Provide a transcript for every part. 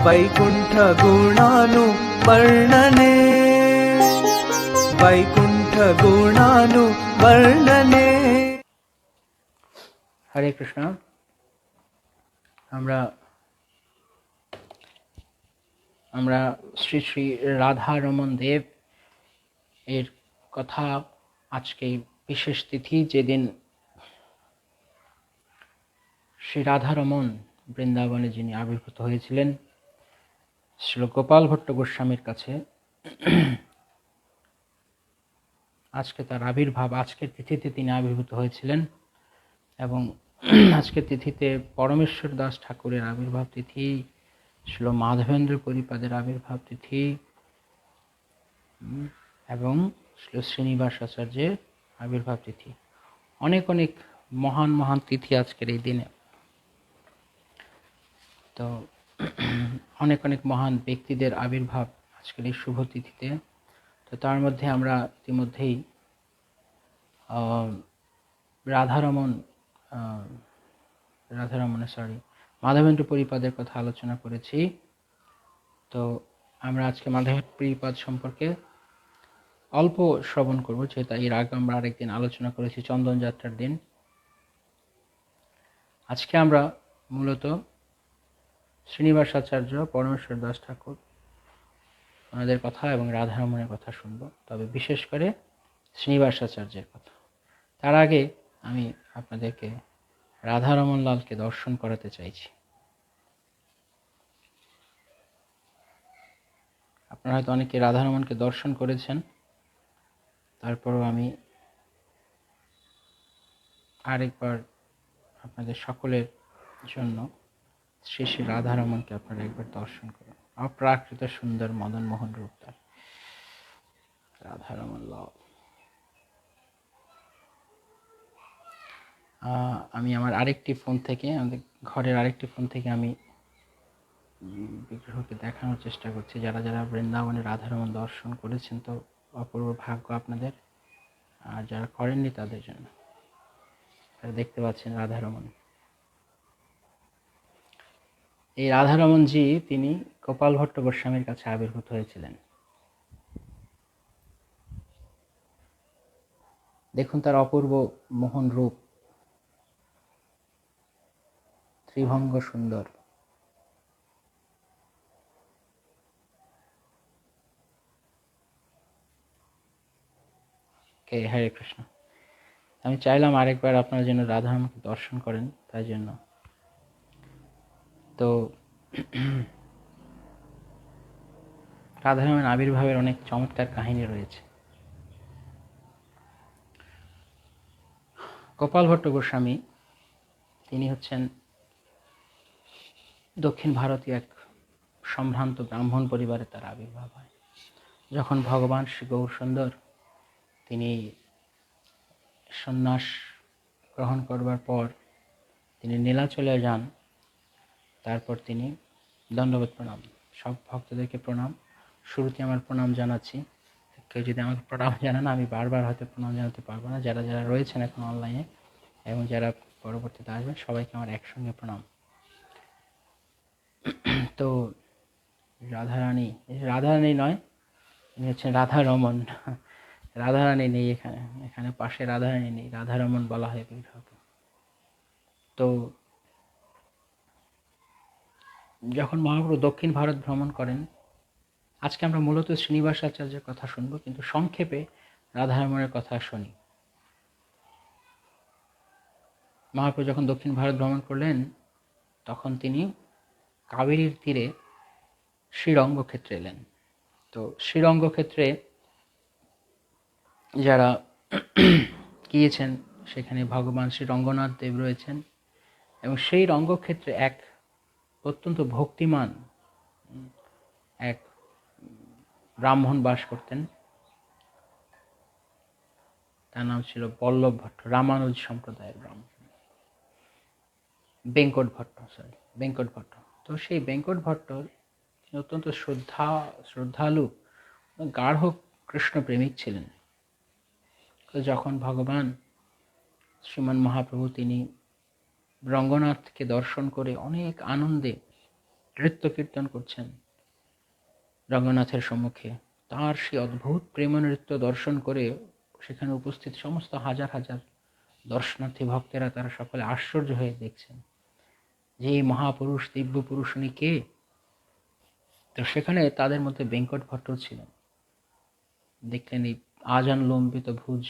वैकुण्ठ गुणानुवर्णने वैकुण्ठ गुणानुवर्णने। हरे कृष्ण। আমরা শ্রী শ্রী রাধা রমন দেব এর কথা আজকে বিশেষ তিথি, যেদিন শ্রী রাধা রমন বৃন্দাবনে যিনি আবির্ভূত হয়েছিলেন, শ্রী গোপাল ভট্ট গোস্বামীর কাছে আজকে তার আবির্ভাব, আজকের তিথিতে তিনি আবির্ভূত হয়েছিলেন। এবং আজকের তিথিতে পরমেশ্বর দাস ঠাকুরের আবির্ভাব তিথি, শ্রীল মাধবেন্দ্র পরিপাদের আবির্ভাব তিথি এবং শ্রী শ্রীনিবাস আচার্যের আবির্ভাব তিথি। অনেক অনেক মহান মহান তিথি আজকের এই দিনে। তো অনেক অনেক মহান ব্যক্তিদের আবির্ভাব আজকের এই শুভ তিথিতে। তো তার মধ্যে আমরা ইতিমধ্যেই মাধবেন্দ্র পরিপাদের কথা আলোচনা করেছি। তো আমরা আজকে মাধবেন্দ্র পরিপাদ সম্পর্কে অল্প শ্রবণ করব, যেহেতু এর আগে আমরা আরেকদিন আলোচনা করেছি চন্দন যাত্রার দিন। আজকে আমরা মূলত শ্রীনিবাস আচার্য, পরমেশ্বর দাস ঠাকুর ওনাদের কথা এবং রাধারমণের কথা শুনব, তবে বিশেষ করে শ্রীনিবাস আচার্যের কথা। তার আগে আমি আপনাদেরকে রাধারমন লালকে দর্শন করাতে চাইছি। আপনারা হয়তো অনেকে রাধারমনকে দর্শন করেছেন, তারপরও আমি আরেকবার আপনাদের সকলের জন্য শ্রী শ্রী রাধারমনকে আপনারা একবার দর্শন করুন। অপ্রাকৃত সুন্দর মদন মোহন রূপ তার রাধারমন লাল। আমি আমার আরেকটি ফোন থেকে, আমাদের ঘরের আরেকটি ফোন থেকে আমি বিগ্রহকে দেখানোর চেষ্টা করছি। যারা যারা বৃন্দাবনে রাধারমন দর্শন করেছেন, তো অপূর্ব ভাগ্য আপনাদের। আর যারা করেননি তাদের জন্য। দেখতে পাচ্ছেন রাধারমন। এই রাধারমনজি তিনি গোপাল ভট্ট গোস্বামীর কাছে আবির্ভূত হয়েছিলেন। দেখুন তার অপূর্ব মোহন রূপ, ত্রিভঙ্গ সুন্দর। হরে কৃষ্ণ। আমি চাইলাম আরেকবার আপনারা যেন রাধারমনকে দর্শন করেন, তাই জন্য। তো রাধারমন আবির্ভাবের অনেক চমৎকার কাহিনী রয়েছে। গোপাল ভট্ট গোস্বামী তিনি হচ্ছেন দক্ষিণ ভারতীয় এক সম্ভ্রান্ত ব্রাহ্মণ পরিবারে তার আবির্ভাব হয়। যখন ভগবান শ্রী গৌরসুন্দর তিনি সন্ন্যাস গ্রহণ করবার পর তিনি নীলাচলে যান, তারপর তিনি দণ্ডবোধ প্রণাম, সব ভক্তদেরকে প্রণাম। শুরুতে আমার প্রণাম জানাচ্ছি। কেউ যদি আমাকে প্রণাম জানান, আমি বারবার হয়তো প্রণাম জানাতে পারবো না। যারা যারা রয়েছেন এখন অনলাইনে এবং যারা পরবর্তীতে আসবেন, সবাইকে আমার একসঙ্গে প্রণাম। তো রাধারানী নয়, ইনি হচ্ছেন রাধারমন। রাধারানী নেই এখানে পাশে রাধারানী নেই, রাধারমন বলা হয় বিগ্রহকে। তো যখন মহাপ্রভু দক্ষিণ ভারত ভ্রমণ করেন, আজকে আমরা মূলত শ্রীনিবাস আচার্যের কথা শুনব, কিন্তু সংক্ষেপে রাধারমণের কথা শুনি। মহাপ্রভু যখন দক্ষিণ ভারত ভ্রমণ করলেন, তখন তিনি কাবেরীর তীরে শ্রীরঙ্গক্ষেত্রে এলেন। তো শ্রীরঙ্গক্ষেত্রে যারা গিয়েছেন, সেখানে ভগবান শ্রী রঙ্গনাথ দেব রয়েছেন এবং সেই রঙ্গক্ষেত্রে এক অত্যন্ত ভক্তিমান এক ব্রাহ্মণ বাস করতেন। তার নাম ছিল বল্লভ ভট্ট, রামানুজ সম্প্রদায়ের ব্রাহ্মণ। বেঙ্কট ভট্ট। তো সেই বেঙ্কট ভট্ট অত্যন্ত শ্রদ্ধালু, গাঢ় কৃষ্ণ প্রেমিক ছিলেন। তো যখন ভগবান শ্রীমান মহাপ্রভু তিনি রঙ্গনাথকে দর্শন করে অনেক আনন্দে নৃত্য কীর্তন করছেন রঙ্গনাথের সম্মুখে। তার সেই অদ্ভুত প্রেম নৃত্য দর্শন করে সেখানে উপস্থিত সমস্ত হাজার হাজার দর্শনার্থী ভক্তেরা তারা সকলে আশ্চর্য হয়ে দেখছেন যে এই মহাপুরুষ দিব্য পুরুষ উনি কে। তো সেখানে তাদের মধ্যে বেঙ্কট ভট্ট ছিলেন। দেখলেন এই আজান লম্বিত ভুজ,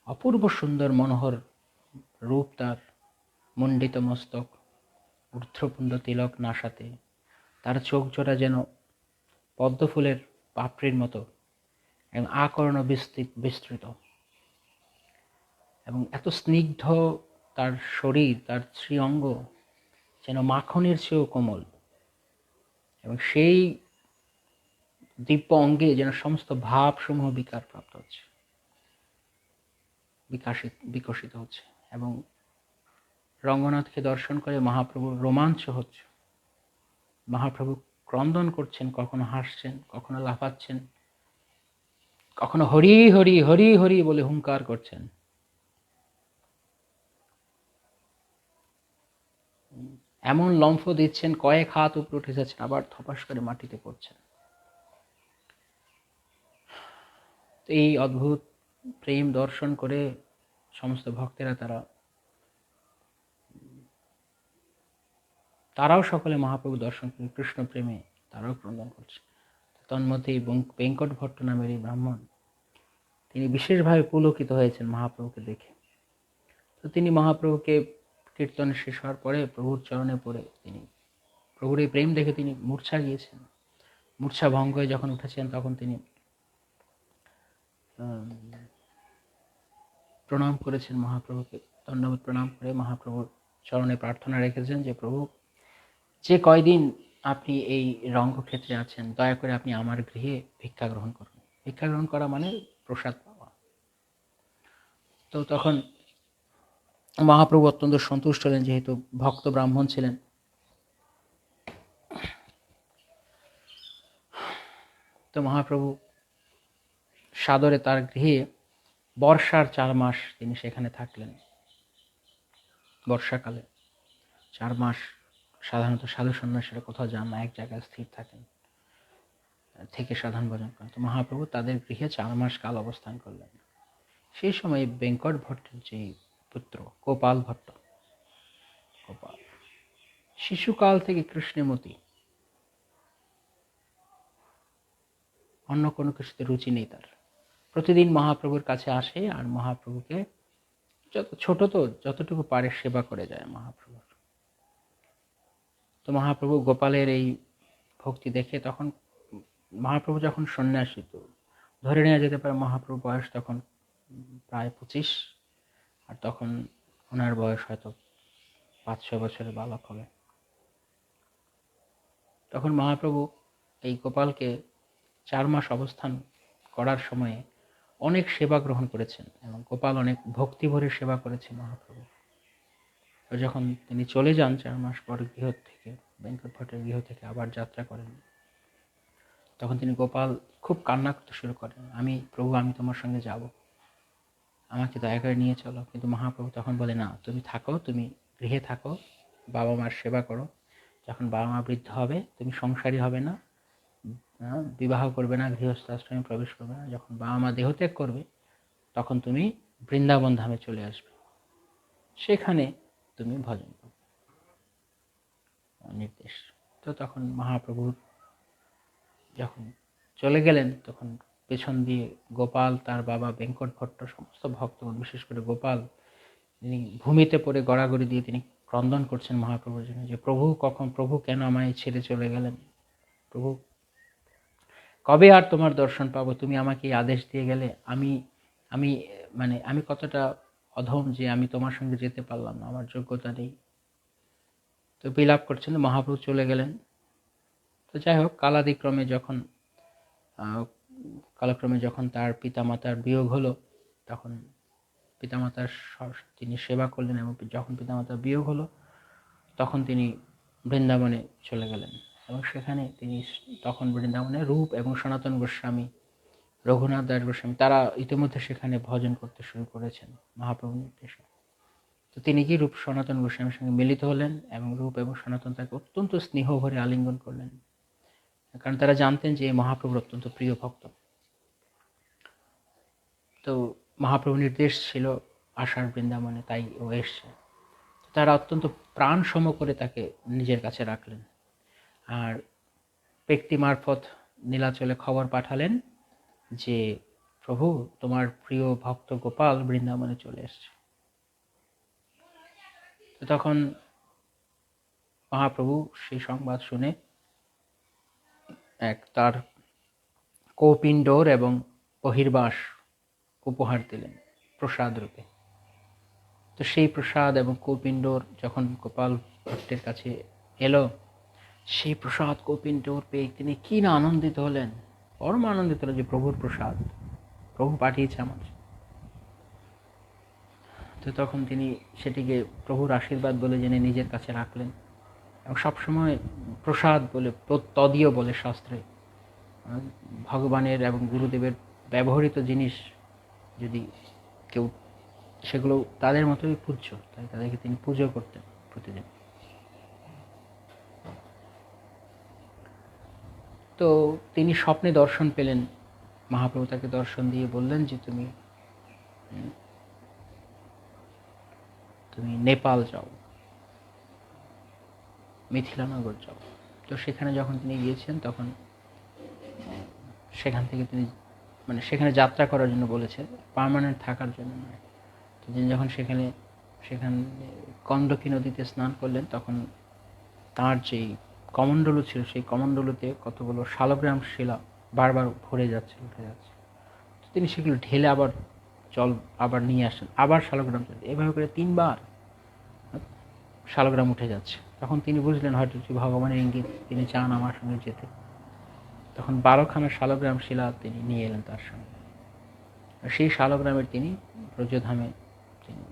অপূর্ব সুন্দর মনোহর রূপ তার, মণ্ডিত মস্তক, ঊর্ধ্বপুণ্ড তিলক নাসাতে, তার চোখ জোড়া যেন পদ্মফুলের পাপড়ির মতো এবং আকর্ণ বিস্তৃত, এবং এত স্নিগ্ধ তার শরীর, তার শ্রীঅঙ্গ যেন মাখনের চেয়েও কোমল, এবং সেই দিব্য অঙ্গে যেন সমস্ত ভাবসমূহ বিকার প্রাপ্ত হচ্ছে, বিকশিত হচ্ছে। এবং রঙ্গনাথকে দর্শন করে মহাপ্রভুর রোমাঞ্চ হচ্ছে। মহাপ্রভু ক্রন্দন করছেন, কখনো হাসছেন, কখনো লাফাচ্ছেন, কখনো হরি হরি হরি হরি বলে হুঙ্কার করছেন। এমন লম্ফ দিচ্ছেন, কয়েক হাত উপরে উঠে যাচ্ছেন, আবার থপাস করে মাটিতে পড়ছেন। এই অদ্ভুত প্রেম দর্শন করে সমস্ত ভক্তেরা তারাও সকলে মহাপ্রভু দর্শন করে কৃষ্ণ প্রেমে তারাও ক্রন্দন করছে। তন্মধ্যে বেঙ্কট ভট্ট নামের এই ব্রাহ্মণ, তিনি বিশেষভাবে পুলকিত হয়েছেন মহাপ্রভুকে দেখে। তো তিনি মহাপ্রভুকে কীর্তন শেষ হওয়ার পরে প্রভুর চরণে পড়ে তিনি প্রভুর এই প্রেম দেখে তিনি মূর্ছা গিয়েছেন। মূর্ছা ভঙ্গ হয়ে যখন উঠেছেন তখন তিনি প্রণাম করেছেন মহাপ্রভুকে, ধন্যবাদ প্রণাম করে মহাপ্রভুর চরণে প্রার্থনা রেখেছেন যে প্রভু, যে কয়দিন আপনি এই রঙ্গক্ষেত্রে আছেন দয়া করে আপনি আমার গৃহে ভিক্ষা গ্রহণ করুন। ভিক্ষা গ্রহণ করা মানে প্রসাদ পাওয়া। তো তখন মহাপ্রভু অত্যন্ত সন্তুষ্ট হলেন, যেহেতু ভক্ত ব্রাহ্মণ ছিলেন। তো মহাপ্রভু সাদরে তার গৃহে বর্ষার 4 মাস তিনি সেখানে থাকলেন। বর্ষাকালে 4 মাস সাধারণত সাধু সন্ন্যাসীরা কোথাও যান না, এক জায়গায় স্থির থাকেন, থেকে সাধন ভজন করেন। তো মহাপ্রভু তাদের গৃহে 4 মাস কাল অবস্থান করলেন। সেই সময় বেঙ্কট ভট্টের যে পুত্র গোপাল ভট্ট, গোপাল শিশুকাল থেকে কৃষ্ণমতি, অন্য কোনো কিছুতে রুচি নেই তার। প্রতিদিন মহাপ্রভুর কাছে আসে আর মহাপ্রভুকে ছোট তো যতটুকু পারে সেবা করে যায় মহাপ্রভুর। তো মহাপ্রভু গোপালের এই ভক্তি দেখে তখন মহাপ্রভু যখন সন্ন্যাসী, তো ধরে নেওয়া যেতে পারে মহাপ্রভু বয়স তখন প্রায় 25, আর তখন ওনার বয়স হয়তো 5-6 বছরের বালক হবে। তখন মহাপ্রভু এই গোপালকে 4 মাস অবস্থান করার সময়ে অনেক সেবা গ্রহণ করেছেন এবং গোপাল অনেক ভক্তি ভরে সেবা করেছে মহাপ্রভু। তো যখন তিনি চলে যান 4 মাস পর গৃহ থেকে, বেঙ্কট ভট্টের গৃহ থেকে আবার যাত্রা করেন, তখন তিনি গোপাল খুব কান্না করতে শুরু করেন, আমি প্রভু, আমি তোমার সঙ্গে যাব, আমাকে দয়া করে নিয়ে চলো। কিন্তু মহাপ্রভু তখন বলে, না, তুমি থাকো, তুমি গৃহে থাকো, বাবা মার সেবা করো। যখন বাবা মা বৃদ্ধ হবে তুমি সংসারী হবে না, বিবাহ করবে না, গৃহস্থ আশ্রমে প্রবেশ করবে না, যখন বাবা মা দেহত্যাগ করবে তখন তুমি বৃন্দাবন ধামে চলে আসবে, সেখানে তুমি ভজন করবে, নির্দেশ। তো তখন মহাপ্রভুর যখন চলে গেলেন তখন পেছন দিয়ে গোপাল, তার বাবা বেঙ্কট ভট্ট, সমস্ত ভক্তগণ, বিশেষ করে গোপাল, তিনি ভূমিতে পড়ে গড়াগড়ি দিয়ে তিনি ক্রন্দন করছেন মহাপ্রভুর জন্য যে প্রভু কেন আমায় ছেড়ে চলে গেলেন, প্রভু কবে আর তোমার দর্শন পাবো, তুমি আমাকে আদেশ দিয়ে গেলে, আমি আমি মানে আমি কতটা অধম যে আমি তোমার সঙ্গে যেতে পারলাম না, আমার যোগ্যতা নেই। তো বিলাপ করছেন, মহাপ্রভু চলে গেলেন। তো যাই হোক, কালক্রমে যখন তার পিতামাতার বিয়োগ হলো, তখন পিতামাতার তিনি সেবা করলেন, এবং যখন পিতামাতার বিয়োগ হলো তখন তিনি বৃন্দাবনে চলে গেলেন। এবং সেখানে তিনি তখন বৃন্দাবনে রূপ এবং সনাতন গোস্বামী, রঘুনাথ দাস গোস্বামী, তারা ইতিমধ্যে সেখানে ভজন করতে শুরু করেছেন মহাপ্রভুর নির্দেশে। তো তো তিনি কি রূপ সনাতন গোস্বামীর সঙ্গে মিলিত হলেন এবং রূপ এবং সনাতন তাকে অত্যন্ত স্নেহ ভরে আলিঙ্গন করলেন, কারণ তারা জানতেন যে মহাপ্রভুর অত্যন্ত প্রিয় ভক্ত। তো মহাপ্রভুর নির্দেশ ছিল আষাঢ় বৃন্দাবনে, তাই ও এসছে। তারা অত্যন্ত প্রাণ সম করে তাকে নিজের কাছে রাখলেন। আর ব্যক্তি মারফত নীলাচলে খবর পাঠালেন যে প্রভু, তোমার প্রিয় ভক্ত গোপাল বৃন্দাবনে চলে এসছে। তো তখন মহাপ্রভু সেই সংবাদ শুনে তার কৌপিণ্ডর এবং বহির্বাস উপহার দিলেন প্রসাদ রূপে। তো সেই প্রসাদ এবং কৌপিণ্ডর যখন গোপাল ভট্টের কাছে এলো, সেই প্রসাদ কৌপিণ্ডর পেয়ে তিনি কি না আনন্দিত হলেন, পরম আনন্দিত হলেন যে প্রভুর প্রসাদ, প্রভু পাঠিয়েছে আমার। তো তখন তিনি সেটিকে প্রভুর আশীর্বাদ বলে জেনে নিজের কাছে রাখলেন এবং সবসময় প্রসাদ বলে, তদীয় বলে শাস্ত্রে, ভগবানের এবং গুরুদেবের ব্যবহৃত জিনিস যদি কেউ, সেগুলো তাদের মতোই পূজ্য, তাই তাদেরকে তিনি পুজো করতেন প্রতিদিন। তো তিনি স্বপ্নে দর্শন পেলেন, মহাপ্রভু তাকে দর্শন দিয়ে বললেন যে তুমি নেপাল যাও, মিথিলানগর যাও। তো সেখানে যখন তিনি গিয়েছেন তখন সেখান থেকে তিনি সেখানে যাত্রা করার জন্য বলেছে, পার্মানেন্ট থাকার জন্য নয়। তো তিনি যখন সেখানে গণ্ডকী নদীতে স্নান করলেন, তখন তার যেই কমণ্ডলু ছিল, সেই কমণ্ডলুতে কতগুলো শালগ্রাম শিলা বারবার ভরে যাচ্ছে, উঠে যাচ্ছে। তো তিনি সেগুলো ঢেলে আবার জল আবার নিয়ে আসেন, আবার শালগ্রাম, এভাবে করে 3 বার শালগ্রাম উঠে যাচ্ছে। তখন তিনি বুঝলেন হয়তো ভগবানের ইঙ্গিত, তিনি চান আমার সঙ্গে যেতে। তখন 12খানা শালগ্রাম শিলা তিনি নিয়ে এলেন তার সঙ্গে। সেই শালগ্রামের তিনি ব্রজধামে তিনি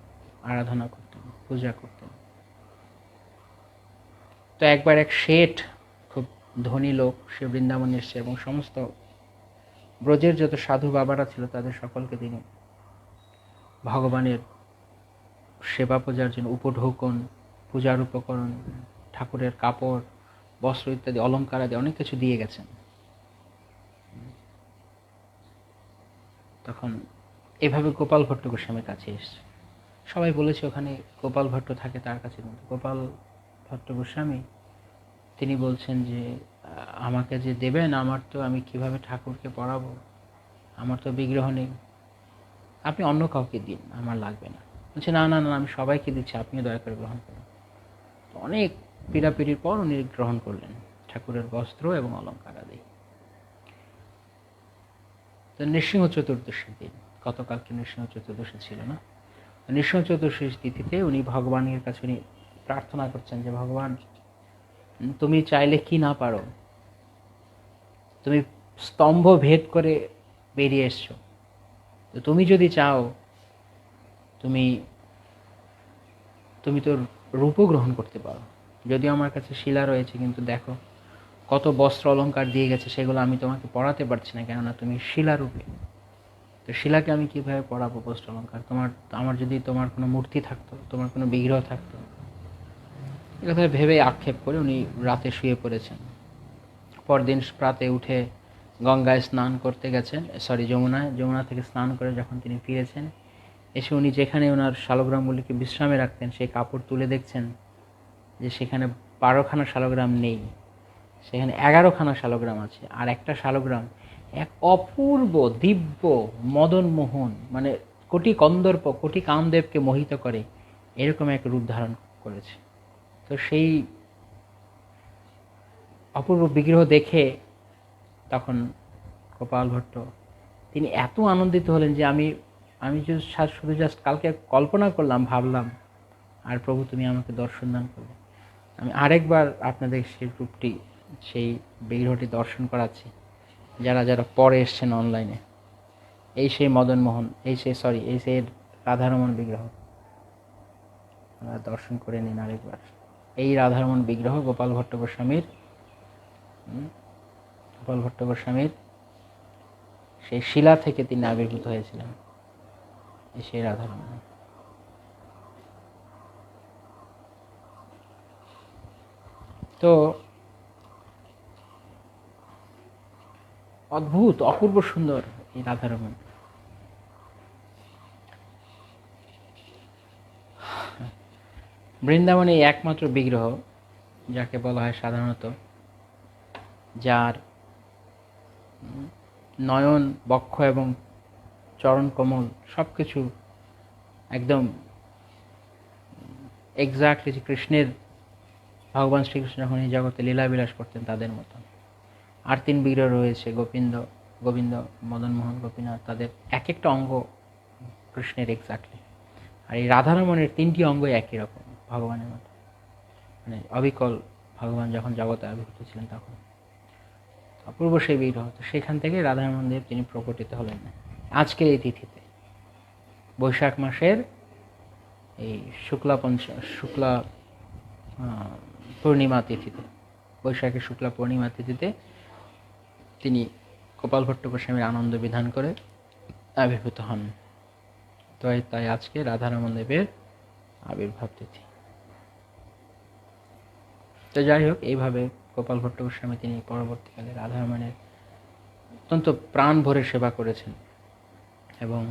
আরাধনা করতেন, পূজা করতেন। তো একবার এক শেঠ, খুব ধনী লোক, সে বৃন্দাবনে এসছে এবং সমস্ত ব্রজের যত সাধু বাবারা ছিল তাদের সকলকে তিনি ভগবানের সেবা পূজার জন্য উপঢৌকন, পূজার উপকরণ, ঠাকুরের কাপড়, বস্ত্র ইত্যাদি, অলঙ্কার আদি অনেক কিছু দিয়ে গেছেন। তখন এভাবে গোপাল ভট্ট গোস্বামীর কাছে এসছে। সবাই বলেছে ওখানে গোপাল ভট্ট থাকে তার কাছে। গোপাল ভট্ট গোস্বামী তিনি বলছেন যে আমাকে যে দেবেন, আমি কিভাবে ঠাকুরকে পড়াবো, আমার তো বিগ্রহ নেই, আপনি অন্য কাউকে দিন, আমার লাগবে না। বলছে না না না, আমি সবাইকে দিচ্ছি, আপনিও দয়া করে গ্রহণ করুন। অনেক পীড়াপিড়ির পর উনি গ্রহণ করলেন ঠাকুরের বস্ত্র এবং অলঙ্কার আদি। তো নৃসিংহ চতুর্দশীর দিন, গতকালকে নৃসিংহ চতুর্দশী ছিল না, নৃসিংহ চতুর্দশীর তিথিতে উনি ভগবানের কাছে উনি প্রার্থনা করছেন যে ভগবান, তুমি চাইলে কি না পারো, তুমি স্তম্ভ ভেদ করে বেরিয়ে এসছো, তো তুমি যদি চাও তুমি তো রূপও গ্রহণ করতে পারো। যদিও আমার কাছে শিলা রয়েছে, কিন্তু দেখো কত বস্ত্র অলঙ্কার দিয়ে গেছে, সেগুলো আমি তোমাকে পড়াতে পারছি না, কেননা তুমি শিলারূপে। তো শিলাকে আমি কীভাবে পড়াবো বস্ত্র অলঙ্কার? আমার যদি তোমার কোনো মূর্তি থাকতো, তোমার কোনো বিগ্রহ থাকতো। এ কথা ভেবে আক্ষেপ করে উনি রাতে শুয়ে পড়েছেন। পরদিন প্রাতে উঠে গঙ্গায় স্নান করতে গেছেন, যমুনা থেকে স্নান করে যখন তিনি ফিরেছেন, এসে উনি যেখানে ওনার শালগ্রামগুলিকে বিশ্রামে রাখতেন সেই কাপড় তুলে দেখছেন যে সেখানে 12খানা শালগ্রাম নেই, সেখানে 11খানা শালগ্রাম আছে। আর একটা শালগ্রাম এক অপূর্ব দিব্য মদনমোহন, কোটি কন্দর্প, কোটি কামদেবকে মোহিত করে এরকম এক রূপ ধারণ করেছে। তো সেই অপূর্ব বিগ্রহ দেখে তখন গোপাল ভট্ট তিনি এত আনন্দিত হলেন যে আমি শুধু জাস্ট কালকে কল্পনা করলাম, ভাবলাম, আর প্রভু তুমি আমাকে দর্শন দান করলে। আমি আরেকবার আপনাদের সেই রূপটি, সেই বিগ্রহটি দর্শন করাচ্ছি। যারা যারা পরে এসছেন অনলাইনে, এই সেই মদনমোহন, এই সেই রাধারমণ বিগ্রহ, দর্শন করে নিন আরেকবার। এই রাধারমণ বিগ্রহ গোপাল ভট্ট গোস্বামীর সেই শিলা থেকে তিনি আবির্ভূত হয়েছিলেন, সেই রাধারমণ। তো অদ্ভুত, অপূর্ব সুন্দর এই রাধারমণ। বৃন্দাবনে এই একমাত্র বিগ্রহ যাকে বলা হয় সাধারণত, যার নয়ন, বক্ষ এবং চরণ কমল সব কিছু একদম এক্স্যাক্টলি কৃষ্ণের, ভগবান শ্রীকৃষ্ণ যখন এই জগতে লীলাবিলাস করতেন তাদের মতন। আর 3 বিগ্রহ রয়েছে, গোবিন্দ, মদনমোহন, গোপীনাথ, তাদের এক একটা অঙ্গ কৃষ্ণের এক্স্যাক্টলি। আর এই রাধারমণের 3টি অঙ্গই একই রকম ভগবানের মতো, মানে অবিকল ভগবান যখন জগতে আবির্ভূত ছিলেন তখন। অপূর্ব সেই বিগ্রহ। তো সেখান থেকে রাধারমণ দেব তিনি প্রকটিত হলেন আজকের এই তিথিতে, বৈশাখ মাসের এই শুক্লা পূর্ণিমা তিথিতে, বৈশাখের শুক্লা পূর্ণিমা তিথিতে তিনি গোপাল ভট্ট গোস্বামীর আনন্দ বিধান করে আবির্ভূত হন। তো তাই আজকে রাধারমণ দেবের আবির্ভাব তিথি। তো যাই হোক, এইভাবে গোপাল ভট্ট গোস্বামী তিনি পরবর্তীকালে রাধারমণের অত্যন্ত প্রাণ ভরে সেবা করেছেন। এবং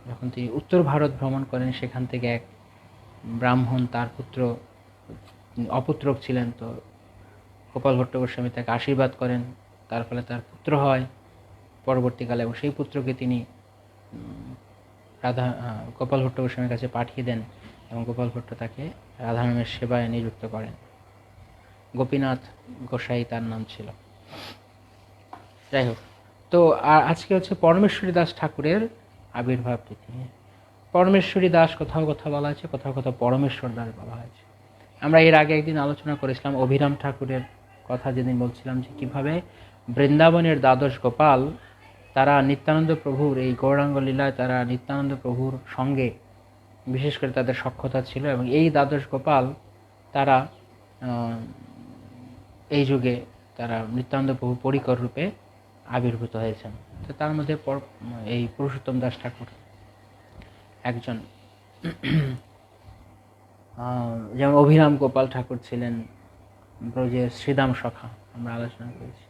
যখন তিনি উত্তর ভারত ভ্রমণ করেন, সেখান থেকে এক ব্রাহ্মণ, তার পুত্র অপুত্রক ছিলেন, তো গোপাল ভট্ট গোস্বামী তাকে আশীর্বাদ করেন, তার ফলে তার পুত্র হয় পরবর্তীকালে, এবং সেই পুত্রকে তিনি গোপাল ভট্ট গোস্বামীর কাছে পাঠিয়ে দেন, এবং গোপাল ভট্ট তাকে রাধারমণের সেবায় নিযুক্ত করেন। গোপীনাথ গোসাই তার নাম ছিল। যাই হোক, তো আজকে হচ্ছে পরমেশ্বরী দাস ঠাকুরের আবির্ভাব তিথি। পরমেশ্বরী দাস কোথাও কোথাও বলা হয়েছে, কোথাও কোথাও পরমেশ্বর দাস বলা হয়েছে। আমরা এর আগে একদিন আলোচনা করেছিলাম অভিরাম ঠাকুরের কথা, যেদিন বলছিলাম যে কীভাবে বৃন্দাবনের দ্বাদশ গোপাল তারা নিত্যানন্দ প্রভুর এই গৌরাঙ্গ লীলায় তারা নিত্যানন্দ প্রভুর সঙ্গে বিশেষ করে তাদের সখ্যতা ছিল, এবং এই দ্বাদশ গোপাল তারা এই যুগে তারা নিত্যানন্দ প্রভু পরিকর রূপে আবির্ভূত হয়েছেন। তো তার মধ্যে এই পুরুষোত্তম দাস ঠাকুর একজন। যেমন অভিরাম গোপাল ঠাকুর ছিলেন ব্রজের শ্রীদাম সখা, আমরা আলোচনা করেছি।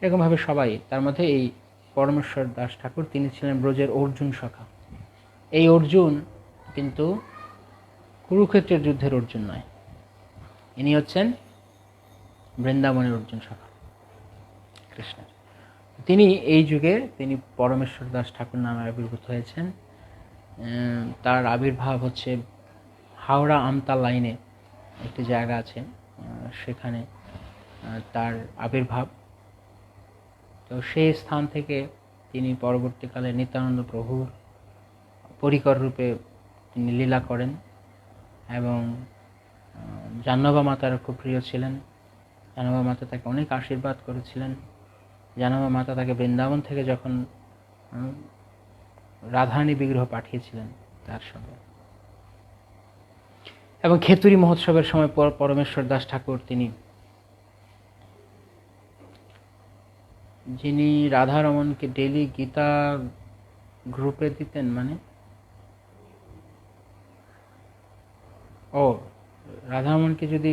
এরকমভাবে সবাই, তার মধ্যে এই পরমেশ্বর দাস ঠাকুর তিনি ছিলেন ব্রজের অর্জুন সখা। এই অর্জুন কিন্তু কুরুক্ষেত্রের যুদ্ধের অর্জুন নয়, ইনি হচ্ছেন বৃন্দাবনের অর্জুন সখা কৃষ্ণের। তিনি এই যুগে তিনি পরমেশ্বর দাস ঠাকুর নামে আবির্ভূত হয়েছেন। তার আবির্ভাব হচ্ছে হাওড়া আমতা লাইনে একটি জায়গা আছে, সেখানে তার আবির্ভাব। তো সেই স্থান থেকে তিনি পরবর্তীকালে নিত্যানন্দ প্রভুর পরিকর রূপে তিনি লীলা করেন, এবং জাহ্নবা মাতার খুব প্রিয় ছিলেন। জাহ্নবা মাতা তাকে অনেক আশীর্বাদ করেছিলেন। জাহ্নবা মাতা তাকে বৃন্দাবন থেকে যখন রাধারানী বিগ্রহ পাঠিয়েছিলেন তার সঙ্গে, এবং খেতুরি মহোৎসবের সময় পরমেশ্বর দাস ঠাকুর যিনি রাধারমণকে ডেলি গীতা গ্রুপে দিতেন, মানে রাধারমণকে যদি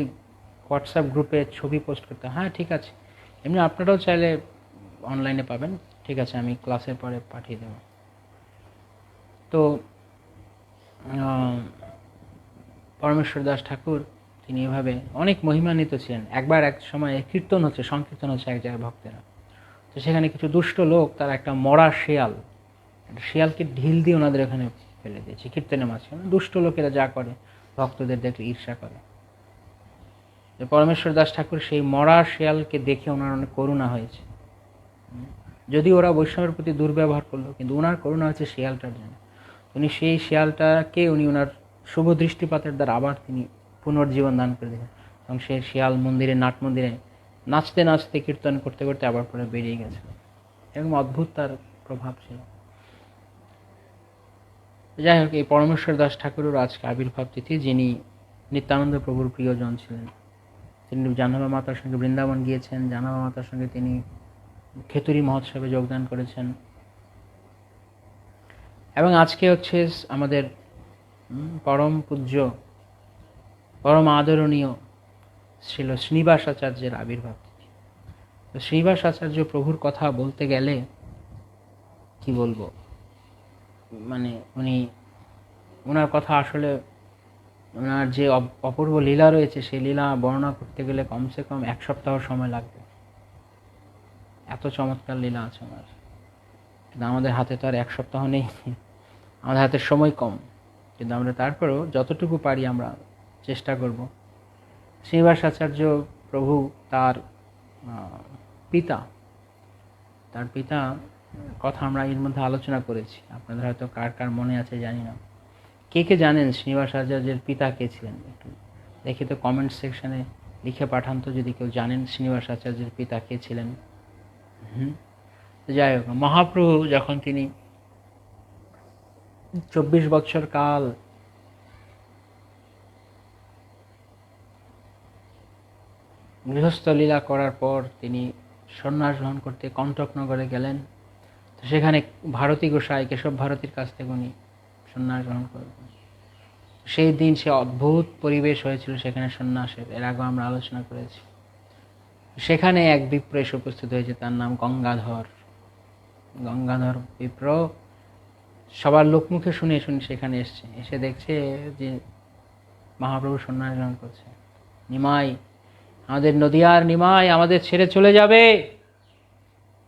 হোয়াটসঅ্যাপ গ্রুপে ছবি পোস্ট করতে, হ্যাঁ ঠিক আছে, এমনি আপনারাও চাইলে অনলাইনে পাবেন, ঠিক আছে, আমি ক্লাসের পরে পাঠিয়ে দেব। তো পরমেশ্বর দাস ঠাকুর তিনি এভাবে অনেক মহিমান্বিত ছিলেন। একবার এক সময় কীর্তন হচ্ছে, সংকীর্তন হচ্ছে এক জায়গায় ভক্তেরা, তো সেখানে কিছু দুষ্ট লোক তারা একটা মরা শিয়ালকে ঢিল দিয়ে ওনাদের এখানে ফেলে দিয়েছে কীর্তনের মাঝখানে। দুষ্ট লোকেরা যা করে, ভক্তদের দেখলে ঈর্ষা করে। পরমেশ্বর দাস ঠাকুর সেই মরা শিয়ালকে দেখে ওনার অনেক করুণা হয়েছে। যদি ওরা বৈষ্ণবের প্রতি দুর্ব্যবহার করলো, কিন্তু ওনার করুণা হচ্ছে শিয়ালটার জন্য। উনি সেই শিয়ালটাকে ওনার শুভ দৃষ্টিপাতের দ্বারা আবার তিনি পুনর্জীবন দান করে দিলেন, এবং সেই শিয়াল নাট মন্দিরে নাচতে নাচতে কীর্তন করতে করতে আবার পরে বেরিয়ে গেছে। এরকম অদ্ভুত তার প্রভাব ছিল। যাই হোক, এই পরমেশ্বর দাস ঠাকুরের আজকে আবির্ভাব তিথি, যিনি নিত্যানন্দ প্রভুর প্রিয়জন ছিলেন। তিনি জাহ্নবা মাতার সঙ্গে বৃন্দাবন গিয়েছেন, জাহ্নবা মাতার সঙ্গে তিনি খেতুরি মহোৎসবে যোগদান করেছেন। এবং আজকে হচ্ছে আমাদের পরম পূজ্য পরম আদরণীয় ছিল শ্রীনিবাস আচার্যের আবির্ভাব। তো শ্রীনিবাস আচার্য প্রভুর কথা বলতে গেলে কি বলবো, মানে ওনার কথা আসলে, ওনার যে অপূর্ব লীলা রয়েছে সেই লীলা বর্ণনা করতে গেলে কমসে কম 1 সপ্তাহ সময় লাগবে। এত চমৎকার লীলা আছে ওনার, কিন্তু আমাদের হাতে তো আর 1 সপ্তাহ নেই, আমাদের হাতে সময় কম, কিন্তু আমরা তারপরেও যতটুকু পারি আমরা চেষ্টা করব। শ্রীনিবাস আচার্য প্রভু তার পিতা কথা আমরা এর মধ্যে আলোচনা করেছি, আপনাদের হয়তো কার কার মনে আছে জানি না। কে কে জানেন শ্রীনিবাস আচার্যের পিতা কে ছিলেন? একটু দেখি তো, কমেন্ট সেকশনে লিখে পাঠান তো যদি কেউ জানেন শ্রীনিবাস আচার্যের পিতা কে ছিলেন। যাই হোক, মহাপ্রভু যখন তিনি 24 বৎসর কাল গৃহস্থ লীলা করার পর তিনি সন্ন্যাস গ্রহণ করতে কণ্টকনগরে গেলেন। তো সেখানে ভারতী গোসাই, কেশব ভারতীর কাছ থেকে উনি সন্ন্যাস গ্রহণ করবেন। সেই দিন সে অদ্ভুত পরিবেশ হয়েছিল সেখানে সন্ন্যাসের, এর আগে আমরা আলোচনা করেছি। সেখানে এক বিপ্র এসে উপস্থিত হয়েছে, তার নাম গঙ্গাধর বিপ্র। সবার লোকমুখে শুনে সেখানে এসছে, এসে দেখছে যে মহাপ্রভু সন্ন্যাস গ্রহণ করছে। নিমাই, আমাদের নদিয়ার নিমাই আমাদের ছেড়ে চলে যাবে,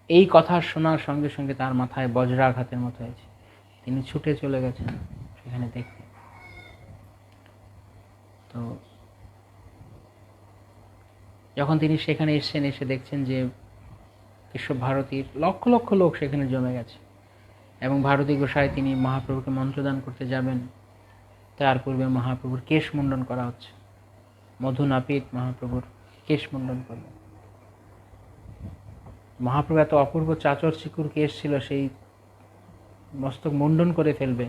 এই কথা শোনার সঙ্গে সঙ্গে তার মাথায় বজ্রাঘাতের মতো হয়েছে। তিনি ছুটে চলে গেছেন সেখানে দেখতে। তো যখন তিনি সেখানে এসেছেন, এসে দেখছেন যে কেশব ভারতীর লক্ষ লক্ষ লোক সেখানে জমে গেছে, এবং ভারতী গোসাই তিনি মহাপ্রভুকে মন্ত্রদান করতে যাবেন, তার পূর্বে মহাপ্রভুর কেশ মুন্ডন করা হচ্ছে। মধু নাপিত মহাপ্রভুর কেশ মুন্ডন করলেন। মহাপ্রভু এত অপূর্ব চাচর চিকুর কেশ ছিল, সেই মস্তক মুন্ডন করে ফেলবে,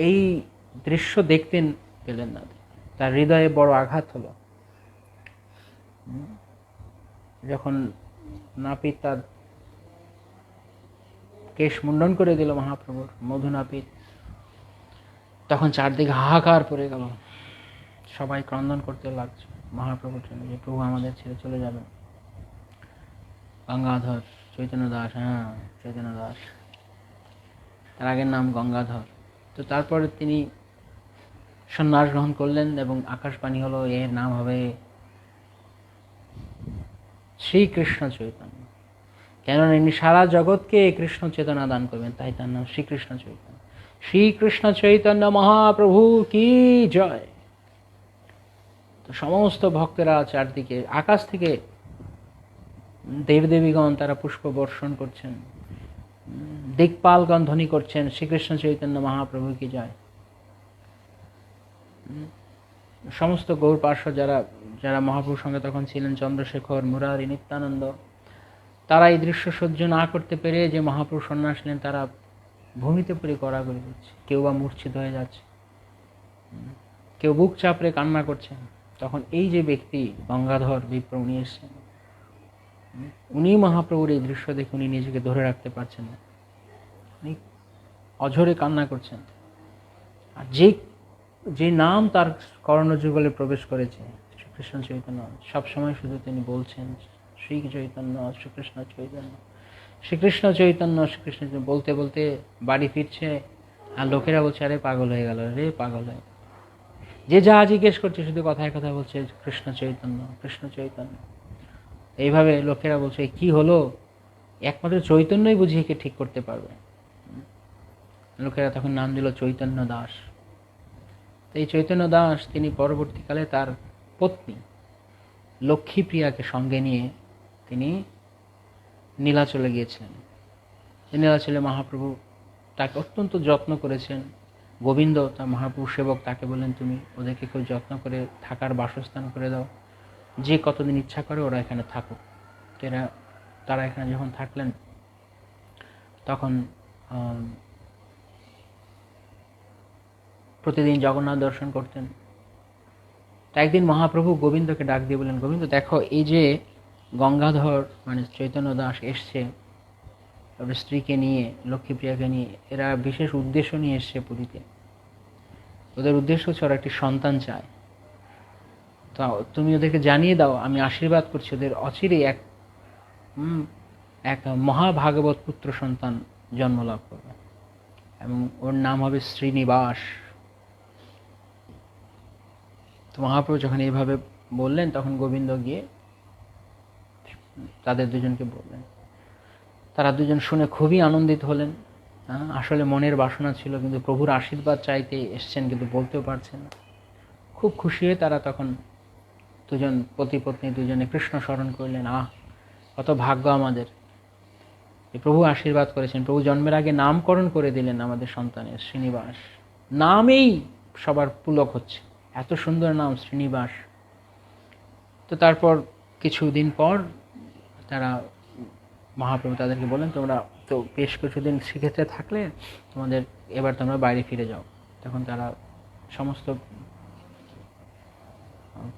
এই দৃশ্য দেখতেন পেলেন না। তার হৃদয়ে বড় আঘাত হলো যখন নাপিত তার কেশ মুন্ডন করে দিল মহাপ্রভুর, মধু নাপিত। তখন চারদিকে হাহাকার পড়ে গেল, সবাই ক্রন্দন করতে লাগছে মহাপ্রভুর জন্য, যে প্রভু আমাদের ছেড়ে চলে যাবেন। গঙ্গাধর চৈতন্য দাস, চৈতন্য দাস, তার আগের নাম গঙ্গাধর। তো তারপরে তিনি সন্ন্যাস গ্রহণ করলেন এবং আকাশবাণী হলো এর নাম হবে শ্রীকৃষ্ণ চৈতন্য। কেননা ইনি সারা জগৎকে কৃষ্ণ চেতনা দান করবেন, তাই তার নাম শ্রীকৃষ্ণ চৈতন্য। শ্রীকৃষ্ণ চৈতন্য মহাপ্রভু কি জয়। তো সমস্ত ভক্তেরা চারদিকে, আকাশ থেকে দেবদেবীগণ তারা পুষ্প বর্ষণ করছেন, দিকপালগণ ধ্বনি করছেন শ্রীকৃষ্ণ চৈতন্য মহাপ্রভু কি জয়। সমস্ত গৌর পার্শ্ব যারা যারা মহাপ্রভুর সঙ্গে তখন ছিলেন, চন্দ্রশেখর, মুরারি, নিত্যানন্দ, তারা এই দৃশ্য সহ্য না করতে পেরে যে মহাপ্রভু সন্ন্যাস নিলেন, তারা ভূমিতে পড়ে গড়াগড়ি করছে, কেউ বা মূর্ছিত হয়ে যাচ্ছে, কেউ বুক চাপড়ে কান্না করছেন। তখন এই যে ব্যক্তি গঙ্গাধর বিপ্র, উনি এসছেন, উনি মহাপ্রভুর এই দৃশ্য দেখে উনি নিজেকে ধরে রাখতে পারছেন না, উনি অঝরে কান্না করছেন। আর যে নাম তার কর্ণযুগলে প্রবেশ করেছে, শ্রীকৃষ্ণ চৈতন্য, সবসময় শুধু তিনি বলছেন শ্রী চৈতন্য, শ্রীকৃষ্ণ চৈতন্য, শ্রীকৃষ্ণ চৈতন্য, শ্রীকৃষ্ণ বলতে বলতে বাড়ি ফিরছে, আর লোকেরা বলছে আরে পাগল হয়ে গেল, রে পাগল হয়ে গেল। যে যা জিজ্ঞেস করছে শুধু কথায় কথা বলছে কৃষ্ণ চৈতন্য, কৃষ্ণ চৈতন্য। এইভাবে লোকেরা বলছে কি হলো, একমাত্র চৈতন্যই বুঝিয়ে কে ঠিক করতে পারবে। লোকেরা তখন নাম দিল চৈতন্য দাস। এই চৈতন্য দাস তিনি পরবর্তীকালে তার পত্নী লক্ষ্মীপ্রিয়াকে সঙ্গে নিয়ে তিনি নীলাচলে গিয়েছিলেন। নীলাচলে মহাপ্রভু তাকে অত্যন্ত যত্ন করেছেন। গোবিন্দ তার মহাপ্রভু সেবক, তাকে বললেন তুমি ওদেরকে খুব যত্ন করে থাকার বাসস্থান করে দাও, যে কতদিন ইচ্ছা করে ওরা এখানে থাকুক। তারা এখানে যখন থাকলেন তখন প্রতিদিন জগন্নাথ দর্শন করতেন। একদিন মহাপ্রভু গোবিন্দকে ডাক দিয়ে বললেন, গোবিন্দ দেখো, এই যে গঙ্গাধর মানে চৈতন্য দাস এসছে স্ত্রীকে নিয়ে, লক্ষ্মীপ্রিয়াকে নিয়ে, এরা বিশেষ উদ্দেশ্য নিয়ে এসছে পুরীতে। ওদের উদ্দেশ্য হচ্ছে ওরা একটি সন্তান চায়। তো তুমি ওদেরকে জানিয়ে দাও, আমি আশীর্বাদ করছি ওদের অচিরেই এক মহাভাগবত পুত্র সন্তান জন্ম লাভ করবে এবং ওর নাম হবে শ্রীনিবাস। তো মহাপ্রভু যখন এইভাবে বললেন তখন গোবিন্দ গিয়ে তাদের দুজনকে বললেন। তারা দুজন শুনে খুবই আনন্দিত হলেন। আসলে মনের বাসনা ছিল, কিন্তু প্রভুর আশীর্বাদ চাইতে এসছেন, কিন্তু বলতেও পারছেন না। খুব খুশি হয়ে তারা তখন দুজন পতি পত্নী দুজনে কৃষ্ণ স্মরণ করলেন। কত ভাগ্য আমাদের, প্রভু আশীর্বাদ করেছেন। প্রভু জন্মের আগে নামকরণ করে দিলেন আমাদের সন্তানের, শ্রীনিবাস। নামেই সবার পুলক হচ্ছে, এত সুন্দর নাম শ্রীনিবাস। তো তারপর কিছুদিন পর তারা মহাপ্রভু তাদেরকে বলেন, তোমরা তো বেশ কিছুদিন শ্রীক্ষেত্রে থাকলে, তোমাদের এবার তোমরা বাইরে ফিরে যাও। তখন তারা সমস্ত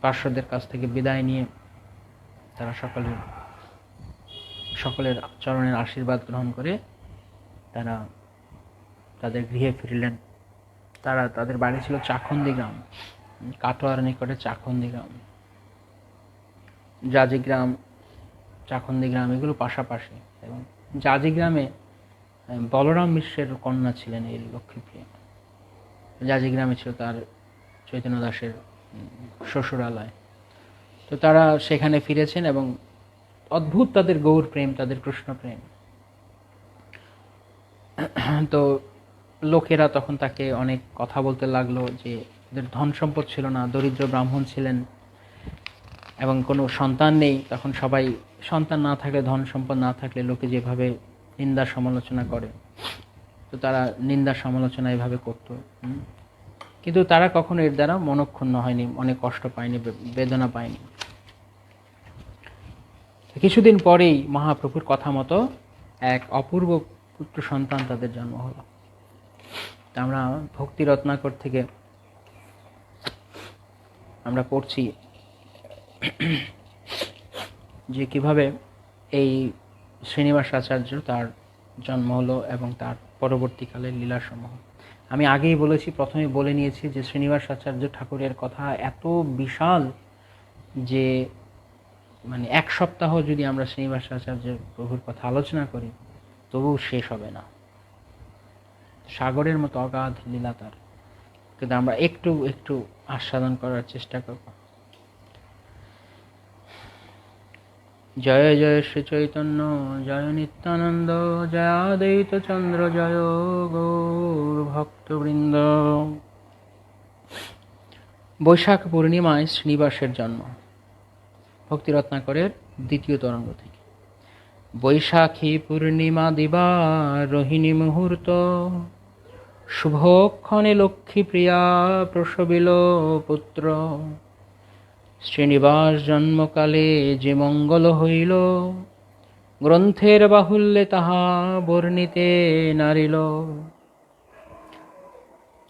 পার্শ্বদের কাছ থেকে বিদায় নিয়ে তারা সকলের চরণের আশীর্বাদ গ্রহণ করে তারা তাদের গৃহে ফিরলেন। তাদের বাড়ি ছিল চাখন্দি গ্রাম, কাটোয়ার নিকটে চাখন্দি গ্রাম, জাজি গ্রাম, চাখন্দি গ্রাম এগুলো পাশাপাশি। এবং জাজি গ্রামে বলরাম মিশ্রের কন্যা ছিলেন এই লক্ষ্মীপ্রিয়া। জাজি গ্রামে ছিল তার চৈতন্য দাসের শ্বশুরালয়। তো তারা সেখানে ফিরেছেন এবং অদ্ভুত তাদের গৌর প্রেম, তাদের কৃষ্ণ প্রেম। তো লোকেরা তখন তাকে অনেক কথা বলতে লাগলো যে এদের ধন সম্পদ ছিল না, দরিদ্র ব্রাহ্মণ ছিলেন এবং কোনো সন্তান নেই। তখন সবাই সন্তান না থাকলে, ধন সম্পদ না থাকলে লোকে যেভাবে নিন্দা সমালোচনা করে, তো তারা নিন্দা সমালোচনা এভাবে করত। কিন্তু তারা কখনো এর দ্বারা মনক্ষুণ্ণ হয়নি, অনেক কষ্ট পায়নি, বেদনা পায়নি। কিছুদিন পরেই মহাপ্রভুর কথা মতো এক অপূর্ব পুত্র সন্তান তাদের জন্ম হলো। আমরা ভক্তি রত্নাকর থেকে আমরা পড়ছি যে কিভাবে এই শ্রীনিবাস আচার্য তার জন্ম হলো এবং তার পরবর্তীকালে লীলাসমূহ। আমি আগেই বলেছি, প্রথমে বলে নিয়েছি যে শ্রীনিবাস আচার্য ঠাকুরের কথা এত বিশাল যে মানে এক সপ্তাহ যদি আমরা শ্রীনিবাস আচার্যের প্রভুর কথা আলোচনা করি তবুও শেষ হবে না। সাগরের মতো অগাধ লীলা তার, কিন্তু আমরা একটু একটু আস্বাদন করার চেষ্টা করব। জয় জয় শ্রী চৈতন্য, জয় নিত্যানন্দ, জয় অদ্বৈত চন্দ্র, জয় গৌর ভক্তবৃন্দ। বৈশাখ পূর্ণিমায় শ্রীনিবাসের জন্ম। ভক্তি রত্নাকরের দ্বিতীয় তরঙ্গ থেকে। বৈশাখী পূর্ণিমা দিবা রোহিণী মুহূর্ত, শুভক্ষণে লক্ষ্মী প্রিয়া প্রসবিল পুত্র। শ্রীনিবাস জন্মকালে যে মঙ্গল হইল, গ্রন্থের বাহুল্যে তাহা বর্ণিতে নারিল।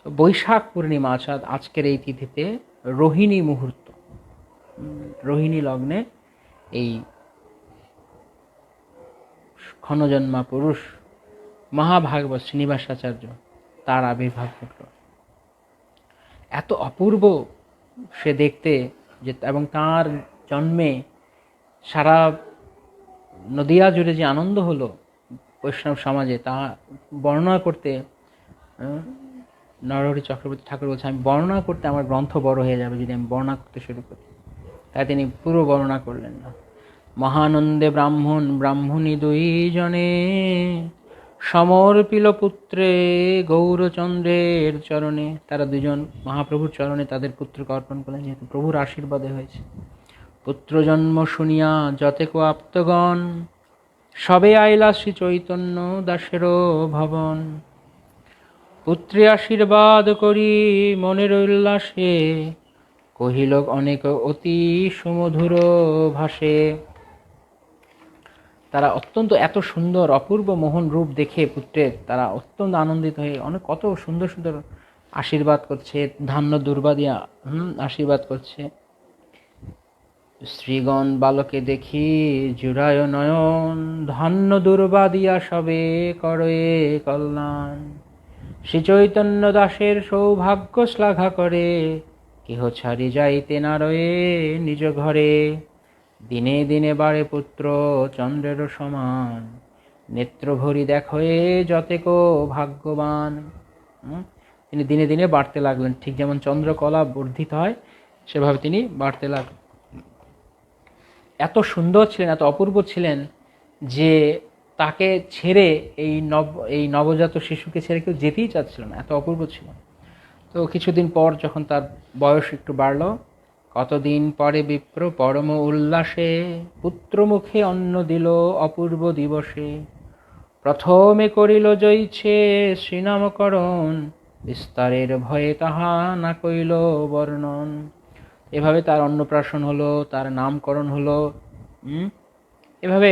বৈশাখ পূর্ণিমা অর্থাৎ আজকের এই তিথিতে রোহিণী মুহূর্ত, রোহিণী লগ্নে এই ক্ষণজন্মা পুরুষ মহাভাগবত শ্রীনিবাস আচার্য তার আবির্ভাব ঘটল। এত অপূর্ব সে দেখতে যে, এবং তার জন্মে সারা নদিয়া জুড়ে যে আনন্দ হলো বৈষ্ণব সমাজে, তা বর্ণনা করতে নরহরি চক্রবর্তী ঠাকুর বলছে, আমি বর্ণনা করতে আমার গ্রন্থ বড় হয়ে যাবে যদি আমি বর্ণনা করতে শুরু করি। তাই তিনি পুরো বর্ণনা করলেন না। মহানন্দে ব্রাহ্মণী দুই জনে, সমর্পিল পুত্রে গৌরচন্দ্রের চরণে। তারা দুজন মহাপ্রভুর চরণে তাদের পুত্রকে অর্পণ করলেন, যেহেতু প্রভুর আশীর্বাদে হয়েছে। পুত্র জন্ম শুনিয়া যতেক আপ্তগণ, সবে আইলা শ্রী চৈতন্য দাসেরও ভবন। পুত্রে আশীর্বাদ করি মনের উল্লাসে, কহিল অনেক অতি সুমধুর ভাষে। তারা অত্যন্ত এত সুন্দর অপূর্ব মোহন রূপ দেখে পুত্রের তারা অত্যন্ত আনন্দিত হয়ে অনেক কত সুন্দর সুন্দর আশীর্বাদ করছে, ধান্য দুর্বা দিয়া আশীর্বাদ করছে। শ্রীগণ বালকে দেখি জুড়ায় নয়ন, ধান্য দুর্বা দিয়া সবে করে কল্যাণ। শ্রী চৈতন্য দাসের সৌভাগ্য শ্লাঘা করে, কেহ ছাড়ি যাইতে না রয়ে নিজ ঘরে। দিনে দিনে বাড়ে পুত্র চন্দ্রের সমান, নেত্র ভরি দেখয়ে যতেক ভাগ্যবান। তিনি দিনে দিনে বাড়তে লাগলেন, ঠিক যেমন চন্দ্রকলা বর্ধিত হয় সেভাবে তিনি বাড়তে লাগলেন। এত সুন্দর ছিলেন, এত অপূর্ব ছিলেন যে তাকে ছেড়ে এই নবজাত শিশুকে ছেড়ে কেউ যেতেই চাচ্ছিল না, এত অপূর্ব ছিল। তো কিছুদিন পর যখন তার বয়স একটু বাড়ল, কতদিন পরে বিপ্র পরম উল্লাসে পুত্র মুখে অন্ন দিল অপূর্ব দিবসে। প্রথমে করিল জয়ছে শ্রীনামকরণ, বিস্তারের ভয়ে তাহা না কইল বর্ণন। এভাবে তার অন্নপ্রাশন হলো, তার নামকরণ হলো। এভাবে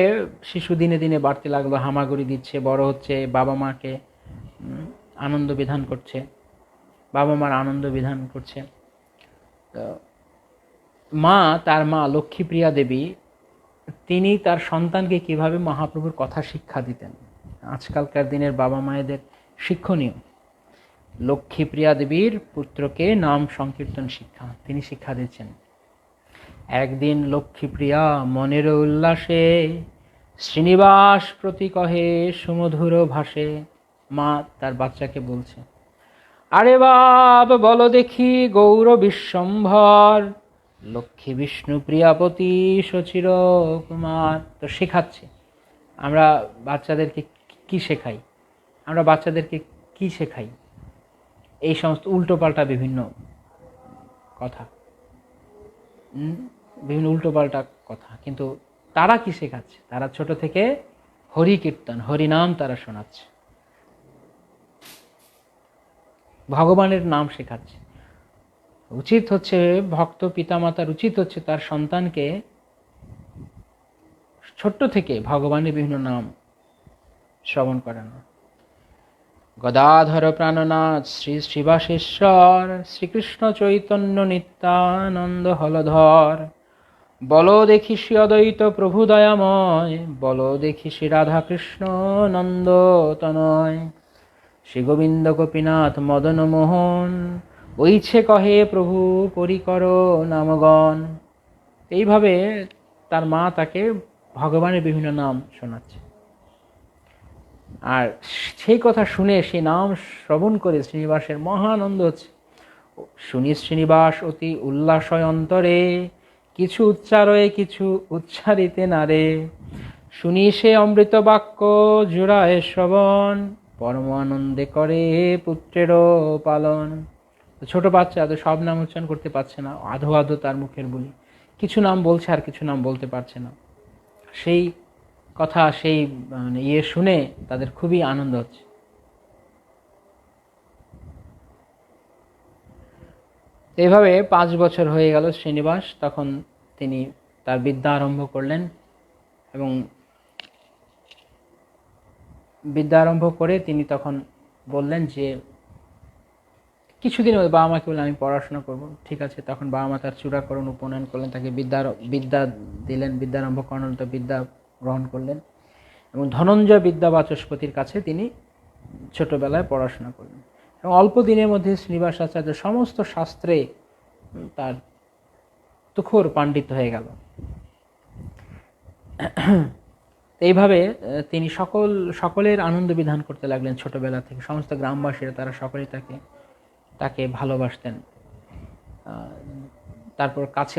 শিশু দিনে দিনে বাড়তে লাগলো, হামাগুড়ি দিচ্ছে, বড় হচ্ছে, বাবা মাকে আনন্দ বিধান করছে, বাবা মার আনন্দ বিধান করছে। তার মা লক্ষ্মীপ্রিয়া দেবী, তিনি তার সন্তানকে কিভাবে মহাপ্রভুর কথা শিক্ষা দিতেন, আজকালকার দিনের বাবা মায়েদের শিক্ষণীয়। লক্ষ্মীপ্রিয়া দেবীর পুত্রকে নাম সংকীর্তন শিক্ষা তিনি শিক্ষা দিচ্ছেন। একদিন লক্ষ্মীপ্রিয়া মনের উল্লাসে, শ্রীনিবাস প্রতি কহে সুমধুর ভাষে। মা তার বাচ্চাকে বলছে, আরে বাপ বলো দেখি গৌর বিশ্বম্ভর, লক্ষ্মী বিষ্ণু প্রিয়াপতি সচির কুমার। তো শেখাচ্ছে, আমরা বাচ্চাদেরকে কি শেখাই, আমরা বাচ্চাদেরকে কি শেখাই? এই সমস্ত উল্টোপাল্টা বিভিন্ন কথা, বিভিন্ন উল্টোপাল্টা কথা। কিন্তু তারা কি শেখাচ্ছে? তারা ছোট থেকে হরি কীর্তন, হরিনাম তারা শোনাচ্ছে, ভগবানের নাম শেখাচ্ছে। উচিত হচ্ছে ভক্ত পিতামাতার উচিত হচ্ছে তার সন্তানকে ছোট্ট থেকে ভগবানের বিভিন্ন নাম শ্রবণ করানো। গদাধর প্রাণনাথ শ্রী শ্রীবাসেশ্বর, শ্রীকৃষ্ণ চৈতন্য নিত্যানন্দ হলধর, বলো দেখি শ্রী অদ্বৈত প্রভু দয়াময়, বলো দেখি শ্রী রাধা কৃষ্ণ নন্দ তনয়, শ্রী গোবিন্দ গোপীনাথ মদন মোহন, ওইছে কহে প্রভু পরিকর নামগণ। এইভাবে তার মা তাকে ভগবানের বিভিন্ন নাম শোনাচ্ছে, আর সেই কথা শুনে সেই নাম শ্রবণ করে শ্রীনিবাসের মহানন্দ হচ্ছে। শুনি শ্রীনিবাস অতি উল্লাসয় অন্তরে, কিছু উচ্চারয়ে কিছু উচ্চারিতে নারে, শুনি সে অমৃত বাক্য জোড়ায় শ্রবণ, পরম আনন্দে করে পুত্রেরও পালন। ছোট বাচ্চা তো সব নাম উচ্চারণ করতে পারছে না, আধো আধো তার মুখের বলি, কিছু নাম বলছে আর কিছু নাম বলতে পারছে না। সেই কথা, সেই শুনে তাদের খুবই আনন্দ হচ্ছে। এইভাবে 5 বছর হয়ে গেল শ্রীনিবাস, তখন তিনি তার বিদ্যা আরম্ভ করলেন, এবং বিদ্যা আরম্ভ করে তিনি তখন বললেন যে কিছুদিন ওই বাবা মাকে বললেন আমি পড়াশোনা করব। ঠিক আছে, তখন বাবা মা তার চূড়াকরণ উপনয়ন করলেন, তাকে বিদ্যা দিলেন, বিদ্যা আরম্ভ করানোর তো বিদ্যা গ্রহণ করলেন, এবং ধনঞ্জয় বিদ্যা বাচস্পতির কাছে তিনি ছোটবেলায় পড়াশোনা করলেন, এবং অল্প দিনের মধ্যে শ্রীনিবাস আচার্য সমস্ত শাস্ত্রে তার তুখোর পাণ্ডিত্য হয়ে গেল। এইভাবে তিনি সকলের আনন্দ বিধান করতে লাগলেন ছোটবেলা থেকে। সমস্ত গ্রামবাসীরা তারা সকলেই তাকে ভালোবাসতেন। তারপর কাছে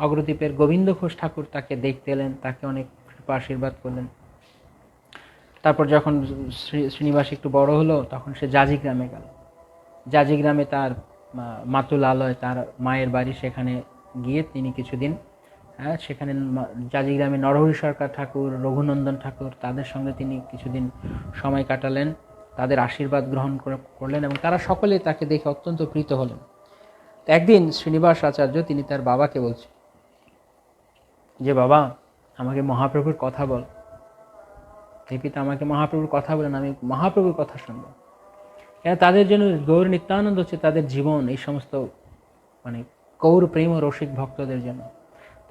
অগ্রদ্বীপের গোবিন্দ ঘোষ ঠাকুর তাকে দেখতে এলেন, তাকে অনেক কৃপা আশীর্বাদ করলেন। তারপর যখন শ্রীনিবাস একটু বড় হলো, তখন সে জাজিগ্রামে গেল। জাজিগ্রামে তার মাতুলালয়, তার মায়ের বাড়ি, সেখানে গিয়ে তিনি কিছুদিন সেখানে জাজিগ্রামে নরহরি সরকার ঠাকুর, রঘুনন্দন ঠাকুর, তাদের সঙ্গে তিনি কিছুদিন সময় কাটালেন, তাদের আশীর্বাদ গ্রহণ করলেন, এবং তারা সকলে তাকে দেখে অত্যন্ত প্রীত হলেন। একদিন শ্রীনিবাস আচার্য তিনি তার বাবাকে বলছেন যে বাবা, আমাকে মহাপ্রভুর কথা বল। হে পিতা, আমাকে মহাপ্রভুর কথা বলেন, আমি মহাপ্রভুর কথা শুনব। কেন তাদের জন্য গৌর নিত্যানন্দ হচ্ছে তাদের জীবন, এই সমস্ত গৌর প্রেম ও রসিক ভক্তদের জন্য।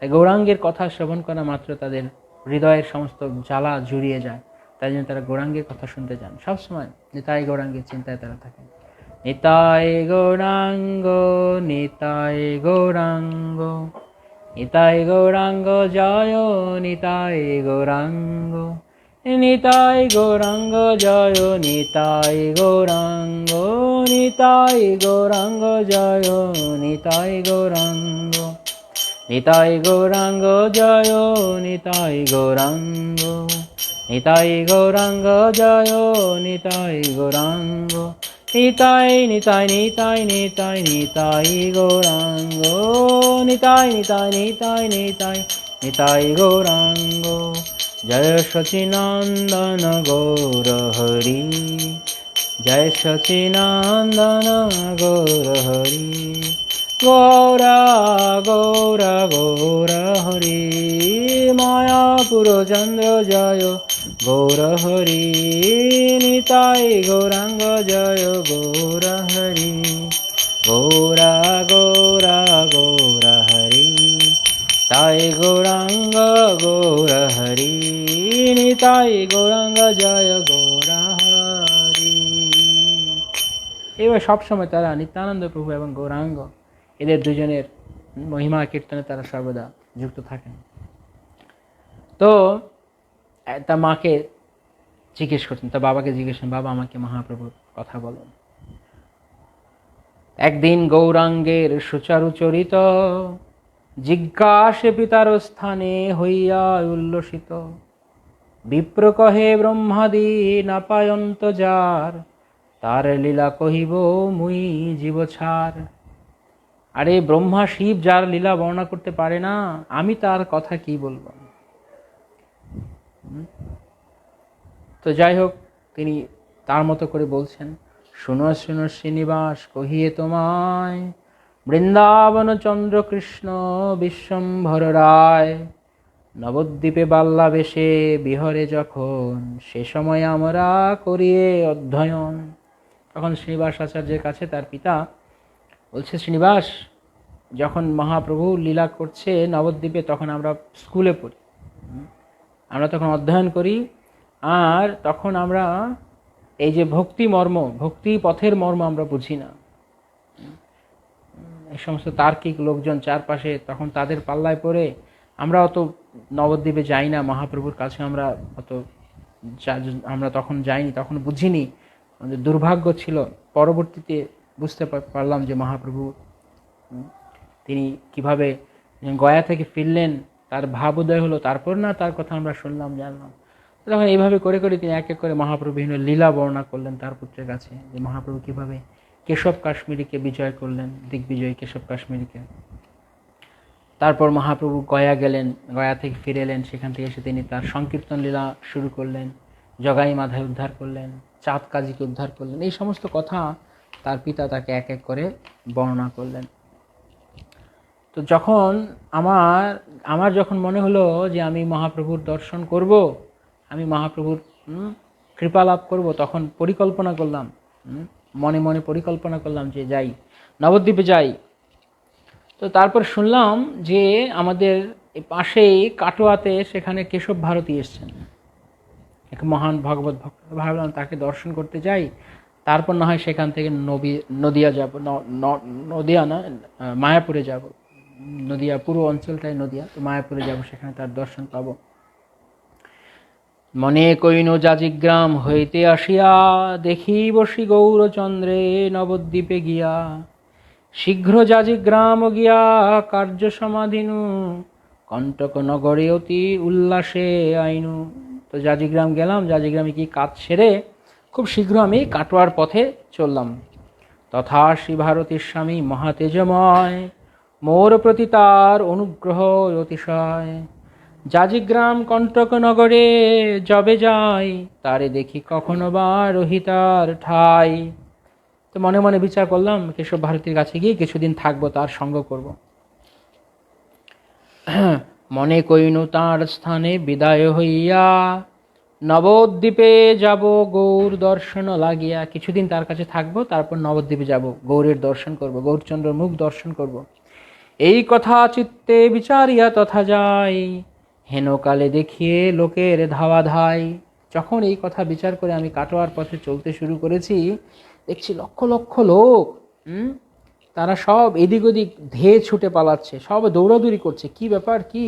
তাই গৌরাঙ্গের কথা শ্রবণ করা মাত্র তাদের হৃদয়ের সমস্ত জ্বালা জুড়িয়ে যায়, তাই জন্য তারা গৌরাঙ্গের কথা শুনতে চান সবসময়। নিতাই গৌরাঙ্গের চিন্তায় তারা থাকেন। নিতাই গৌরাঙ্গ, নিতাই গৌরাঙ্গ, নিতাই গৌরাঙ্গ জয়, নিতাই গৌরাঙ্গ, নিতাই গৌরাঙ্গ জয়, নিতাই গৌরাঙ্গ, নিতাই গৌরাঙ্গ জয়, নিতাই গৌরাঙ্গ, নিতাই গৌরাঙ্গ জয়, নিতাই গৌরাঙ্গ, নিতাই গৌরাঙ্গ জয়, নিতাই গৌরাঙ্গ, নিতাই নিতাই নিতাই নিতাই নিতাই গৌরাঙ্গ, নিতাই নিতাই নিতাই নিতাই নিতাই গৌরাঙ্গ। জয় সচিনন্দন গৌর হরি, জয় সচিনন্দন গৌর হরি, গৌরা গৌরা গৌর হরি, মায়াপুর চন্দ্র জয় গৌর হরি, নিতাই গৌরাঙ্গ জয় গৌর হরি, গৌরা গৌরা গৌর হরি, তাই গৌরাঙ্গ গৌর হরি, নিতাই গৌরাঙ্গ জয় গৌর হরি। এবার সবসময় তারা নিত্যানন্দ প্রভু এবং গৌরাঙ্গ এদের দুজনের মহিমা কীর্তনে তারা সর্বদা যুক্ত থাকেন। তো তার মাকে জিজ্ঞেস করছেন, তার বাবাকে জিজ্ঞেস করেন, বাবা আমাকে মহাপ্রভুর কথা বলেন। একদিন গৌরাঙ্গের সুচারু চরিত, জিজ্ঞাসে পিতার স্থানে হইয়া উল্লসিত, বিপ্র কহে ব্রহ্মাদি না পায়ন্ত যার, তার লীলা কহিব মুই জীব ছাড়। আরে ব্রহ্মা শিব যার লীলা বর্ণনা করতে পারে না, আমি তার কথা কি বলবো। তো যাই হোক, তিনি তার মতো করে বলছেন, শুনো শুনো শ্রীনিবাস কহিয়ে তোমায়, বৃন্দাবন চন্দ্র কৃষ্ণ বিশ্বম্ভর রায়, নবদ্বীপে বাল্যাবেশে বিহরে যখন, সে সময় আমরা করিয়ে অধ্যয়ন। তখন শ্রীনিবাস আচার্যের কাছে তার পিতা বলছে, শ্রীনিবাস যখন মহাপ্রভু লীলা করছে নবদ্বীপে, তখন আমরা স্কুলে পড়ি, আমরা তখন অধ্যয়ন করি, আর তখন আমরা এই যে ভক্তি মর্ম, ভক্তি পথের মর্ম আমরা বুঝি না। এই সমস্ত তার্কিক লোকজন চারপাশে, তখন তাদের পাল্লায় পড়ে আমরা অত নবদ্বীপে যাই না, মহাপ্রভুর কাছে আমরা তখন যাইনি, তখন বুঝিনি, দুর্ভাগ্য ছিল। পরবর্তীতে বুঝতে পারলাম যে মহাপ্রভু তিনি কিভাবে গয়া থেকে ফিরলেন, তার ভাব উদয় হলো, তারপর না তার কথা আমরা শুনলাম, জানলাম। তখন এইভাবে করে করে তিনি এক এক করে মহাপ্রভু বিভিন্ন লীলা বর্ণনা করলেন তার পুত্রের কাছে, যে মহাপ্রভু কিভাবে কেশব কাশ্মীরিকে বিজয় করলেন, দিগ্বিজয় কেশব কাশ্মীরিকে। তারপর মহাপ্রভু গয়া গেলেন, গয়া থেকে ফিরে এলেন, সেখান থেকে এসে তিনি তার সংকীর্তন লীলা শুরু করলেন, জগাই মাধায় উদ্ধার করলেন, চাঁদ কাজীকে উদ্ধার করলেন। এই সমস্ত কথা তার পিতা তাকে এক এক করে বর্ণনা করলেন। তো যখন আমার যখন মনে হলো যে আমি মহাপ্রভুর দর্শন করব, আমি মহাপ্রভুর কৃপা লাভ করব, তখন পরিকল্পনা করলাম, মনে মনে পরিকল্পনা করলাম যে যাই, নবদ্বীপে যাই। তো তারপর শুনলাম যে আমাদের পাশেই কাটোয়াতে সেখানে কেশব ভারতী এসছেন, এক মহান ভগবত ভক্ত। ভাবলাম তাকে দর্শন করতে যাই, তারপর না হয় সেখান থেকে নদিয়া যাব, নদিয়া না মায়াপুরে যাব, নদিয়া পুরো অঞ্চলটাই নদিয়া, তো মায়াপুরে যাব, সেখানে তার দর্শন পাব। মনে কইন যাজিগ্রাম হইতে আসিয়া, দেখি বসি গৌরচন্দ্রে নবদ্বীপে গিয়া, শীঘ্র যাজিগ্রাম গিয়া কার্য সমাধিনু, কণ্টক নগরে অতি উল্লাসে আইনু। তো যাজিগ্রাম গেলাম, যাজিগ্রামে কি কাজ সেরে খুব শীঘ্র আমি কাটোয়ার পথে চললাম। তথা শ্রী ভারতীর স্বামী মহাতেজময়, মোর প্রতি তার অনুগ্রহ অতিশয়, যাজিগ্রাম কণ্টক নগরে যবে যাই, তারে দেখি কখনো বা রহিতার ঠাই। তো মনে মনে বিচার করলাম কেশব ভারতীর কাছে গিয়ে কিছুদিন থাকবো, তার সঙ্গ করব। মনে কইনু তার স্থানে বিদায় হইয়া, নবদ্বীপে যাব গৌর দর্শন লাগিয়া। কিছুদিন তার কাছে থাকবো, তারপর নবদ্বীপে যাব, গৌরের দর্শন করব, গৌরচন্দ্র মুখ দর্শন করব। এই কথা চিত্তে বিচারিয়া তথা যাই, হেনকালে দেখিয়ে লোকের ধাওয়া ধাই। যখন এই কথা বিচার করে আমি কাটোয়ার পথে চলতে শুরু করেছি, দেখছি লক্ষ লক্ষ লোক, তারা সব এদিক ওদিক ধেয়ে ছুটে পালাচ্ছে, সব দৌড়াদৌড়ি করছে। কি ব্যাপার, কি?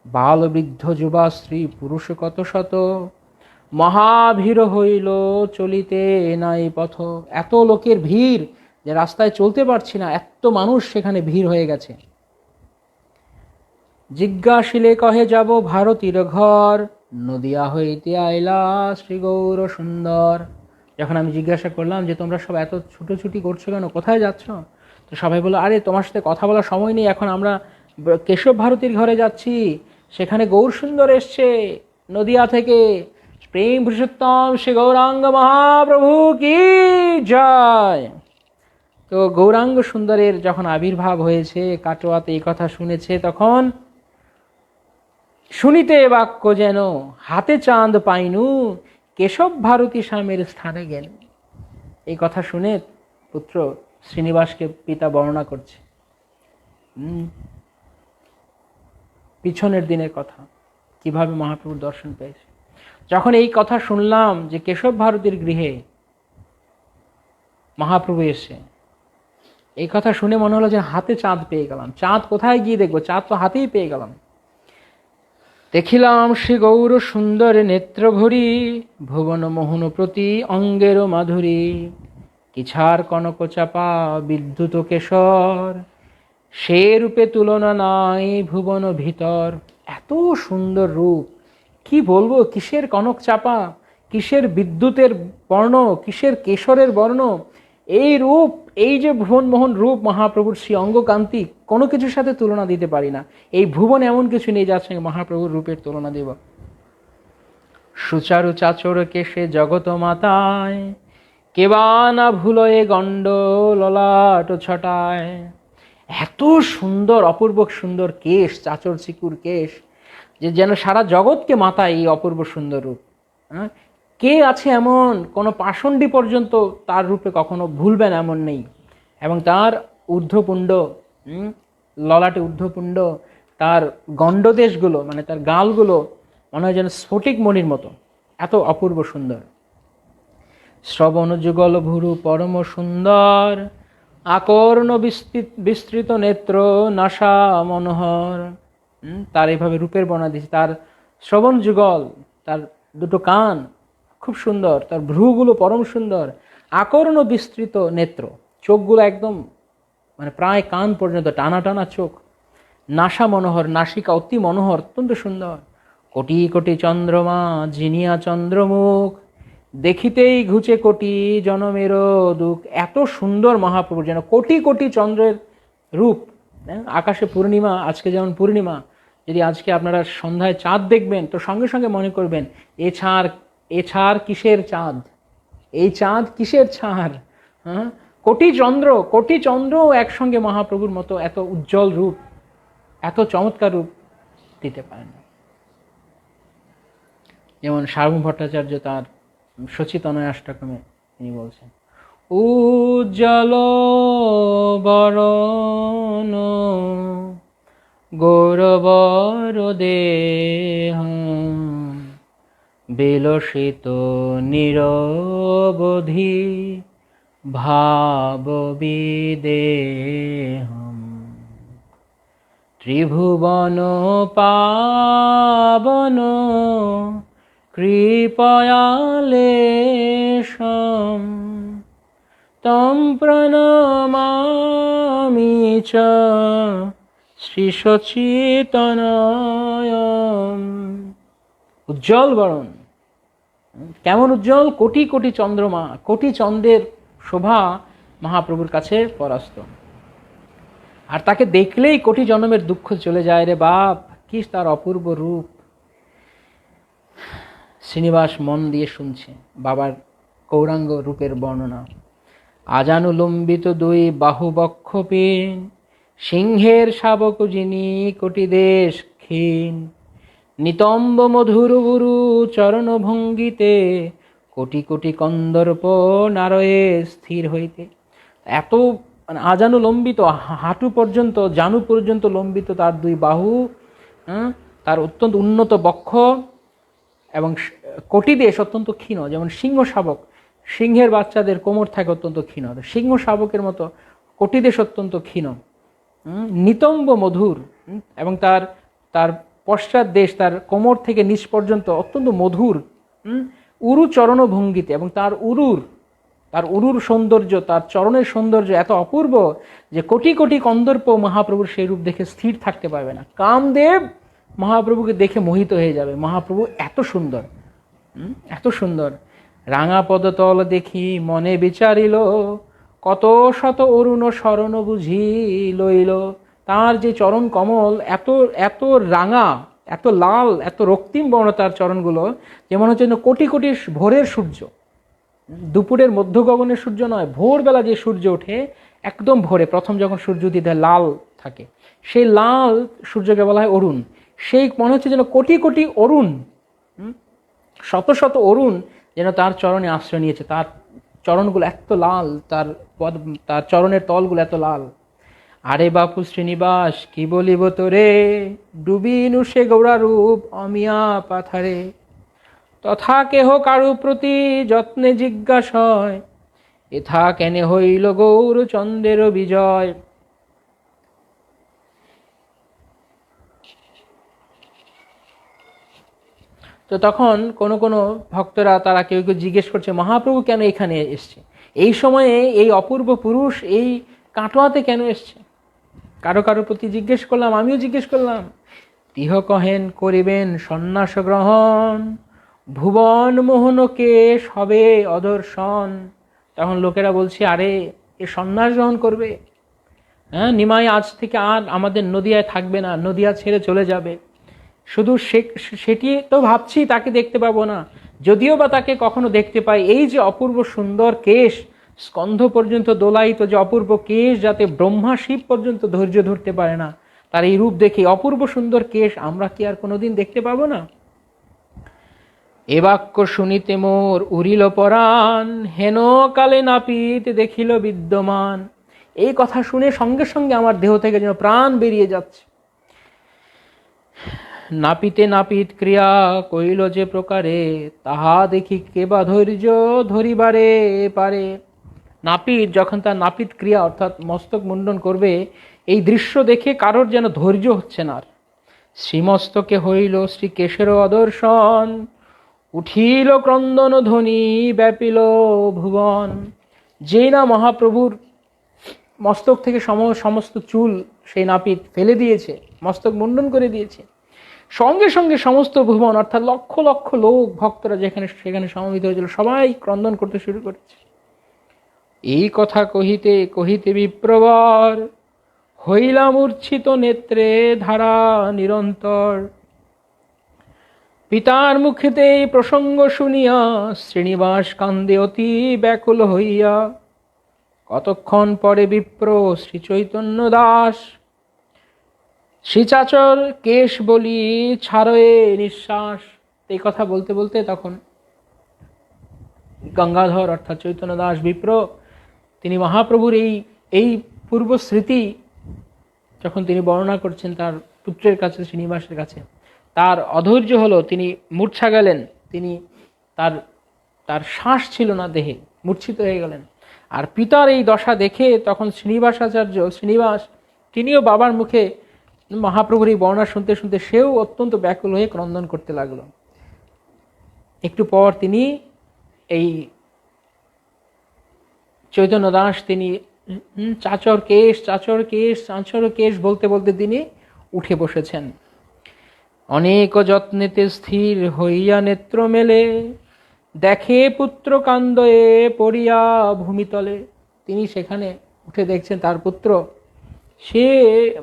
বাল বৃদ্ধ যুবা স্ত্রী পুরুষ কত শত, মহাভীর হইল চলিতে নাই পথ। এত লোকের ভিড় যে রাস্তায় চলতে পারছি না, এত মানুষ সেখানে ভিড় হয়ে গেছে। জিজ্ঞাসিলে কহে যাব ভারতীর ঘর, নদিয়া হইতে আইলা শ্রী গৌর সুন্দর। যখন আমি জিজ্ঞাসা করলাম যে তোমরা সব এত ছুটোছুটি করছো কেন, কোথায় যাচ্ছ, তো সবাই বললো, আরে তোমার সাথে কথা বলার সময় নেই, এখন আমরা কেশব ভারতীর ঘরে যাচ্ছি, সেখানে গৌর সুন্দর এসছে নদিয়া থেকে। প্রেম পুরুষোত্তম শ্রী গৌরাঙ্গ মহাপ্রভু কি জয়। তো গৌরাঙ্গ সুন্দরের যখন আবির্ভাব হয়েছে, কাটোয়াতে এই কথা শুনেছে, তখন শুনিতে বাক্য যেন হাতে চাঁদ পাইনু, কেশব ভারতী স্বামীর স্থানে গেল। এই কথা শুনে পুত্র শ্রীনিবাসকে পিতা বর্ণনা করছে। পিছনের দিনের কথা, কিভাবে মহাপ্রভুর দর্শন পেয়েছে। যখন এই কথা শুনলাম যে কেশব ভারতীর গৃহে মহাপ্রভু এসে, এই কথা শুনে মনে হলো যে হাতে চাঁদ পেয়ে গেলাম। চাঁদ কোথায় গিয়ে দেখবো, চাঁদ তো হাতেই পেয়ে গেলাম। দেখিলাম শ্রী গৌর সুন্দর নেত্র ভরি, ভুবন মোহন প্রতি অঙ্গের মাধুরী, কিছার কনক চাপা বিদ্যুৎ কেশর, সে রূপে তুলনা নাই ভুবন ভিতর। এত সুন্দর রূপ, কি বলবো, কিসের কনক চাপা, কিসের বিদ্যুতের বর্ণ, কিসের কেশরের বর্ণ। এই রূপ, এই যে ভুবন মোহন রূপ মহাপ্রভুর শ্রী অঙ্গকান্তি, কোনো কিছুর সাথে তুলনা দিতে পারি না। এই ভুবন এমন কিছু নেই যার সঙ্গে মহাপ্রভুর রূপের তুলনা দেব। সুচারু চাচর কেশে জগত মাতায়, কেবা না ভুলয়ে গণ্ড ললাট ছটায়। এত সুন্দর, অপূর্ব সুন্দর কেশ, চাচর চিকুর কেশ, যে যেন সারা জগৎকে মাতায় এই অপূর্ব সুন্দর রূপ। কে আছে এমন, কোনো পাষণ্ডী পর্যন্ত তার রূপে কখনো ভুলবেন এমন নেই। এবং তার ঊর্ধ্বপুণ্ড, ললাটে ঊর্ধ্বপুণ্ড, তার গণ্ডদেশগুলো মানে তার গালগুলো মনে হয় যেন স্ফটিক মণির মতো, এত অপূর্ব সুন্দর। শ্রবণ যুগল ভুরু পরম সুন্দর, আকর্ণ বিস্তৃত নেত্র নাসা মনোহর। তার এইভাবে রূপের বর্ণনা দিয়েছে। তার শ্রবণ যুগল, তার দুটো কান খুব সুন্দর, তার ভ্রুগুলো পরম সুন্দর, আকর্ণ বিস্তৃত নেত্র, চোখগুলো একদম মানে প্রায় কান পর্যন্ত টানা টানা চোখ, নাসা মনোহর, নাসিকা অতি মনোহর, অত্যন্ত সুন্দর। কোটি কোটি চন্দ্রমা জিনিয়া চন্দ্রমুখ, দেখিতেই ঘুচে কোটি জনমের দুঃখ। এত সুন্দর মহাপ্রভু, যেন কোটি কোটি চন্দ্রের রূপ। আকাশে পূর্ণিমা, আজকে যেমন পূর্ণিমা, যদি আজকে আপনারা সন্ধ্যায় চাঁদ দেখবেন তো সঙ্গে সঙ্গে মনে করবেন এ ছাড় কিসের চাঁদ, এই চাঁদ কিসের ছাড়। কোটি চন্দ্র একসঙ্গে মহাপ্রভুর মতো এত উজ্জ্বল রূপ, এত চমৎকার রূপ দিতে পারেন। যেমন সার্বভৌম ভট্টাচার্য তার সচিতনয় অষ্টকমে তিনি বলছেন, উজ্জ্বল বরণ গৌরবর দেহ, বিলসিত নিরবধি ভাব বিদেহ, ত্রিভুবন পাবন কৃপয়ালেশম, তম প্রণমামি চ শ্রী সচিতনয়ম। উজ্জ্বল বরণ, কেমন উজ্জ্বল, কোটি কোটি চন্দ্রমা, কোটি চন্দ্রের শোভা মহাপ্রভুর কাছে পরাস্ত। আর তাকে দেখলেই কোটি জন্মের দুঃখ চলে যায় রে বাপ, কি তার অপূর্ব রূপ। শ্রীনিবাস মন দিয়ে শুনছে বাবার গৌরাঙ্গ রূপের বর্ণনা। আজানুলম্বিত দুই বাহুবক্ষ পেন, সিংহের শাবক যিনি কোটি দেশ ক্ষীণ, নিতম্ব মধুর গুরু চরণ ভঙ্গিতে, কোটি কোটি কন্দর্প নারয়ে স্থির হইতে। এত মানে আজানু লম্বিত, হাঁটু পর্যন্ত, জানু পর্যন্ত লম্বিত তার দুই বাহু, তার অত্যন্ত উন্নত বক্ষ এবং কটিদেশ অত্যন্ত ক্ষীণ, যেমন সিংহ শাবক, সিংহের বাচ্চাদের কোমর থাকে অত্যন্ত ক্ষীণ, সিংহ শাবকের মতো কটিদেশ অত্যন্ত ক্ষীণ, নিতম্ব মধুর, এবং তার তার পশ্চাৎ দেশ তার কোমর থেকে নিচ পর্যন্ত অত্যন্ত মধুর, উরু চরণ ভঙ্গিতে, এবং তার উরুর সৌন্দর্য, তার চরণের সৌন্দর্য এত অপূর্ব যে কোটি কোটি কন্দর্প মহাপ্রভুর সেই রূপ দেখে স্থির থাকতে পারবে না। কামদেব মহাপ্রভুকে দেখে মোহিত হয়ে যাবে, মহাপ্রভু এত সুন্দর, এত সুন্দর। রাঙা পদতল দেখি মনে বিচারিল, কত শত অরুণ শরণ বুঝি লইল। তার যে চরণ কমল এত এত রাঙা, এত লাল, এত রক্তিম বর্ণ তার চরণগুলো, যেমন হচ্ছে কোটি কোটি ভোরের সূর্য, দুপুরের মধ্য গগনের সূর্য নয়, ভোরবেলা যে সূর্য ওঠে একদম ভোরে, প্রথম যখন সূর্য উদিত হয় লাল থাকে, সেই লাল সূর্যকে বলা হয় অরুণ। সেই মনে হচ্ছে যেন কোটি কোটি অরুণ, শত শত অরুণ যেন তার চরণে আশ্রয় নিয়েছে। তার চরণগুলো এত লাল, তার চরণের তলগুলো এত লাল। আরে বাপু শ্রীনিবাস কি বলিব তোরে, ডুবিনু সে গৌরারূপ অমিয়া পাথারে। তথা কেহ কারু প্রতি যত্নে জিজ্ঞাসয়, এথা কেনে হইল গৌরচন্দ্রের বিজয়। তো তখন কোনো কোনো ভক্তরা তারা কেউ কেউ জিজ্ঞেস করছে মহাপ্রভু কেন এখানে এসছে, এই সময়ে এই অপূর্ব পুরুষ এই কাটোয়াতে কেন এসছে। কারো কারো প্রতি জিজ্ঞেস করলাম, আমিও জিজ্ঞেস করলাম। তিহ কহেন করিবেন সন্ন্যাস গ্রহণ, ভুবন মোহনকে সবে অদর্শন। তখন লোকেরা বলছে আরে এ সন্ন্যাস গ্রহণ করবে, হ্যাঁ, নিমাই আজ থেকে আর আমাদের নদিয়ায় থাকবে না, নদিয়া ছেড়ে চলে যাবে। শুধু সেটি তো ভাবছি তাকে দেখতে পাবো না, যদিও বা তাকে কখনো দেখতে পাই, এই যে অপূর্ব সুন্দর কেশ, স্কন্ধ পর্যন্ত দোলায়িত যে অপূর্ব কেশ, যাতে ব্রহ্মা শিব পর্যন্ত ধৈর্য ধরতে পারে না, তার এই রূপ দেখে অপূর্ব সুন্দর কেশ আমরা কি আর কোনোদিন দেখতে পাবো না। এ বাক্য শুনিতে মোর উড়িল পরাণ, হেন কালে নাপিত দেখিল বিদ্যমান। এই কথা শুনে সঙ্গে সঙ্গে আমার দেহ থেকে যেন প্রাণ বেরিয়ে যাচ্ছে। নাপিতে নাপিত ক্রিয়া কইল যে প্রকারে, তাহা দেখি কেবা ধৈর্য ধরিবারে পারে। নাপিত যখন তার নাপিত ক্রিয়া অর্থাৎ মস্তক মুন্ডন করবে, এই দৃশ্য দেখে কারোর যেন ধৈর্য হচ্ছে না। শ্রীমস্তকে হইল শ্রীকেশের অদর্শন, উঠিল ক্রন্দন ধ্বনি ব্যাপিল ভুবন। যেই না মহাপ্রভুর মস্তক থেকে সমস্ত চুল সেই নাপিত ফেলে দিয়েছে, মস্তক মুন্ডন করে দিয়েছে, সঙ্গে সঙ্গে সমস্ত ভুবন অর্থাৎ লক্ষ লক্ষ লোক ভক্তরা সেখানে সমবেত হয়েছিল, সবাই ক্রন্দন করতে শুরু করেছে। এই কথা কহিতে কহিতে বিপ্রবর, হইলা মূর্ছিত নেত্রে ধারা নিরন্তর। পিতার মুখেতে এই প্রসঙ্গ শুনিয়া শ্রীনিবাস কান্দে অতি ব্যাকুল হইয়া। কতক্ষণ পরে বিপ্র শ্রী চৈতন্য দাস, শ্রীচাচর কেশ বলি ছাড়ে নিঃশ্বাস। এই কথা বলতে বলতে তখন গঙ্গাধর অর্থাৎ চৈতন্য দাস বিপ্র, তিনি মহাপ্রভুর এই পূর্ব স্মৃতি যখন তিনি বর্ণনা করছেন তার পুত্রের কাছে, শ্রীনিবাসের কাছে, তার অধৈর্য হলো, তিনি মূর্ছা গেলেন, তিনি তার শ্বাস ছিল না দেহে, মূর্ছিত হয়ে গেলেন। আর পিতার এই দশা দেখে তখন শ্রীনিবাস তিনিও বাবার মুখে মহাপ্রভুর এই বর্ণনা শুনতে শুনতে সেও অত্যন্ত ব্যাকুল হয়ে ক্রন্দন করতে লাগলো। একটু পর তিনি এই চৈতন্য দাস তিনি চাচর কেশ চাচর কেশ চাচর কেশ বলতে বলতে তিনি উঠে বসেছেন। অনেক যত্নেতে স্থির হইয়া নেত্র মেলে, দেখে পুত্র কান্দয়ে পড়িয়া ভূমিতলে। তিনি সেখানে উঠে দেখছেন তার পুত্র সে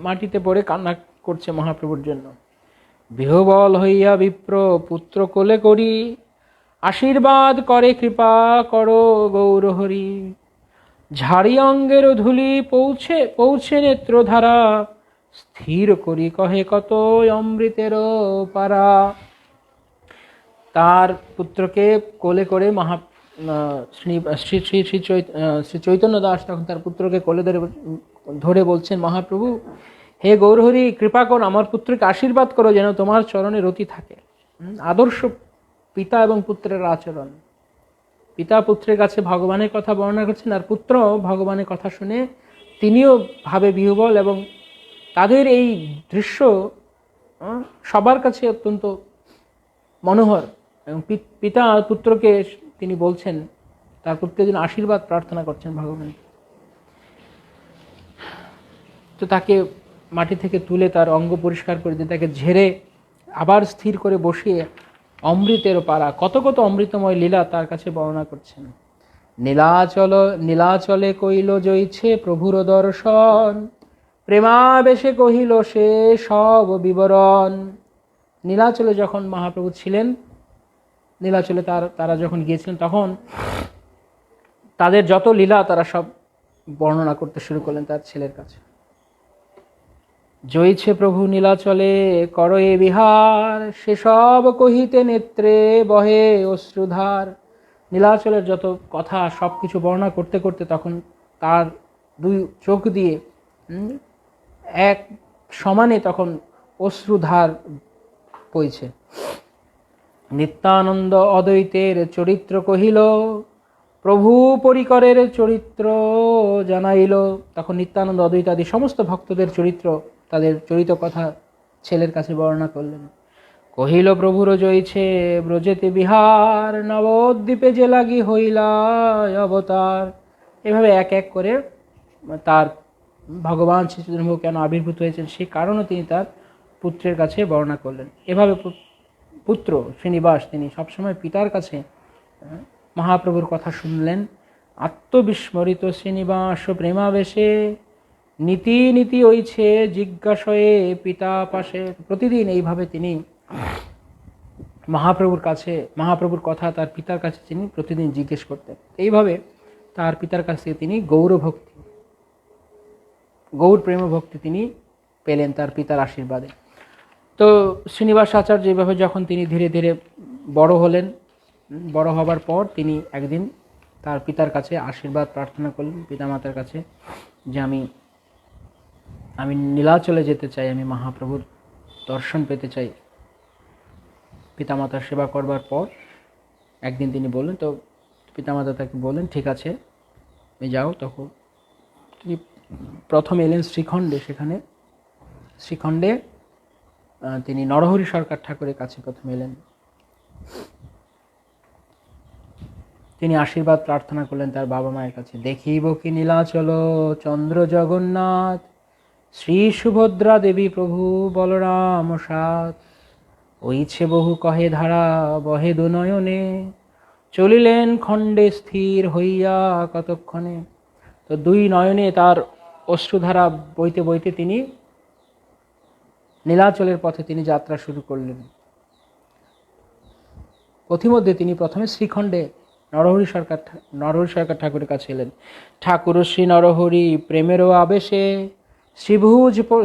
মাটিতে পড়ে কান্না করছে মহাপ্রভুর জন্য। বিহবল হইয়া বিপ্র পুত্র কোলে করি, আশীর্বাদ করে কৃপা করো গৌরহরি। ঝাড়ি অঙ্গের ধুলি পৌঁছে নেত্রধারা, স্থির করি কহে কত অমৃতের পারা। তার পুত্রকে কোলে করে শ্রী চৈতন্য দাস তখন তার পুত্রকে কোলে ধরে বলছেন, মহাপ্রভু হে গৌরহরি, কৃপা করো আমার পুত্রকে আশীর্বাদ করো যেন তোমার চরণে রতি থাকে। পিতা এবং পুত্রের আচরণ। পিতা পুত্রের কাছে ভগবানের কথা বর্ণনা করছেন, আর পুত্র ভগবানের কথা শুনে তিনিও ভাবে বিহ্বল, এবং তাদের এই দৃশ্য সবার কাছে অত্যন্ত মনোহর। এবং পিতা পুত্রকে তিনি বলছেন, তার পুত্রের জন্য আশীর্বাদ প্রার্থনা করছেন ভগবান। তো তাকে মাটি থেকে তুলে তার অঙ্গ পরিষ্কার করে দিয়ে তাকে ঝেড়ে আবার স্থির করে বসিয়ে অমৃতের পারা কত কত অমৃতময় লীলা তার কাছে বর্ণনা করছেন। নীলাচলে কইল জয়ছে প্রভুর দর্শন, প্রেমাবেশে কহিল সে সব বিবরণ। নীলাচলে যখন মহাপ্রভু ছিলেন, নীলাচলে তারা যখন গিয়েছিলেন, তখন তাদের যত লীলা তারা সব বর্ণনা করতে শুরু করলেন তার ছেলের কাছে। জয়ছে প্রভু নীলাচলে করয়ে বিহার, সেসব কহিতে নেত্রে বহে অশ্রুধার। নীলাচলের যত কথা সব কিছু বর্ণনা করতে করতে তখন তার দুই চোখ দিয়ে এক সমানে তখন অশ্রুধার বইছে। নিত্যানন্দ অদ্বৈতের চরিত্র কহিল, প্রভু পরিকরের চরিত্র জানাইল। তখন নিত্যানন্দ অদ্বৈতাদি সমস্ত ভক্তদের চরিত্র, তাদের চরিত কথা ছেলের কাছে বর্ণনা করলেন। কহিল প্রভুর জয়ছে ব্রজেতে বিহার, নবদ্বীপে যে লাগি হইলা অবতার। এভাবে এক এক করে তার ভগবান শ্রী চৈতন্য কেন আবির্ভূত হয়েছেন সেই কারণও তিনি তার পুত্রের কাছে বর্ণনা করলেন। এভাবে পুত্র শ্রীনিবাস তিনি সবসময় পিতার কাছে মহাপ্রভুর কথা শুনলেন। আত্মবিস্মরিত শ্রীনিবাস প্রেমাবেশে, নীতি নীতি হইছে জিজ্ঞাসয়ে পিতা পাশে। প্রতিদিন এইভাবে তিনি মহাপ্রভুর কথা তার পিতার কাছে তিনি প্রতিদিন জিজ্ঞেস করতেন। এইভাবে তার পিতার কাছ থেকে তিনি গৌর প্রেম ভক্তি তিনি পেলেন তার পিতার আশীর্বাদে। তো শ্রীনিবাস আচার্য এইভাবে যখন তিনি ধীরে ধীরে বড় হলেন, বড় হবার পর তিনি একদিন তার পিতার কাছে আশীর্বাদ প্রার্থনা করলেন, পিতামাতার কাছে, যে আমি নীলাচলে যেতে চাই, আমি মহাপ্রভুর দর্শন পেতে চাই। পিতামাতার সেবা করবার পর একদিন তিনি বললেন, তো পিতামাতা তাকে বললেন ঠিক আছে তুমি যাও। তখন তিনি প্রথমে এলেন শ্রীখণ্ডে। শ্রীখণ্ডে তিনি নরহরি সরকার ঠাকুরের কাছে প্রথমে এলেন। তিনি আশীর্বাদ প্রার্থনা করলেন তার বাবা মায়ের কাছে। দেখিব কি নীলাচল চন্দ্র জগন্নাথ, শ্রী সুভদ্রা দেবী প্রভু বলরাম সাত। ওইছে বহু কহে ধারা বহে দুনয়নে, চলিলেন খণ্ডে স্থির হইয়া কতক্ষণে। তো দুই নয়নে তার অশ্রুধারা বইতে বইতে তিনি নীলাচলের পথে তিনি যাত্রা শুরু করলেন। পথিমধ্যে তিনি প্রথমে শ্রীখণ্ডে নরহরি সরকার ঠাকুরের কাছে এলেন। ঠাকুর শ্রী নরহরি প্রেমেরও আবেশে,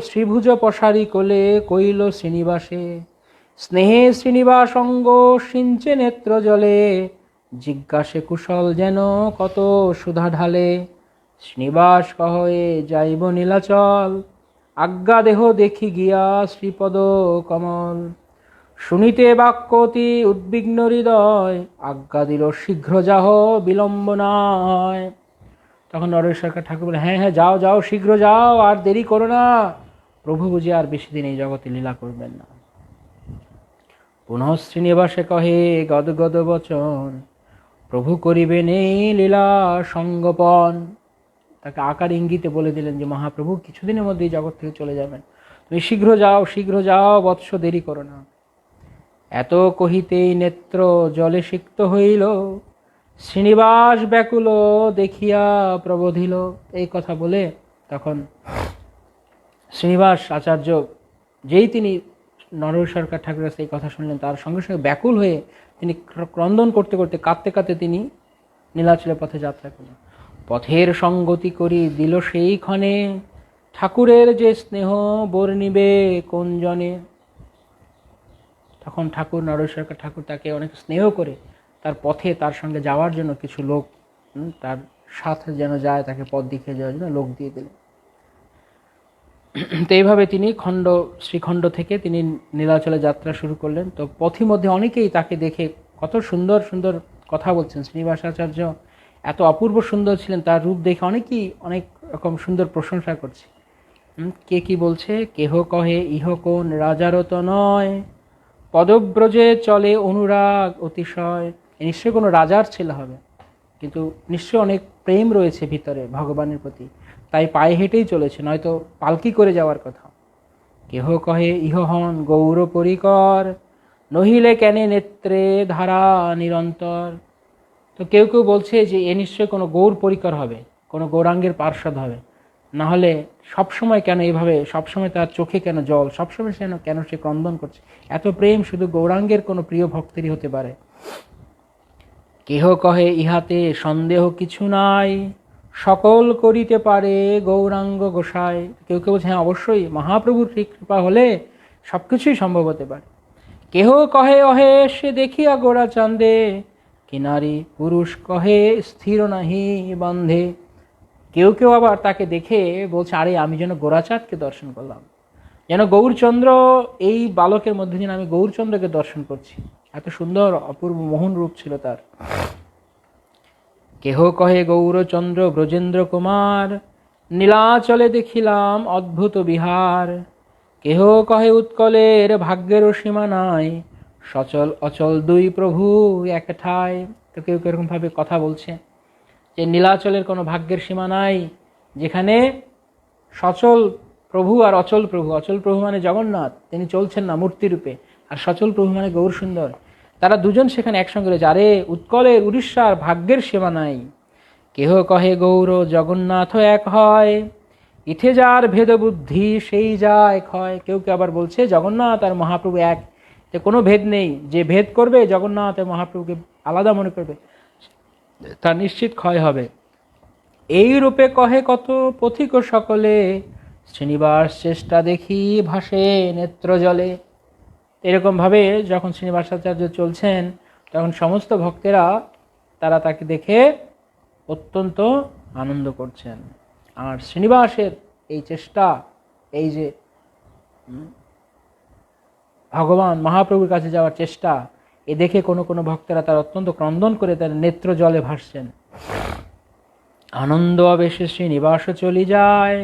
শ্রীভুজ পসারি কোলে কইল শ্রীনিবাসে। স্নেহে শ্রীনিবাস অঙ্গ সিঞ্চে নেত্র জলে, জিজ্ঞাসে কুশল যেন কত সুধা ঢালে। শ্রীনিবাস কহে যাইব নীলাচল, আজ্ঞা দেহ দেখি গিয়া শ্রীপদ কমল। শুনিতে বাক্যতি উদ্বিগ্ন হৃদয়, আজ্ঞা দিল শীঘ্র যাহ বিলম্ব না হয়। তখন নরহরি সরকার ঠাকুর বলে, হ্যাঁ হ্যাঁ যাও যাও, শীঘ্র যাও, আর দেরি করো না। প্রভু বুঝি আর বেশি দিন এই জগতে লীলা করবেন না। পুনঃ শ্রীনিবাসে কহে গদগদ বচন, প্রভু করিবেন এই লীলা সঙ্গপন। তাকে আকার ইঙ্গিতে বলে দিলেন যে মহাপ্রভু কিছুদিনের মধ্যে এই জগৎ থেকে চলে যাবেন, তুমি শীঘ্র যাও বৎস, দেরি করো না। এত কহিতেই নেত্র জলে সিক্ত হইল, শ্রীনিবাস ব্যাকুল দেখিয়া প্রবোধিল। এই কথা বলে তখন শ্রীনিবাস আচার্য যেই তিনি নরহরি সরকার ঠাকুরের কাছে এই কথা শুনলেন, তার সঙ্গে সঙ্গে ব্যাকুল হয়ে তিনি ক্রন্দন করতে করতে কাঁদতে কাঁদতে তিনি নীলাচলের পথে যাত্রা করলেন। পথের সঙ্গতি করি দিল সেই ক্ষণে, ঠাকুরের যে স্নেহ বর্ণিবে কোন জনে। তখন নরহরি সরকার ঠাকুর তাকে অনেক স্নেহ করে তার পথে তার সঙ্গে যাওয়ার জন্য কিছু লোক তার সাথে যেন যায়, তাকে পথ দেখিয়ে যাওয়ার জন্য লোক দিয়ে দিলেন। তো এইভাবে তিনি শ্রীখণ্ড থেকে তিনি নীলাচলে যাত্রা শুরু করলেন। তো পথিমধ্যে অনেকেই তাকে দেখে কত সুন্দর সুন্দর কথা বলছেন শ্রীনিবাসাচার্য, এত অপূর্ব সুন্দর ছিলেন, তার রূপ দেখে অনেকেই অনেক রকম সুন্দর প্রশংসা করছে। কে কি বলছে, কেহ কহে ইহ কোন রাজারও তো নয়, পদব্রজে চলে অনুরাগ অতিশয়। নিশ্চয়ই কোনো রাজার ছেলে হবে, কিন্তু নিশ্চয়ই অনেক প্রেম রয়েছে ভিতরে ভগবানের প্রতি, তাই পায়ে হেঁটেই চলেছে, নয়তো পালকি করে যাওয়ার কথা। কেহ কহে ইহ হন গৌর পরিকর, নহিলে কেনে নেত্রে ধারা নিরন্তর। তো কেউ কেউ বলছে যে এ নিশ্চয়ই কোনো গৌর পরিকর হবে, কোনো গৌরাঙ্গের পার্ষদ হবে, না হলে সবসময় কেন এইভাবে, সবসময় তার চোখে কেন জল, সবসময় কেন সে ক্রন্দন করছে। এত প্রেম শুধু গৌরাঙ্গের কোনো প্রিয় ভক্তেরই হতে পারে। কেহ কহে ইহাতে সন্দেহ কিছু নাই, সকল করিতে পারে গৌরাঙ্গ গোসাই। কেউ কেউ বলছে হ্যাঁ অবশ্যই মহাপ্রভুর কৃপা হলে সবকিছুই সম্ভব হতে পারে। কেহ কহে অহে সে দেখিয়া গোরা চাঁদে, কিনারি পুরুষ কহে স্থির নাহি বন্ধে। কেউ কেউ আবার তাকে দেখে বলছে আরে আমি যেন গোরাচাঁদকে দর্শন করলাম, যেন গৌরচন্দ্র, এই বালকের মধ্যে যেন আমি গৌরচন্দ্রকে দর্শন করছি। এত সুন্দর অপূর্ব মোহন রূপ ছিল তার। কেহ কহে গৌরচন্দ্র ব্রজেন্দ্র কুমার, নীলাচলে দেখিলাম অদ্ভুত বিহার। কেহ কহে উৎকলের ভাগ্যের সীমা নাই, সচল অচল দুই প্রভু এক ঠায়। তো কেউ কেরকম ভাবে কথা বলছে যে নীলাচলের কোনো ভাগ্যের সীমা নাই, যেখানে সচল প্রভু আর অচল প্রভু, অচল প্রভু মানে জগন্নাথ, তিনি চলছেন না মূর্তিরূপে, আর সচল প্রভু মানে গৌর সুন্দর, তারা দুজন সেখানে একসঙ্গে রয়েছে। আরে উৎকলের উড়িষ্যার ভাগ্যের সীমা নাই। কেহ কহে গৌর জগন্নাথ এক হয়, ইথে যার ভেদ বুদ্ধি সেই যায় ক্ষয়। কেউ কেউ আবার বলছে জগন্নাথ আর মহাপ্রভু এক, যে কোনো ভেদ নেই, যে ভেদ করবে জগন্নাথ আর মহাপ্রভুকে আলাদা মনে করবে তার নিশ্চিত ক্ষয় হবে। এই রূপে কহে কত পথিক সকলে, শ্রীনিবাস চেষ্টা দেখি ভাসে নেত্র জলে। এরকমভাবে যখন শ্রীনিবাসাচার্য চলছেন তখন সমস্ত ভক্তেরা তারা তাকে দেখে অত্যন্ত আনন্দ করছেন। আর শ্রীনিবাসের এই চেষ্টা, এই যে ভগবান মহাপ্রভুর কাছে যাওয়ার চেষ্টা, এ দেখে কোনো কোনো ভক্তেরা তার অত্যন্ত ক্রন্দন করে তার নেত্র জলে ভাসছেন। আনন্দ আবেশে শ্রীনিবাস চলি যায়,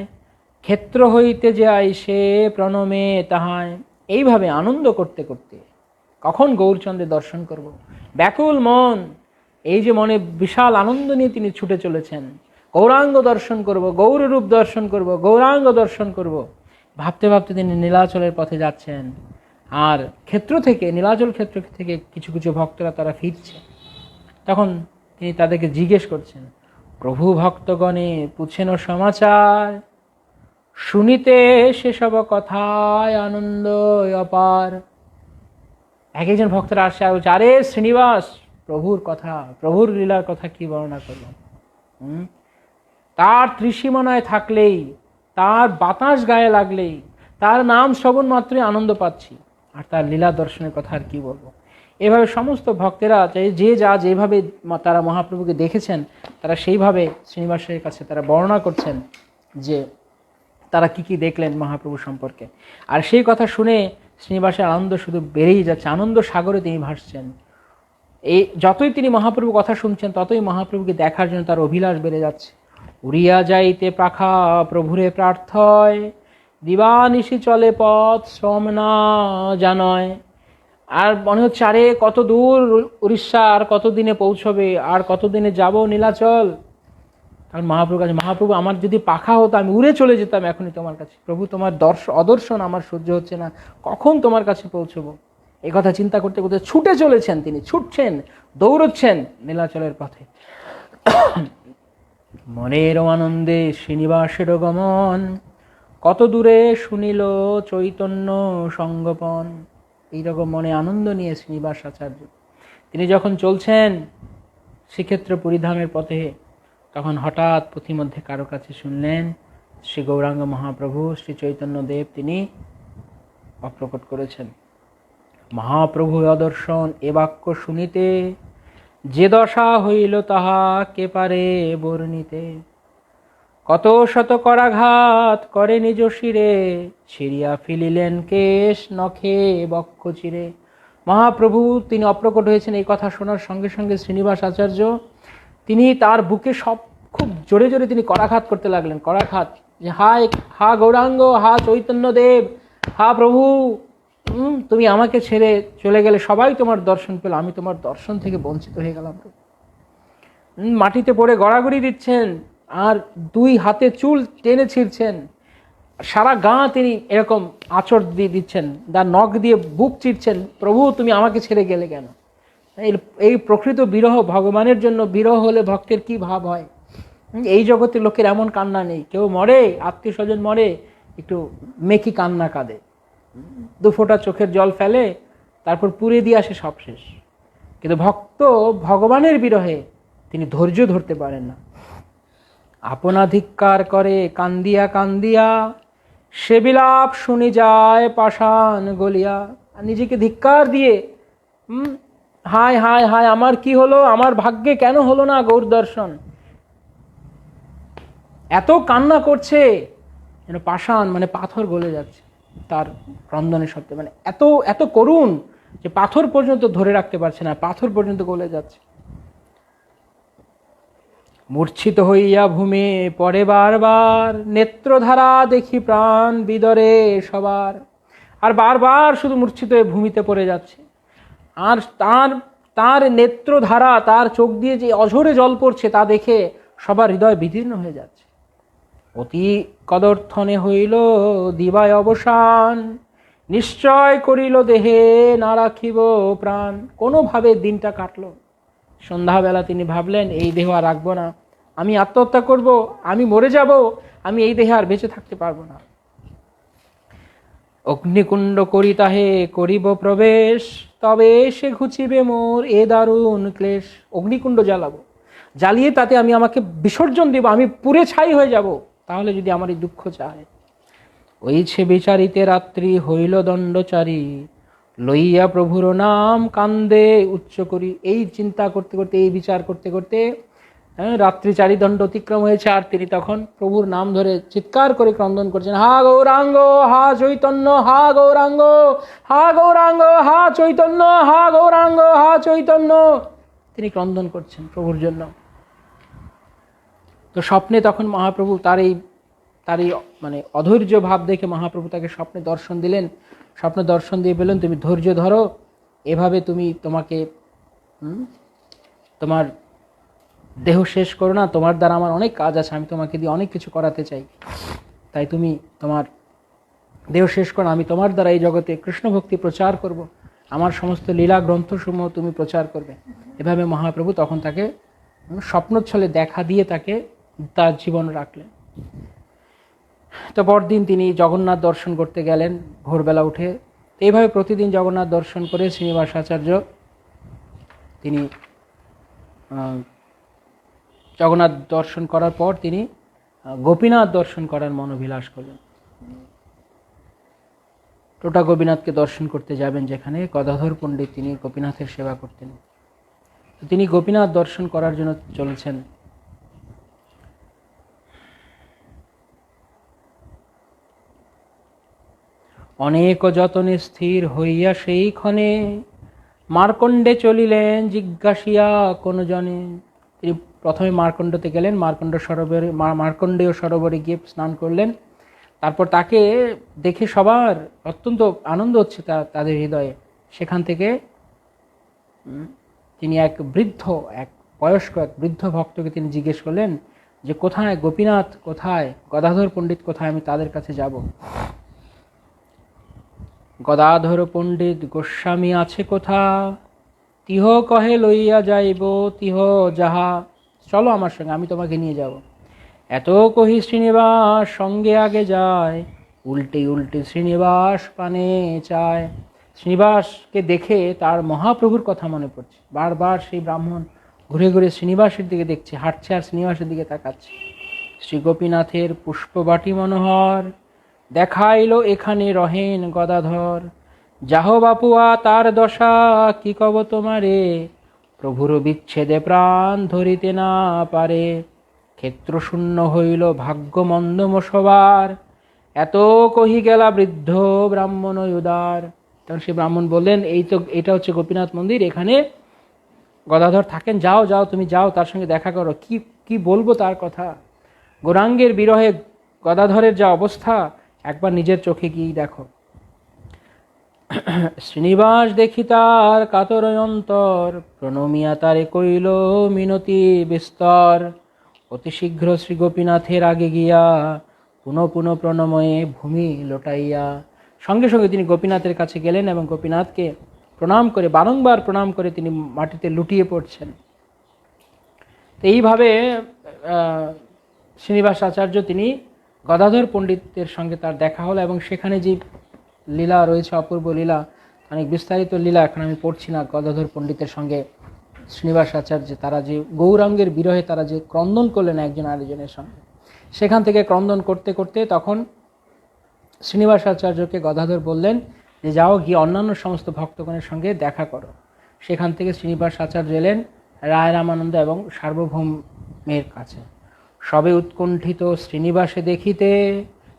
ক্ষেত্র হইতে যে আইসে প্রণমে তাহায়। এইভাবে আনন্দ করতে করতে কখন গৌরচন্দ্রের দর্শন করব, ব্যাকুল মন, এই যে মনে বিশাল আনন্দ নিয়ে তিনি ছুটে চলেছেন, গৌরাঙ্গ দর্শন করব, গৌররূপ দর্শন করব, গৌরাঙ্গ দর্শন করব, ভাবতে ভাবতে তিনি নীলাচলের পথে যাচ্ছেন। আর ক্ষেত্র থেকে, নীলাচল ক্ষেত্র থেকে কিছু কিছু ভক্তরা তারা ফিরছে। তখন তিনি তাদেরকে জিজ্ঞেস করছেন, প্রভু ভক্তগণে পুছেন সমাচার, শুনিতে সেসব কথায় আনন্দ অপার। এক একজন ভক্তরা আসছে আর বলছে আরে শ্রীনিবাস প্রভুর কথা, প্রভুর লীলার কথা কি বর্ণনা করলাম, তার ত্রিসীমানায় থাকলেই, তার বাতাস গায়ে লাগলেই, তার নাম শ্রবণ মাত্রই আনন্দ পাচ্ছি, আর তার লীলা দর্শনের কথা আর কি বলবো। এভাবে সমস্ত ভক্তেরা যে যা যেভাবে তারা মহাপ্রভুকে দেখেছেন তারা সেইভাবে শ্রীনিবাসের কাছে তারা বর্ণনা করছেন যে তারা কি কি দেখলেন মহাপ্রভু সম্পর্কে। আর সেই কথা শুনে শ্রীনিবাসের আনন্দ শুধু বেড়েই যাচ্ছে, আনন্দ সাগরে তিনি ভাসছেন। এই যতই তিনি মহাপ্রভু কথা শুনছেন ততই মহাপ্রভুকে দেখার জন্য তার অভিলাষ বেড়ে যাচ্ছে। উড়িয়া যাইতে প্রাখা প্রভুরে প্রার্থয়, দিবানিশি চলে পথ শ্রম না জানয়। আর মনে হচ্ছে আরে কত দূর উড়িষ্যা, আর কতদিনে পৌঁছবে, আর কতদিনে যাব নীলাচল। কারণ মহাপ্রভু কাছে, মহাপ্রভু আমার যদি পাখা হতো আমি উড়ে চলে যেতাম এখনই তোমার কাছে, প্রভু তোমার অদর্শন আমার সহ্য হচ্ছে না, কখন তোমার কাছে পৌঁছবো। এই কথা চিন্তা করতে করতে ছুটে চলেছেন, তিনি ছুটছেন, দৌড়চ্ছেন নীলাচলের পথে। মনের আনন্দে শ্রীনিবাসের গমন, কত দূরে শুনিল চৈতন্য সঙ্গপন। এইরকম মনে আনন্দ নিয়ে শ্রীনিবাস আচার্য তিনি যখন চলছেন শ্রীক্ষেত্র পুরীধামের পথে, তখন হঠাৎ পথিমধ্যে কারো কাছে শুনলেন শ্রী গৌরাঙ্গ মহাপ্রভু শ্রী চৈতন্য দেব তিনি অপ্রকট করেছেন। মহাপ্রভু অদর্শন এ বাক্য শুনিতে, যে দশা হইল তাহা কে পারে বর্ণিতে। কত শত করাঘাত করে নিজ শিরে, ছিড়িয়া ফেলিলেন কেশ নখে বক্ষ চিরে। মহাপ্রভু তিনি অপ্রকট হয়েছেন এই কথা শোনার সঙ্গে সঙ্গে শ্রীনিবাস আচার্য তিনি তার বুকে সব খুব জোরে জোরে তিনি করাঘাত করতে লাগলেন, করাঘাত, যে হা গৌরাঙ্গ, হা চৈতন্যদেব, হা প্রভু, তুমি আমাকে ছেড়ে চলে গেলে, সবাই তোমার দর্শন পেল, আমি তোমার দর্শন থেকে বঞ্চিত হয়ে গেলাম। মাটিতে পড়ে গড়াগড়ি দিচ্ছেন আর দুই হাতে চুল টেনে ছিঁড়ছেন, সারা গা তিনি এরকম আঁচড় দিয়ে দিচ্ছেন, তার নখ দিয়ে বুক চিরছেন, প্রভু তুমি আমাকে ছেড়ে গেলে কেন। এই প্রকৃত বিরহ, ভগবানের জন্য বিরহ হলে ভক্তের কি ভাব হয়। এই জগতের লোকের এমন কান্না নেই। কেউ মরে, আত্মীয় স্বজন মরে, একটু মেকি কান্না কাঁদে, দুফোঁটা চোখের জল ফেলে, তারপর পুড়ে দিয়ে আসে, সব শেষ। কিন্তু ভক্ত ভগবানের বিরহে তিনি ধৈর্য ধরতে পারেন না। আপনাধিক্কার করে কান্দিয়া কান্দিয়া, সে বিলাপ শুনি যায় পাষাণ গলিয়া। নিজেকে ধিক্কার দিয়ে হায় হায় হায়, আমার কি হলো, আমার ভাগ্যে কেন হলো না গৌর দর্শন, এত কান্না করছে যেন পাষাণ মানে পাথর গলে যাচ্ছে তার ক্রন্দনের শব্দে। মানে এত এত করুণ যে পাথর পর্যন্ত ধরে রাখতে পারছে না, পাথর পর্যন্ত গলে যাচ্ছে। মূর্ছিত হইয়া ভূমে পড়ে বারবার, নেত্রধারা দেখি প্রাণ বিদরে সবার। আর বারবার শুধু মূর্ছিত হয়ে ভূমিতে পড়ে যাচ্ছে, আর তার নেত্রধারা, তার চোখ দিয়ে যে অঝরে জল পড়ছে তা দেখে সবার হৃদয় বিদীর্ণ হয়ে যাচ্ছে। অতি কদর্থনে হইল দিবায় অবসান, নিশ্চয় করিল দেহে না রাখিব প্রাণ। কোনোভাবে দিনটা কাটলো, সন্ধ্যাবেলা তিনি ভাবলেন এই দেহ আর রাখবো না, আমি আত্মহত্যা করব, আমি মরে যাব, আমি এই দেহে আর বেঁচে থাকতে পারবো না। অগ্নিকুণ্ড করি তাহে করিব প্রবেশ, তবে সে ঘুচিবে মোর এ দারুণ ক্লেশ। অগ্নিকুণ্ড জ্বালাবো, জ্বালিয়ে তাতে আমি আমাকে বিসর্জন দেব, আমি পুড়ে ছাই হয়ে যাব, তাহলে যদি আমার এই দুঃখ চায়। ওইছে বিচারিতে রাত্রি হইল দণ্ডচারী, লইয়া প্রভুর নাম কান্দে উচ্চ করি। এই চিন্তা করতে করতে, এই বিচার করতে করতে রাত্রি চারিদণ্ড অতিক্রম হয়েছে, আর তিনি তখন প্রভুর নাম ধরে চিৎকার করে ক্রন্দন করছেন, হা গৌরাঙ্গ, হা চৈতন্য, হা গৌরাঙ্গ, হা গৌরাঙ্গ, হা চৈতন্য, হা গৌরাঙ্গ, হা চৈতন্য। তিনি ক্রন্দন করছেন প্রভুর জন্য। তো স্বপ্নে তখন মহাপ্রভু তার এই মানে অধৈর্য ভাব দেখে মহাপ্রভু তাকে স্বপ্নে দর্শন দিলেন। স্বপ্নে দর্শন দিয়ে বললেন, তুমি ধৈর্য ধরো, এভাবে তুমি তোমাকে তোমার দেহ শেষ করো না, তোমার দ্বারা আমার অনেক কাজ আছে, আমি তোমাকে দিয়ে অনেক কিছু করাতে চাই, তাই তুমি তোমার দেহ শেষ করো, আমি তোমার দ্বারা এই জগতে কৃষ্ণ ভক্তি প্রচার করব, আমার সমস্ত লীলা গ্রন্থসমূহ তুমি প্রচার করবে। এভাবে মহাপ্রভু তখন তাকে স্বপ্নচ্ছলে দেখা দিয়ে তাকে তার জীবন রাখলেন। তো পরদিন তিনি জগন্নাথ দর্শন করতে গেলেন ভোরবেলা উঠে। এইভাবে প্রতিদিন জগন্নাথ দর্শন করে শ্রীনিবাস আচার্য তিনি জগন্নাথ দর্শন করার পর তিনি গোপীনাথ দর্শন করার মনোবিলাস করলেন। টোটা গোপীনাথকে দর্শন করতে যাবেন, যেখানে গদাধর পণ্ডিত তিনি গোপীনাথের সেবা করতেন। তো তিনি গোপীনাথ দর্শন করার জন্য চলেছেন। অনেক যতনে স্থির হইয়া সেই ক্ষণে, মার্কণ্ডে চলিলেন জিজ্ঞাসিয়া কোন জনে। তিনি প্রথমে মার্কণ্ডতে গেলেন, মার্কণ্ডেয় সরোবরে গিয়ে স্নান করলেন। তারপর তাকে দেখে সবার অত্যন্ত আনন্দ হচ্ছে তাদের হৃদয়ে। সেখান থেকে তিনি এক বয়স্ক এক বৃদ্ধ ভক্তকে তিনি জিজ্ঞেস করলেন যে কোথায় গোপীনাথ, কোথায় গদাধর পণ্ডিত, কোথায়, আমি তাদের কাছে যাব। গদাধর পণ্ডিত গোস্বামী আছে কোথা, তিহ কহে লইয়া যাইব তিহ যাহা। চলো আমার সঙ্গে, আমি তোমাকে নিয়ে যাব। এত কহি শ্রীনিবাস সঙ্গে আগে যায়, উল্টে উল্টে শ্রীনিবাস পানে চায়। শ্রীনিবাসকে দেখে তার মহাপ্রভুর কথা মনে পড়ছে। বারবার সেই ব্রাহ্মণ ঘুরে ঘুরে শ্রীনিবাসের দিকে দেখছে, হাঁটছে আর শ্রীনিবাসের দিকে তাকাচ্ছে। শ্রী গোপীনাথের পুষ্পবাটি মনোহর, দেখাইল এখানে রহেন গদাধর। যাহ বাপুয়া তার দশা কি কব তোমারে, প্রভুর বিচ্ছেদে প্রাণ ধরিতে না পারে। ক্ষেত্র শূন্য হইল ভাগ্য মন্দম সবার, এত কহি গেলা বৃদ্ধ ব্রাহ্মণ উদার। তখন সেই ব্রাহ্মণ বললেন, এটা হচ্ছে গোপীনাথ মন্দির, এখানে গদাধর থাকেন, যাও যাও তুমি যাও, তার সঙ্গে দেখা করো। কি বলবো তার কথা, গৌরাঙ্গের বিরহে গদাধরের যা অবস্থা, একবার নিজের চোখে গিয়েই দেখো। শ্রীনিবাস দেখি তার কাতর অন্তর, প্রণমিয়া তারে কইল মিনতি বিস্তর। অতি শীঘ্র শ্রী গোপীনাথের আগে গিয়া পুনঃ পুনঃ প্রণময়ে ভূমি লোটাইয়া। সঙ্গে সঙ্গে তিনি গোপীনাথের কাছে গেলেন এবং গোপীনাথকে প্রণাম করে, বারংবার প্রণাম করে তিনি মাটিতে লুটিয়ে পড়ছেন। তো এইভাবে শ্রীনিবাস আচার্য তিনি গদাধর পণ্ডিতের সঙ্গে তার দেখা হলো, এবং সেখানে যে লীলা রয়েছে, অপূর্ব লীলা, অনেক বিস্তারিত লীলা, এখন আমি পড়ছি না। গদাধর পণ্ডিতের সঙ্গে শ্রীনিবাস আচার্য তারা যে গৌরাঙ্গের বিরহে তারা যে ক্রন্দন করলেন একজন আরেকজনের সঙ্গে, সেখান থেকে ক্রন্দন করতে করতে তখন শ্রীনিবাস আচার্যকে গদাধর বললেন যে যাও গিয়ে অন্যান্য সমস্ত ভক্তগণের সঙ্গে দেখা করো। সেখান থেকে শ্রীনিবাস আচার্য এলেন রায় রামানন্দ এবং সার্বভৌমের কাছে। সবে উৎকণ্ঠিত শ্রীনিবাসে দেখিতে,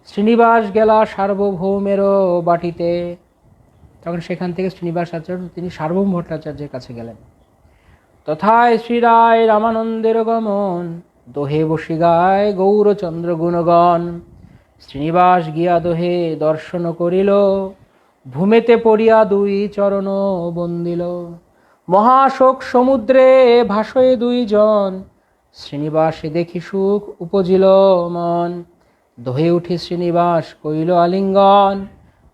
শ্রীনিবাস গেলা সার্বভৌমেরও বাটিতে। তখন সেখান থেকে শ্রীনিবাস আচার্য তিনি সার্বভৌম ভট্টাচার্যের কাছে গেলেন। তথায় শ্রীরায় রামানন্দের গমন, দোহে বসি গায় গৌরচন্দ্র গুণগণ। শ্রীনিবাস গিয়া দোহে দর্শন করিল, ভূমেতে পড়িয়া দুই চরণ বন্দিল। মহাশোক সমুদ্রে ভাসয়ে দুইজন, শ্রীনিবাসে দেখি সুখ উপজিল মন। দোহে উঠি শ্রীনিবাস কইল আলিঙ্গন,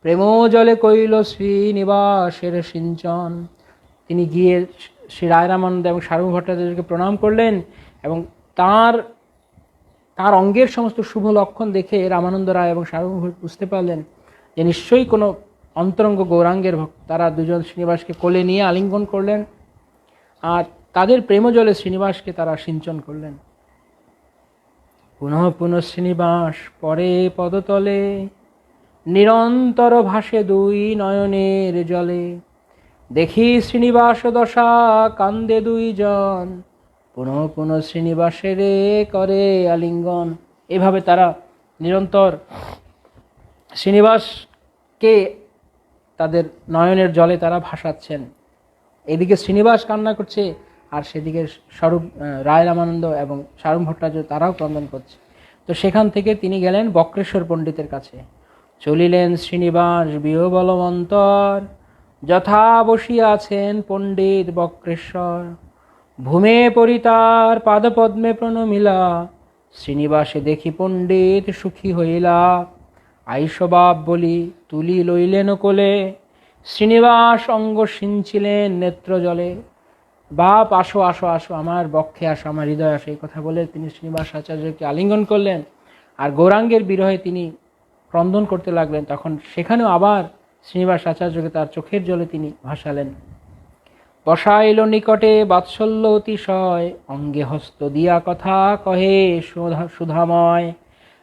প্রেম জলে কইল শ্রীনিবাসের সিঞ্চন। তিনি গিয়ে শ্রী রায় রামানন্দ এবং সার্বভৌম ভট্টাচার্যকে প্রণাম করলেন, এবং তার অঙ্গের সমস্ত শুভ লক্ষণ দেখে রামানন্দ রায় এবং সার্বভৌম বুঝতে পারলেন যে নিশ্চয়ই কোনো অন্তরঙ্গ গৌরাঙ্গের ভক্ত। তারা দুজন শ্রীনিবাসকে কোলে নিয়ে আলিঙ্গন করলেন, আর তাদের প্রেমজলে শ্রীনিবাসকে তারা সিঞ্চন করলেন। পুনঃ পুনঃ শ্রীনিবাস পরে পদতলে, নিরন্তর ভাসে দুই নয়নের জলে। দেখি শ্রীনিবাস দশা কান্দে দুইজন, পুনঃ পুনঃ শ্রীনিবাসের করে আলিঙ্গন। এভাবে তারা নিরন্তর শ্রীনিবাসকে তাদের নয়নের জলে তারা ভাসাচ্ছেন। এদিকে শ্রীনিবাস কান্না করছে, আর সেদিকে রায় রামানন্দ এবং সার্বভৌম ভট্টাচার্য তারাও ক্রন্দন করছে। তো সেখান থেকে তিনি গেলেন বক্রেশ্বর পণ্ডিতের কাছে। চলিলেন শ্রীনিবাস বিহবলমন্তর, যথা বসিয়া আছেন পণ্ডিত বক্রেশ্বর। ভূমে পরিতার পাদপদ্মে প্রণমিলা, শ্রীনিবাসে দেখি পণ্ডিত সুখী হইলা। আইসবাব বলি তুলি লইলেন কোলে, শ্রীনিবাস অঙ্গ সিঞ্চিলেন নেত্র জলে। বাপ আসো আসো আসো, আমার বক্ষে আসো, আমার হৃদয় আসো, এই কথা বলে তিনি শ্রীনিবাস আচার্যকে আলিঙ্গন করলেন, আর গৌরাঙ্গের বিরহে তিনি ক্রন্দন করতে লাগলেন। তখন সেখানেও আবার শ্রীনিবাস আচার্যকে তার চোখের জলে তিনি ভাসালেন। বসাইল নিকটে বাৎসল্য অতিশয়, অঙ্গে হস্ত দিয়া কথা কহে সুধাময়।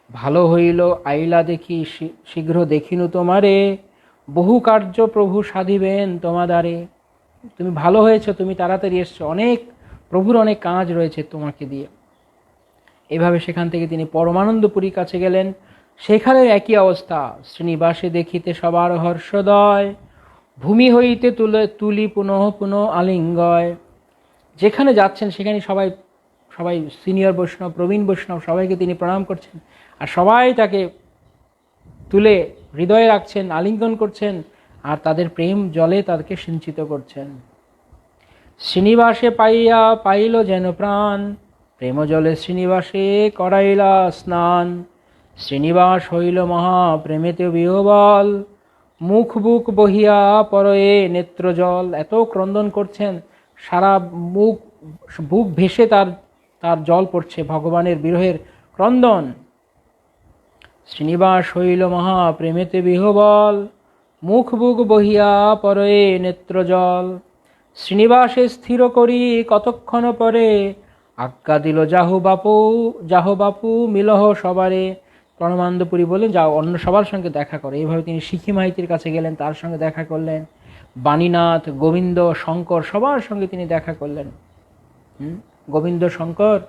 ভালো হইল আইলা দেখি, শীঘ্র দেখিনু তোমারে, বহু কার্য প্রভু সাধিবেন তোমাদারে। তুমি ভালো হয়েছো, তুমি তাড়াতাড়ি এসছো, প্রভুর অনেক কাজ রয়েছে তোমাকে দিয়ে। এভাবে সেখান থেকে তিনি পরমানন্দপুরীর কাছে গেলেন। সেখানে একই অবস্থা, শ্রীনিবাসে দেখিতে সবার হর্ষদয়, ভূমি হইতে তুলি পুনঃ পুনঃ আলিঙ্গয়। যেখানে যাচ্ছেন সেখানে সবাই সিনিয়র বৈষ্ণব, প্রবীণ বৈষ্ণব, সবাইকে তিনি প্রণাম করছেন, আর সবাই তাকে তুলে হৃদয়ে রাখছেন, আলিঙ্গন করছেন, আর তাদের প্রেম জলে তাদেরকে সিঞ্চিত করছেন। শ্রীনিবাসে পাইল যেন প্রাণ, প্রেম জলে শ্রীনিবাসে করাইলা স্নান। শ্রীনিবাস হইল মহা প্রেমেতে বিহবল, মুখ বুক বহিয়া পরয়ে নেত্র জল। এত ক্রন্দন করছেন, সারা বুক ভেসে তার জল পড়ছে, ভগবানের বিরহের ক্রন্দন। শ্রীনিবাস হইল মহা প্রেমেতে বিহবল, মুখ বুক বহিয়া পরয়ে নেত্র জল। শ্রীনিবাসে স্থির করি কতক্ষণ পরে, আজ্ঞা দিল যাহো বাপু মিলহ সবারে। পরমানন্দপুরী বললেন যাও অন্য সবার সঙ্গে দেখা করে। এইভাবে তিনি শিখি মাইতির কাছে গেলেন, তার সঙ্গে দেখা করলেন। বাণীনাথ, গোবিন্দ, শঙ্কর সবার সঙ্গে তিনি দেখা করলেন। গোবিন্দ, শঙ্কর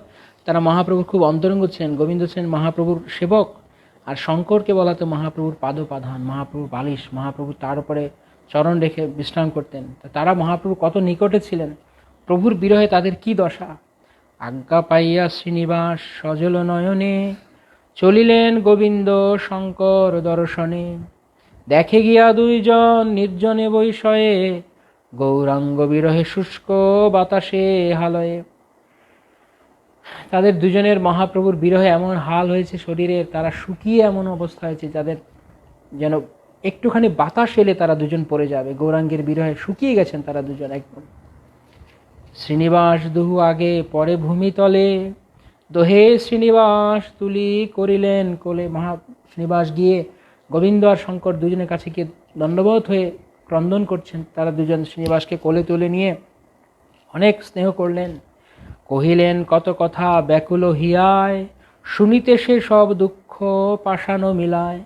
তারা মহাপ্রভুর খুব অন্তরঙ্গ ছিলেন। গোবিন্দ ছিলেন মহাপ্রভুর সেবক, আর শঙ্করকে বলা তো মহাপ্রভুর পাদপাধান, মহাপ্রভুর বালিশ, মহাপ্রভু তার উপরে চরণ রেখে বিশ্রাম করতেন। তারা মহাপ্রভু কত নিকটে ছিলেন, প্রভুর বিরহে তাদের কি দশা। আজ্ঞা পাইয়া শ্রীনিবাস সজল নয়নে চলিলেন গোবিন্দ শঙ্কর দর্শনে। দেখে গিয়া দুইজন নির্জনে বৈষয়ে গৌরাঙ্গ বিরহে শুষ্ক বাতাসে হালয়ে। তাদের দুজনের মহাপ্রভুর বিরহে এমন হাল হয়েছে শরীরের, তারা শুকিয়ে এমন অবস্থা হয়েছে যাদের যেন একটুখানি বাতাস এলে তারা দুজন পড়ে যাবে। গৌরাঙ্গের বিরহে শুকিয়ে গেছেন তারা দুজন একদম। শ্রীনিবাস দুহু আগে পরে ভূমিতলে দোহে শ্রীনিবাস তুলি করিলেন কোলে। শ্রীনিবাস গিয়ে গোবিন্দ আর শঙ্কর দুজনের কাছে গিয়ে দণ্ডবোধ হয়ে ক্রন্দন করছেন। তারা দুজন শ্রীনিবাসকে কোলে তুলে নিয়ে অনেক স্নেহ করলেন। কহিলেন কত কথা ব্যাকুল হিয়ায়, শুনিতে সে সব দুঃখ পাষাণ মিলায়।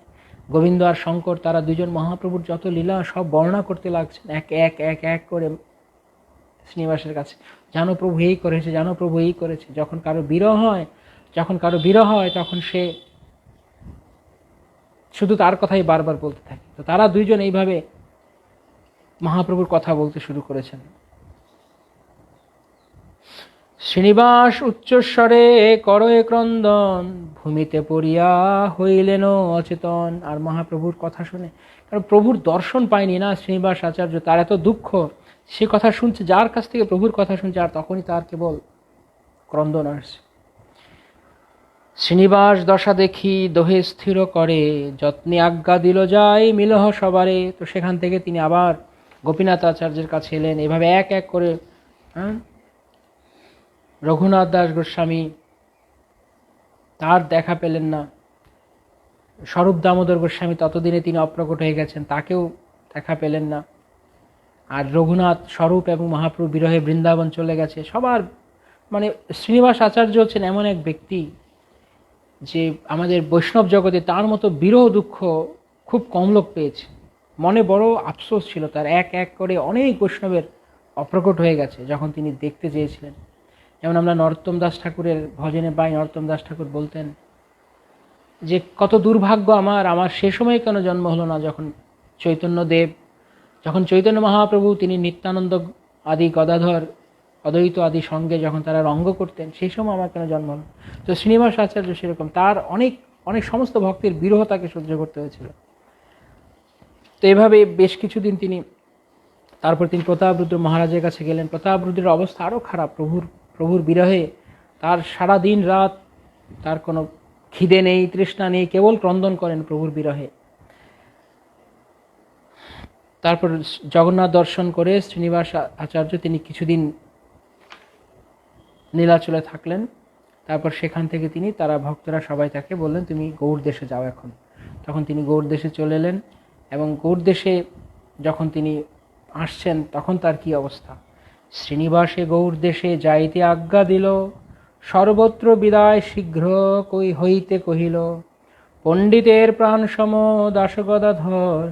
গোবিন্দ আর শঙ্কর তারা দুজন মহাপ্রভুর যত লীলা সব বর্ণনা করতে লাগছেন এক এক এক এক করে শ্রীনিবাসের কাছে। জানো প্রভু এই করেছে, জানো প্রভু এই করেছে। যখন কারো বিরহ হয় তখন সে শুধু তার কথাই বারবার বলতে থাকে। তো তারা দুইজন এইভাবে মহাপ্রভুর কথা বলতে শুরু করেছেন। শ্রীনিবাস উচ্চস্বরে করয়ে ক্রন্দন, ভূমিতে পড়িয়া হইলেন অচেতন। আর মহাপ্রভুর কথা শুনে, কারণ প্রভুর দর্শন পায়নি না শ্রীনিবাস আচার্য, তার এত দুঃখ, সে কথা শুনছে যার কাছ থেকে প্রভুর কথা শুনছে, আর তখনই তার কেবল ক্রন্দন আসছে। শ্রীনিবাস দশা দেখি দোহে স্থির করে, যত্নে আজ্ঞা দিল যাই মিলহ সবারে। তো সেখান থেকে তিনি আবার গোপীনাথ আচার্যের কাছে এলেন। এভাবে এক এক করে রঘুনাথ দাস গোস্বামী তার দেখা পেলেন না। স্বরূপ দামোদর গোস্বামী ততদিনে তিনি অপ্রকট হয়ে গেছেন, তাকেও দেখা পেলেন না। আর রঘুনাথ, স্বরূপ এবং মহাপ্রভু বিরহে বৃন্দাবন চলে গেছে। সবার মানে শ্রীনিবাস আচার্য হচ্ছেন এমন এক ব্যক্তি যে আমাদের বৈষ্ণব জগতে তার মতো বিরহ দুঃখ খুব কম লোক পেয়েছে। মনে বড় আফসোস ছিল তার, এক এক করে অনেক বৈষ্ণবের অপ্রকট হয়ে গেছে যখন তিনি দেখতে চেয়েছিলেন। যেমন আমরা নরোত্তম দাস ঠাকুরের ভজনে পাই, নরোত্তম দাস ঠাকুর বলতেন যে কত দুর্ভাগ্য আমার সে সময় কেন জন্ম হলো না, যখন চৈতন্য মহাপ্রভু তিনি নিত্যানন্দ আদি গদাধর অদ্বৈত আদি সঙ্গে যখন তারা রঙ্গ করতেন, সেই সময় আমার কেন জন্ম হলো। তো শ্রীনিবাস আচার্য সেরকম, তার অনেক অনেক সমস্ত ভক্তের বিরহ তাকে সহ্য করতে হয়েছিল। তো এভাবে বেশ কিছুদিন তারপর তিনি প্রতাপরুদ্র মহারাজের কাছে গেলেন। প্রতাপরুদ্রের অবস্থা আরও খারাপ। প্রভুর বিরহে তার সারা দিন রাত তার কোনো খিদে নেই, তৃষ্ণা নেই, কেবল ক্রন্দন করেন প্রভুর বিরহে। তারপর জগন্নাথ দর্শন করে শ্রীনিবাস আচার্য তিনি কিছুদিন নীলাচলে থাকলেন। তারপর সেখান থেকে তারা ভক্তরা সবাই তাকে বললেন তুমি গৌড় দেশে যাও এখন। তখন তিনি গৌড় দেশে চলে এলেন, এবং গৌড় দেশে যখন তিনি আসছেন তখন তার কি অবস্থা। শ্রীনিবাসে গৌড় দেশে যাইতে আজ্ঞা দিল, সর্বত্র বিদায় শীঘ্র হইতে কহিল। পণ্ডিতের প্রাণ সম দাসগদাধর,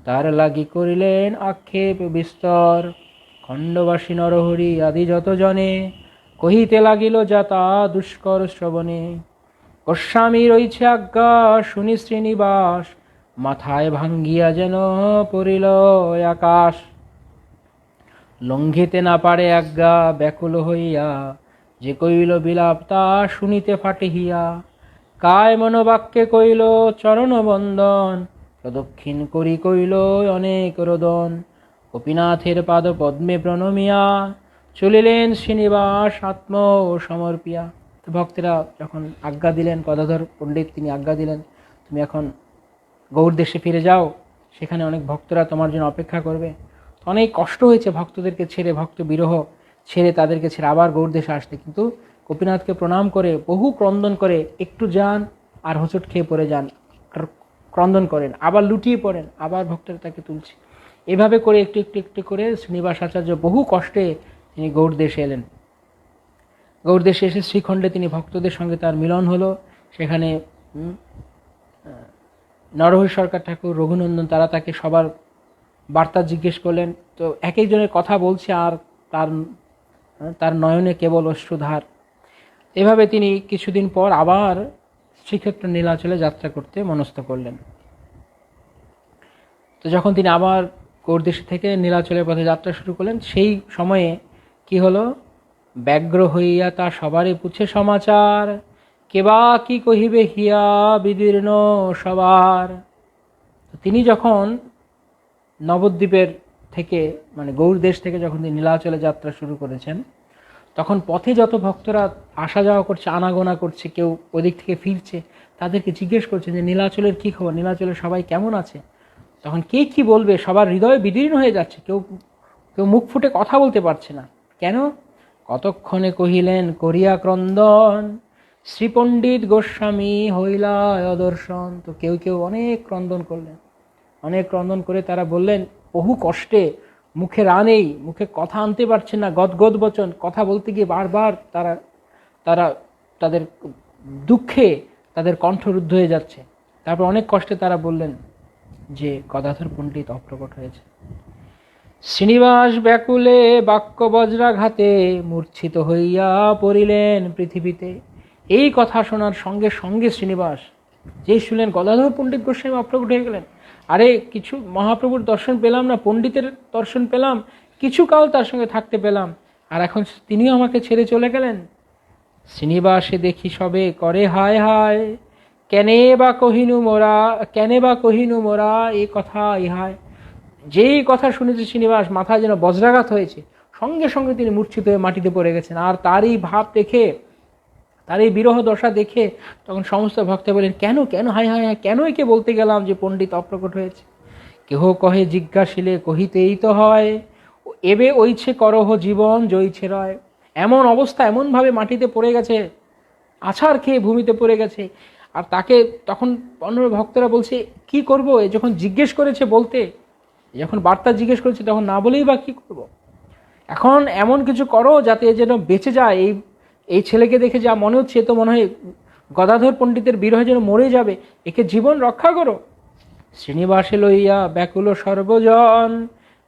তার লাগি করিলেন আক্ষেপ বিস্তর। খণ্ডবাসী নরহরি আদি যত জনে, কহিতে লাগিল যাতা দুষ্কর শ্রবণে। গোস্বামী রইছে আজ্ঞা শুনি শ্রীনিবাস, মাথায় ভাঙ্গিয়া যেন পড়িল আকাশ। লঙ্ঘিতে না পারে আজ্ঞা ব্যাকুল হইয়া, যে কইল বিলাপ তা শুনিতে ফাটিহিয়া। কায় মনোবাক্যে কইল চরণ বন্দন, প্রদক্ষিণ করি কইল অনেক রোদন। গোপীনাথের পাদ পদ্মে প্রণমিয়া, চলিলেন শ্রীনিবাস আত্ম সমর্পিয়া। তো ভক্তেরা যখন আজ্ঞা দিলেন, গদাধর পণ্ডিত তিনি আজ্ঞা দিলেন তুমি এখন গৌড় দেশে ফিরে যাও, সেখানে অনেক ভক্তরা তোমার জন্য অপেক্ষা করবে। অনেক কষ্ট হয়েছে ভক্তদেরকে ছেড়ে, ভক্ত বিরহ ছেড়ে তাদেরকে ছেড়ে আবার গৌড় দেশে আসতে। কিন্তু গোপীনাথকে প্রণাম করে বহু ক্রন্দন করে একটু যান আর হোঁচট খেয়ে পড়ে যান, ক্রন্দন করেন, আবার লুটিয়ে পড়েন, আবার ভক্তরা তাকে তুলছে। এভাবে করে একটু একটু একটু করে শ্রীনিবাস আচার্য বহু কষ্টে তিনি গৌড় দেশে এলেন। গৌড় দেশে এসে শ্রীখণ্ডে তিনি ভক্তদের সঙ্গে তার মিলন হলো। সেখানে নরহরি সরকার ঠাকুর, রঘুনন্দন তারা তাকে সবার বার্তা জিজ্ঞেস করলেন। তো এক একজনের কথা বলছে আর তার নয়নে কেবল অশ্রুধার। এভাবে তিনি কিছুদিন পর আবার শ্রীক্ষেত্র নীলাচলে যাত্রা করতে মনস্থ করলেন। তো যখন তিনি আবার গৌড়দেশ থেকে নীলাচলের পথে যাত্রা শুরু করলেন। সেই সময়ে কি হলো, ব্যগ্র হইয়া তা সবারই পুছে সমাচার, কেবা কি কহিবে হিয়া বিদীর্ণ সবার। তিনি যখন নবদ্বীপের থেকে মানে গৌড়দেশ থেকে যখন তিনি নীলাচলে যাত্রা শুরু করেছেন, তখন পথে যত ভক্তরা আসা যাওয়া করছে, আনাগোনা করছে, কেউ ওদিক থেকে ফিরছে, তাদেরকে জিজ্ঞেস করছে যে নীলাচলের কী খবর, নীলাচলের সবাই কেমন আছে। তখন কে কি বলবে, সবার হৃদয় বিদীর্ণ হয়ে যাচ্ছে, কেউ কেউ মুখ ফুটে কথা বলতে পারছে না। কেন? কতক্ষণে কহিলেন করিয়া ক্রন্দন, শ্রীপণ্ডিত গোস্বামী হইলা অদর্শন। তো কেউ কেউ অনেক ক্রন্দন করলেন, অনেক ক্রন্দন করে তারা বললেন বহু কষ্টে, মুখে রা নেই, মুখে কথা আনতে পারছেন না, গদগদ বচন, কথা বলতে গিয়ে বারবার তারা তারা তাদের দুঃখে তাদের কণ্ঠরুদ্ধ হয়ে যাচ্ছে। তারপর অনেক কষ্টে তারা বললেন যে গদাধর পণ্ডিত অপ্রকট হয়েছে। শ্রীনিবাস ব্যাকুলে বাক্য বজ্রাঘাতে মূর্ছিত হইয়া পড়িলেন পৃথিবীতে। এই কথা শোনার সঙ্গে সঙ্গে শ্রীনিবাস যেই শুনলেন গদাধর পণ্ডিত গোস্বামী অপ্রকট হয়ে গেলেন, আরে কিছু মহাপ্রভুর দর্শন পেলাম না, পণ্ডিতের দর্শন পেলাম, কিছু কাল তার সঙ্গে থাকতে পেলাম, আর এখন তিনিও আমাকে ছেড়ে চলে গেলেন। শ্রীনিবাসে দেখি সবে করে হায় হায়, কেনে বা কহিনু মোরা এই কথা ইহায়। যেই কথা শুনেছে শ্রীনিবাস, মাথায় যেন বজ্রাঘাত হয়েছে, সঙ্গে সঙ্গে তিনি মূর্ছিত হয়ে মাটিতে পড়ে গেছেন। আর তারই ভাব দেখে, তার এই বিরহ দশা দেখে তখন সমস্ত ভক্ত বলেন কেন কেন হায় হায় হায়, কেন একে বলতে গেলাম যে পণ্ডিত অপ্রকট হয়েছে। কেহ কহে জিজ্ঞাসিলে কহিতেই তো হয়, এবে ওইছে করহ জীবন জয়ছে রয়। এমন অবস্থা, এমনভাবে মাটিতে পড়ে গেছে, আছাড় খেয়ে ভূমিতে পড়ে গেছে। আর তাকে তখন অন্য ভক্তরা বলছে কি করবো, এ যখন জিজ্ঞেস করেছে বলতে, যখন বার্তা জিজ্ঞেস করেছে তখন না বলেই বা কী করবো। এখন এমন কিছু করো যাতে এ যেন বেঁচে যায়। এই ছেলেকে দেখে যা মনে হচ্ছে, তো মনে হয় গদাধর পণ্ডিতের বিরহে যেন মরে যাবে, একে জীবন রক্ষা করো। শ্রীনিবাসে লইয়া ব্যাকুল সর্বজন,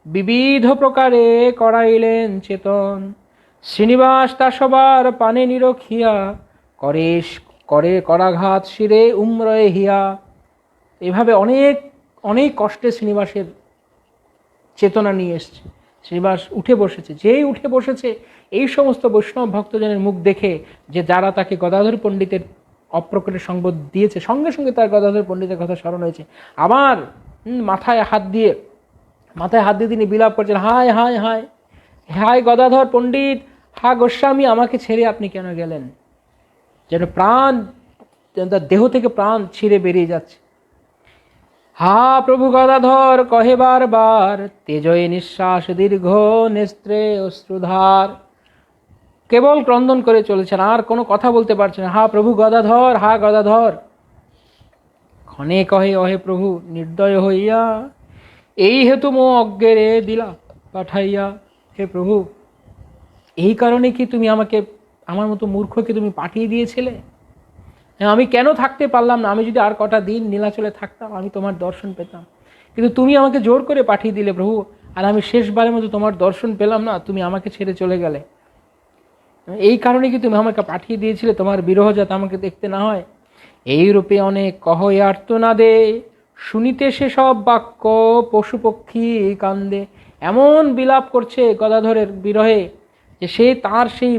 বিবিধ প্রকারে করাইলেন চেতন। শ্রীনিবাস তা সবার পানে নিরখিয়া, করে করাঘাত শিরে উমরয়ে হিয়া। এভাবে অনেক অনেক কষ্টে শ্রীনিবাসের চেতনা নিয়ে এসছে। শ্রীনিবাস উঠে বসেছে, যেই উঠে বসেছে এই সমস্ত বৈষ্ণব ভক্তজনের মুখ দেখে, যে যারা তাকে গদাধর পণ্ডিতের অপ্রকটের সংবাদ দিয়েছে, সঙ্গে সঙ্গে তার গদাধর পণ্ডিতের কথা স্মরণ হয়েছে। আবার মাথায় হাত দিয়ে তিনি বিলাপ করছেন, হায় হায় হায় হায় গদাধর পণ্ডিত, হা গোস্বামী, আমাকে ছেড়ে আপনি কেন গেলেন। যেন প্রাণ, তার দেহ থেকে প্রাণ ছিঁড়ে বেরিয়ে যাচ্ছে। হা প্রভু গদাধর কহে বারবার, তেজয়ে নিঃশ্বাস দীর্ঘ নেস্ত্রে অশ্রুধার। কেবল ক্রন্দন করে চলেছেন, আর কোনো কথা বলতে পারছেন না। হা প্রভু গদাধর, হা গদাধর। ক্ষণে কহে অহে প্রভু নির্দয় হইয়া, এই হেতু মো অজ্ঞেরে দিলা পাঠাইয়া। হে প্রভু, এই কারণে কি তুমি আমাকে, আমার মতো মূর্খকে তুমি পাঠিয়ে দিয়েছিলে? আমি কেন থাকতে পারলাম না? আমি যদি আর কটা দিন নীলাচলে থাকতাম, আমি তোমার দর্শন পেতাম, কিন্তু তুমি আমাকে জোর করে পাঠিয়ে দিলে প্রভু। আর আমি শেষবারের মতো তোমার দর্শন পেলাম না, তুমি আমাকে ছেড়ে চলে গেলে। এই কারণে কি তুমি আমাকে পাঠিয়ে দিয়েছিলে, তোমার বিরহ যাতে আমাকে দেখতে না হয়। এই রূপে অনেক কহ আর্তনাদে, শুনিতে সে সব বাক্য পশু পক্ষী কান্দে। এমন বিলাপ করছে গদাধরের বিরহে যে সে তার সেই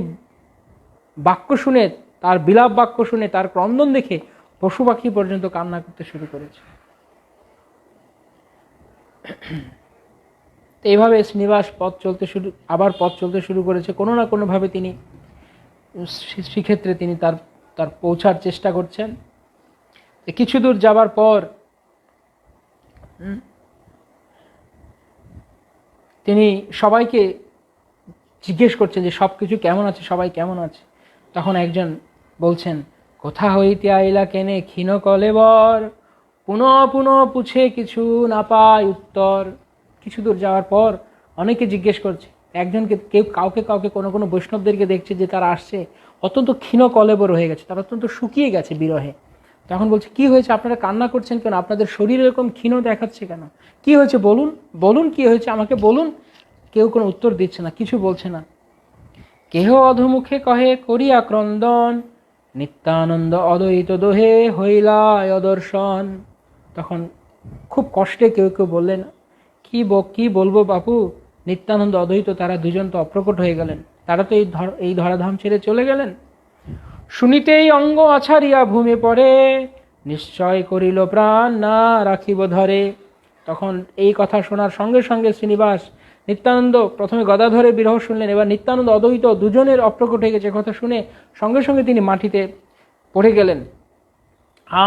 বাক্য শুনে, তার বিলাপ বাক্য শুনে, তার ক্রন্দন দেখে পশু পাখি পর্যন্ত কান্না করতে শুরু করেছে। এইভাবে শ্রীনিবাস পথ চলতে শুরু করেছে। কোনো না কোনোভাবে তিনি শ্রীক্ষেত্রে তিনি তার পৌঁছার চেষ্টা করছেন। কিছু দূর যাবার পর তিনি সবাইকে জিজ্ঞেস করছেন যে সব কিছু কেমন আছে, সবাই কেমন আছে। তখন একজন বলছেন, কোথা হইতে আইলা কেনে ক্ষীণ কলেবর, পুনঃ পুনঃ পুছে কিছু না পায় উত্তর। কিছু দূর যাওয়ার পর অনেকে জিজ্ঞেস করছে, একজনকে কাউকে কোনো বৈষ্ণবদেরকে দেখছে যে তারা আসছে অত্যন্ত ক্ষীণ কলেবর হয়ে গেছে, তারা অত্যন্ত শুকিয়ে গেছে বিরহে। তখন বলছে, কি হয়েছে, আপনারা কান্না করছেন কেন, আপনাদের শরীর এরকম ক্ষীণ দেখাচ্ছে কেন, কি হয়েছে বলুন বলুন, কি হয়েছে আমাকে বলুন। কেউ কোনো উত্তর দিচ্ছে না, কিছু বলছে না। কেহ অধমুখে কহে করিয়া ক্রন্দন, নিত্যানন্দ অদ্বৈত দোহে হইলা অদর্শন। তখন খুব কষ্টে কেউ কেউ বললেন, কি বলবো বাপু, নিত্যানন্দ অদ্বৈত তারা দুজন তো অপ্রকট হয়ে গেলেন, তারা তো এই ধরাধাম ছেড়ে চলে গেলেন। শুনিতেই অঙ্গ আছাড়িয়া ভূমি পড়ে, নিশ্চয় করিল প্রাণ না রাখিব ধরে। তখন এই কথা শোনার সঙ্গে সঙ্গে শ্রীনিবাস, নিত্যানন্দ প্রথমে গদাধরে বিরহ শুনলেন, এবার নিত্যানন্দ অদ্বৈত দুজনের অপ্রকট হয়ে গেছে কথা শুনে সঙ্গে সঙ্গে তিনি মাটিতে পড়ে গেলেন।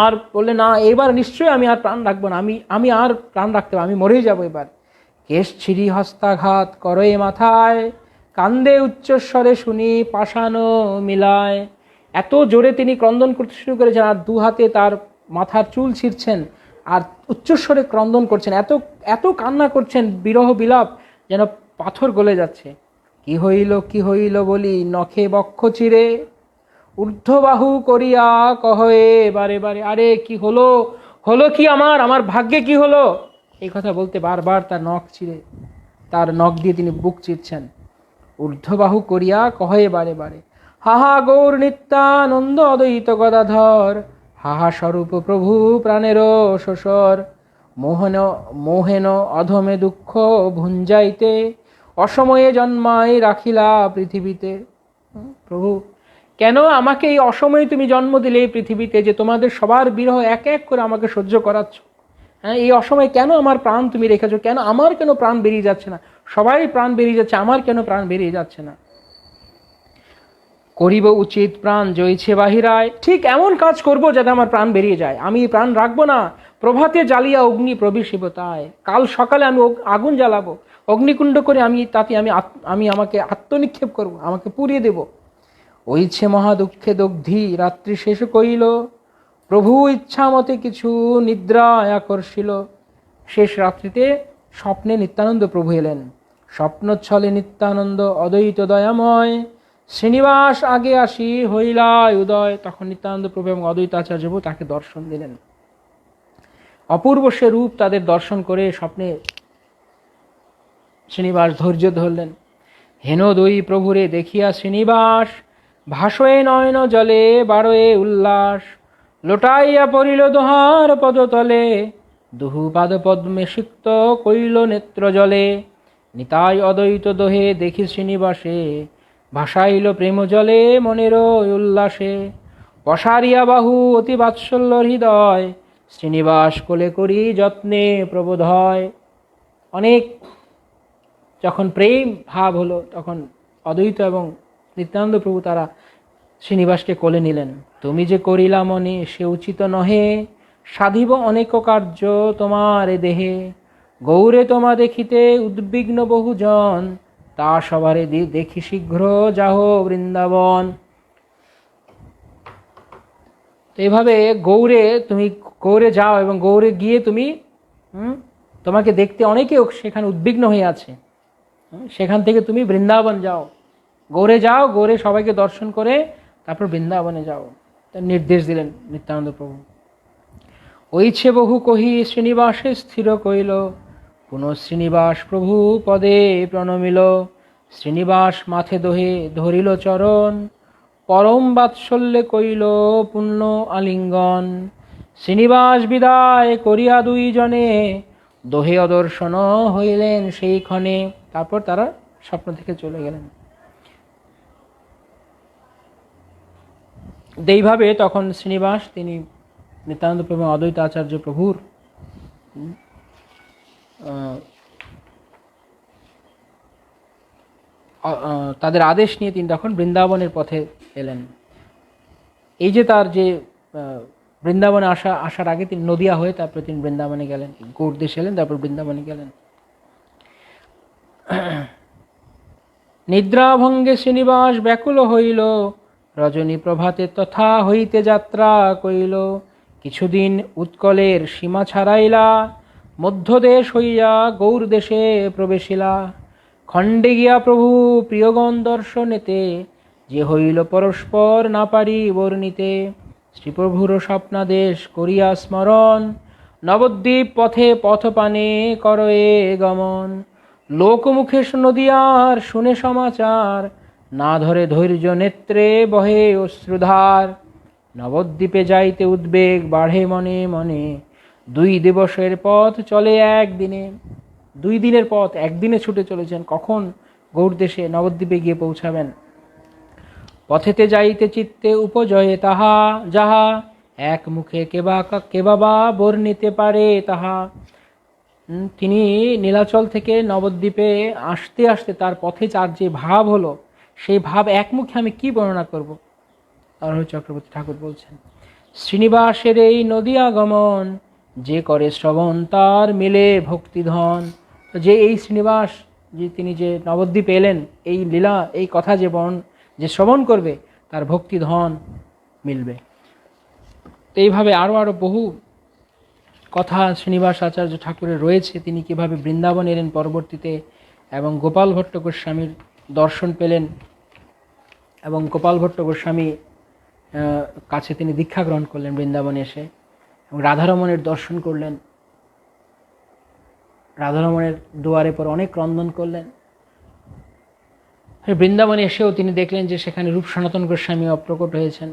আর বললেন, না এবার নিশ্চয়ই আমি আর প্রাণ রাখবো না, আমি আর প্রাণ রাখতে পারবো, আমি মরেই যাবো এবার। কেশ ছিঁড়ি হস্তাঘাত করে মাথায়, কান্দে উচ্চস্বরে শুনি পাষাণো মিলায়। এত জোরে তিনি ক্রন্দন করতে শুরু করেছেন, আর দু হাতে তার মাথার চুল ছিঁড়ছেন আর উচ্চস্বরে ক্রন্দন করছেন, এত এত কান্না করছেন, বিরহ বিলাপ যেন পাথর গলে যাচ্ছে। কি হইল বলি নখে বক্ষ চিরে, ঊর্ধ্ববাহু করিয়া কহে বারে বারে। আরে কি হলো, হলো কি আমার ভাগ্যে কি হলো, এই কথা বলতে বারবার তার নখ চিরে, তার নখ দিয়ে তিনি বুক চিরছেন। ঊর্ধ্ববাহু করিয়া কহে বারে বারে, হাহা গৌর নিত্যানন্দ অদ্বৈত গদাধর, হাহা স্বরূপ প্রভু প্রাণেরও শোষর। মোহেন অধমে দুঃখ ভুঞ্জাইতে, অসময়ে জন্মাই রাখিলা পৃথিবীতে। প্রভু, কেন আমাকে এই অসময়ে তুমি জন্ম দিলে এই পৃথিবীতে, যে তোমাদের সবার বিরহ এক এক করে আমাকে সহ্য করাচ্ছ? হ্যাঁ, এই অসময়ে কেন আমার প্রাণ তুমি রেখেছো? কেন আমার কেন প্রাণ বেরিয়ে যাচ্ছে না? সবাই প্রাণ বেরিয়ে যাচ্ছে, আমার কেন প্রাণ বেরিয়ে যাচ্ছে না? করিব উচিত প্রাণ জয়ছে বাহিরায়, ঠিক এমন কাজ করব যাতে আমার প্রাণ বেরিয়ে যায়, আমি প্রাণ রাখবো না। প্রভাতে জ্বালিয়া অগ্নি প্রবেশিব তাই, কাল সকালে আমি আগুন জ্বালাবো, অগ্নিকুণ্ড করে আমি আমাকে আত্মনিক্ষেপ করব, আমাকে পুড়িয়ে দেব। ওইছে মহা দুঃখে দগ্ধি রাত্রি শেষ কইল, প্রভু ইচ্ছা মতে কিছু নিদ্রা আকর্ষিল। শেষ রাত্রিতে স্বপ্নে নিত্যানন্দ প্রভু এলেন। স্বপ্নচ্ছলে নিত্যানন্দ অদ্বৈত দয়াময়, শ্রীনিবাস আগে আসি হইলা উদয়। তখন নিত্যানন্দ প্রভু এবং অদ্বৈত আচার্য তাকে দর্শন দিলেন। অপূর্ব সে রূপ তাদের দর্শন করে স্বপ্নে শ্রীনিবাস ধৈর্য ধরলেন। হেন দুই প্রভুরে দেখিয়া শ্রীনিবাস, ভাসয়ে নয়ন জলে বারোয়ে উল্লাস। লোটাইয়া পড়িল দোহার পদতলে, দুহু পাদ পদ্মে সিক্ত কইল নেত্র জলে। নিতাই অদ্বৈত দোহে দেখি শ্রীনিবাসে, ভাসাইল প্রেম জলে মনের উল্লাসে। পসারিয়া বাহু অতি বাৎসল্য হৃদয়, শ্রীনিবাস কোলে করি যত্নে প্রবোধয়। অনেক যখন প্রেম ভাব হলো, তখন অদ্বৈত এবং নিত্যানন্দ প্রভু তারা শ্রীনিবাসকে কোলে নিলেন। তুমি যে করিলা মনে সে উচিত নহে, সাধিব অনেক কার্য তোমার এ দেহে। গৌরে তোমা দেখিতে উদ্বিগ্ন বহুজন, তা সবারে দেখি শীঘ্র যাহ বৃন্দাবন। তো এভাবে গৌরে যাও, এবং গৌরে গিয়ে তুমি তোমাকে দেখতে অনেকে সেখানে উদ্বিগ্ন হয়ে আছে, সেখান থেকে তুমি বৃন্দাবন যাও, গৌরে সবাইকে দর্শন করে তারপর বৃন্দাবনে যাও, তার নির্দেশ দিলেন নিত্যানন্দ প্রভু। ওইছে বহু কহি শ্রীনিবাসে স্থির কইল, পুনঃ শ্রীনিবাস প্রভু পদে প্রণমিল। শ্রীনিবাস মাথে দোহে ধরিল চরণ, পরম বাৎসল্যে কইল পুণ্য আলিঙ্গন। শ্রীনিবাস বিদায় করিয়া দুইজনে, দোহে অদর্শন হইলেন সেই ক্ষণে। তারপর তারা স্বপ্ন থেকে চলে গেলেন। এইভাবে তখন শ্রীনিবাস তিনি নিত্যানন্দ প্রভু অদ্বৈত আচার্য প্রভুর তাদের আদেশ নিয়ে তিনি তখন বৃন্দাবনের পথে এলেন। এই যে তার যে বৃন্দাবনে আসার আগে তিনি নদিয়া হয়ে তারপরে তিনি বৃন্দাবনে গেলেন, গৌড় দেশে এলেন, তারপর বৃন্দাবনে গেলেন। নিদ্রাভঙ্গে শ্রীনিবাস ব্যাকুল হইল, রজনী প্রভাতে তথা হইতে যাত্রা কইল। কিছুদিন উৎকলের সীমা ছাড়াইলা, মধ্যদেশ হইয়া গৌর দেশে প্রবেশিলা। খণ্ডে গিয়া প্রভু প্রিয়গণ দর্শনেতে, যে হইল পরস্পর না পারি বর্ণিতে। শ্রীপ্রভুর স্বপ্নাদেশ করিয়া স্মরণ, নবদ্বীপ পথে পথপানে করয়ে গমন। লোকমুখে নদিয়ার শুনে সমাচার, না ধরে ধৈর্য নেত্রে বহে অশ্রুধার। নবদ্বীপে যাইতে উদ্বেগ বাড়ে মনে মনে, 2 দিবসের পথ চলে একদিনে। 2 দিনের পথ একদিনে ছুটে চলেছেন, কখন গৌড় দেশে নবদ্বীপে গিয়ে পৌঁছাবেন। পথেতে যাইতে চিত্তে উপজয়ে তাহা, যাহা এক মুখে কেবা বা বর্ণিতে পারে তাহা। তিনি নীলাচল থেকে নবদ্বীপে আসতে আসতে তার পথে তার যে ভাব হলো, সেই ভাব এক মুখে আমি কি বর্ণনা করব। নরহরি চক্রবর্তী ঠাকুর বলছেন, শ্রীনিবাসের এই নদী আগমন, যে করে শ্রবণ তার মিলে ভক্তিধন। যে এই শ্রীনিবাস, যে তিনি যে নবদ্বীপে এলেন, এই লীলা, এই কথা যে শ্রবণ করবে, তার ভক্তিধন মিলবে। তো এইভাবে আরও বহু কথা শ্রীনিবাস আচার্য ঠাকুরের রয়েছে। তিনি কিভাবে বৃন্দাবন এলেন পরবর্তীতে, এবং গোপাল ভট্ট গোস্বামীর দর্শন পেলেন, এবং গোপাল ভট্ট গোস্বামী কাছে তিনি দীক্ষা গ্রহণ করলেন বৃন্দাবনে এসে, এবং রাধারমণের দর্শন করলেন, রাধারমণের দুয়ারে পর অনেক ক্রন্দন করলেন। বৃন্দাবনে এসেও তিনি দেখলেন যে সেখানে রূপ সনাতন গোস্বামী অপ্রকট হয়েছেন।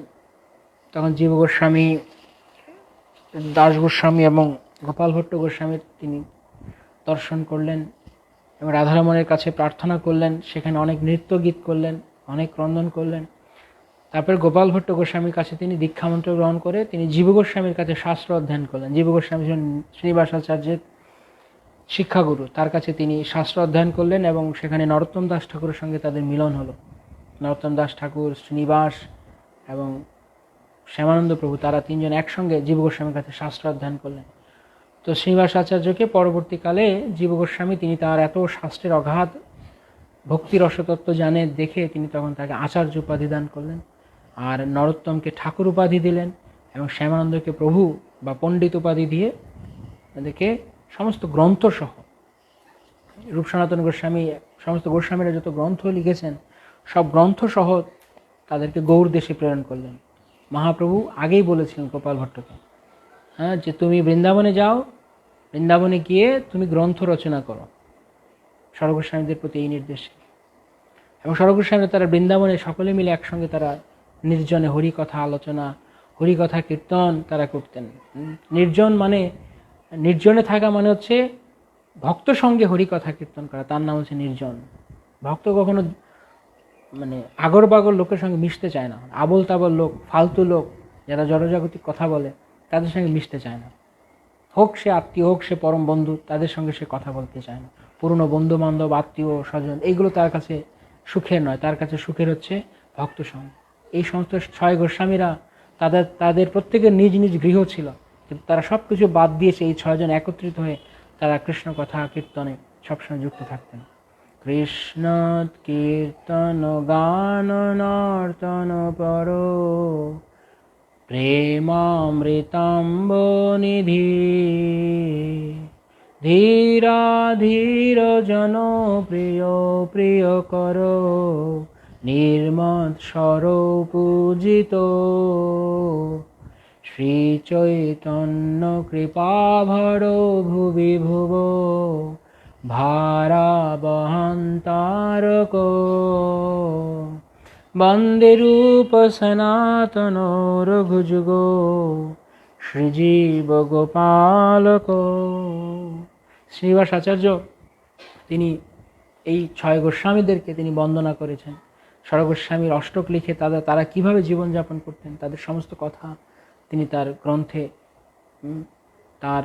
তখন জীব গোস্বামী, দাস গোস্বামী এবং গোপাল ভট্ট গোস্বামীর তিনি দর্শন করলেন এবং রাধারমণের কাছে প্রার্থনা করলেন। সেখানে অনেক নৃত্য গীত করলেন, অনেক ক্রন্দন করলেন। তারপরে গোপাল ভট্ট গোস্বামীর কাছে তিনি দীক্ষামন্ত্র গ্রহণ করে তিনি জীব গোস্বামীর কাছে শাস্ত্র অধ্যয়ন করলেন। জীব গোস্বামী শ্রীনিবাস আচার্যের শিক্ষাগুরু, তার কাছে তিনি শাস্ত্র অধ্যয়ন করলেন এবং সেখানে নরোত্তম দাস ঠাকুরের সঙ্গে তাদের মিলন হলো। নরোত্তম দাস ঠাকুর, শ্রীনিবাস এবং শ্যামানন্দ প্রভু, তারা তিনজন একসঙ্গে জীব গোস্বামীর কাছে শাস্ত্র অধ্যয়ন করলেন। তো শ্রীনিবাস আচার্যকে পরবর্তীকালে জীব গোস্বামী, তিনি তার এত শাস্ত্রের অগাধ ভক্তি রসতত্ত্ব জানে দেখে তিনি তখন তাকে আচার্য উপাধি দান করলেন, আর নরোত্তমকে ঠাকুর উপাধি দিলেন এবং শ্যামানন্দকে প্রভু বা পণ্ডিত উপাধি দিয়ে তাদেরকে সমস্ত গ্রন্থ সহ, রূপ সনাতন গোস্বামী সমস্ত গোস্বামীরা যত গ্রন্থ লিখেছেন সব গ্রন্থ সহ তাদেরকে গৌড় দেশে প্রেরণ করলেন। মহাপ্রভু আগেই বলেছিলেন গোপাল ভট্টকে, যে তুমি বৃন্দাবনে যাও, বৃন্দাবনে গিয়ে তুমি গ্রন্থ রচনা করো, সরগোস্বামীদের প্রতি এই নির্দেশ। এবং সরগোস্বামী তারা বৃন্দাবনে সকলে মিলে একসঙ্গে তারা নির্জনে হরিকথা আলোচনা, হরিকথা কীর্তন তারা করতেন। নির্জনে থাকা মানে হচ্ছে ভক্ত সঙ্গে হরিকথা কীর্তন করা, তার নাম হচ্ছে নির্জন। ভক্ত কখনো আগর বাগর লোকের সঙ্গে মিশতে চায় না, আবল তাবল লোক, ফালতু লোক যারা জড়জাগতিক কথা বলে তাদের সঙ্গে মিশতে চায় না। হোক সে আত্মীয়, হোক সে পরম বন্ধু, তাদের সঙ্গে সে কথা বলতে চায় না। পুরনো বন্ধু বান্ধব, আত্মীয় স্বজন, এইগুলো তার কাছে সুখের নয়, তার কাছে সুখের হচ্ছে ভক্ত সঙ্গ। এই সমস্ত 6 গোস্বামীরা তাদের প্রত্যেকের নিজ নিজ গৃহ ছিল, কিন্তু তারা সব কিছু বাদ দিয়েছে এই 6 জন একত্রিত হয়ে তারা কৃষ্ণ কথা কীর্তনে সবসময় যুক্ত থাকতেন। কৃষ্ণ কীর্তন গান নর্তন পর প্রেমামৃতাম্ব নিধি ধীরা ধীর জন প্রিয় প্রিয় কর নির্মদ স্বর পূজিত শ্রী চৈতন্য কৃপাভর ভুবি ভুব ভারা বহন্তারক বন্দে রূপ সনাতন রঘুযুগ শ্রীজীব গোপালক। শ্রীনিবাস আচার্য তিনি এই 6 গোস্বামীদেরকে তিনি বন্দনা করেছেন। সরগোস্বামীর অষ্টক লিখে তারা কিভাবে জীবনযাপন করতেন তাদের সমস্ত কথা তিনি তার গ্রন্থে, তার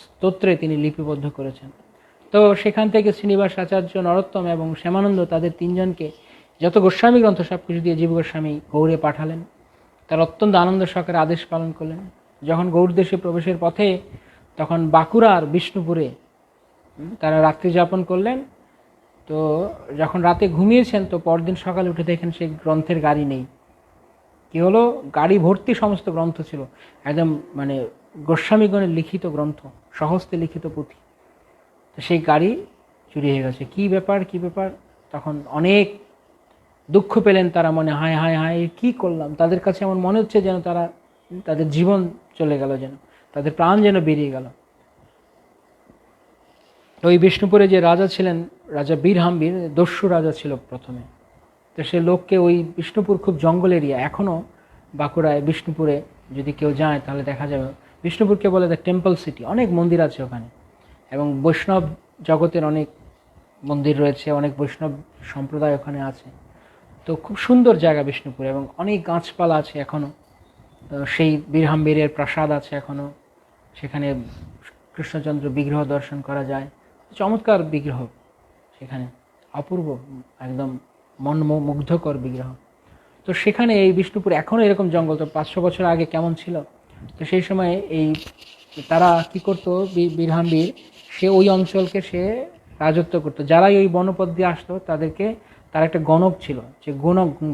স্তোত্রে তিনি লিপিবদ্ধ করেছেন। তো সেখান থেকে শ্রীনিবাস আচার্য, নরোত্তম এবং শ্যামানন্দ, তাদের 3 জনকে যত গোস্বামী গ্রন্থ সব কিছু দিয়ে জীব গোস্বামী গৌড়ে পাঠালেন। তার অত্যন্ত আনন্দ সহকারে আদেশ পালন করলেন। যখন গৌড় দেশে প্রবেশের পথে তখন বাঁকুড়ার বিষ্ণুপুরে তারা রাত্রি যাপন করলেন। তো যখন রাতে ঘুমিয়েছেন তো পরদিন সকালে উঠে দেখেন সেই গ্রন্থের গাড়ি নেই। কি হলো, গাড়ি ভর্তি সমস্ত গ্রন্থ ছিল, একদম গোস্বামীগণের লিখিত গ্রন্থ, সহস্তে লিখিত পুঁথি। তো সেই গাড়ি চুরি হয়ে গেছে। কি ব্যাপার। তখন অনেক দুঃখ পেলেন তারা মনে, হায় হায় হায় কি করলাম। তাদের কাছে এমন মনে হচ্ছে যেন তাদের জীবন চলে গেল, যেন তাদের প্রাণ যেন বেরিয়ে গেল। ওই বিষ্ণুপুরে যে রাজা ছিলেন, রাজা বীরহাম্বীর, দস্যু রাজা ছিল প্রথমে। তো সে লোককে, ওই বিষ্ণুপুর খুব জঙ্গল এরিয়া, এখনও বাঁকুড়ায় বিষ্ণুপুরে যদি কেউ যায় তাহলে দেখা যাবে বিষ্ণুপুরকে বলে দ্য টেম্পল সিটি, অনেক মন্দির আছে ওখানে এবং বৈষ্ণব জগতের অনেক মন্দির রয়েছে, অনেক বৈষ্ণব সম্প্রদায় ওখানে আছে। তো খুব সুন্দর জায়গা বিষ্ণুপুর, এবং অনেক গাছপালা আছে এখনও। সেই বীরহাম্বীরের প্রাসাদ আছে এখনও, সেখানে কৃষ্ণচন্দ্র বিগ্রহ দর্শন করা যায়, চমৎকার বিগ্রহ সেখানে, অপূর্ব, একদম মন মুগ্ধকর বিগ্রহ। তো সেখানে এই বিষ্ণুপুর এখনও এরকম জঙ্গল, তো 500 বছর আগে কেমন ছিল। তো সেই সময় এই তারা কি করতো, বীরহাম্বীর সে ওই অঞ্চলকে সে রাজত্ব করতো। যারাই ওই বনপথ দিয়ে আসতো তাদেরকে, তার একটা গণক ছিল, যে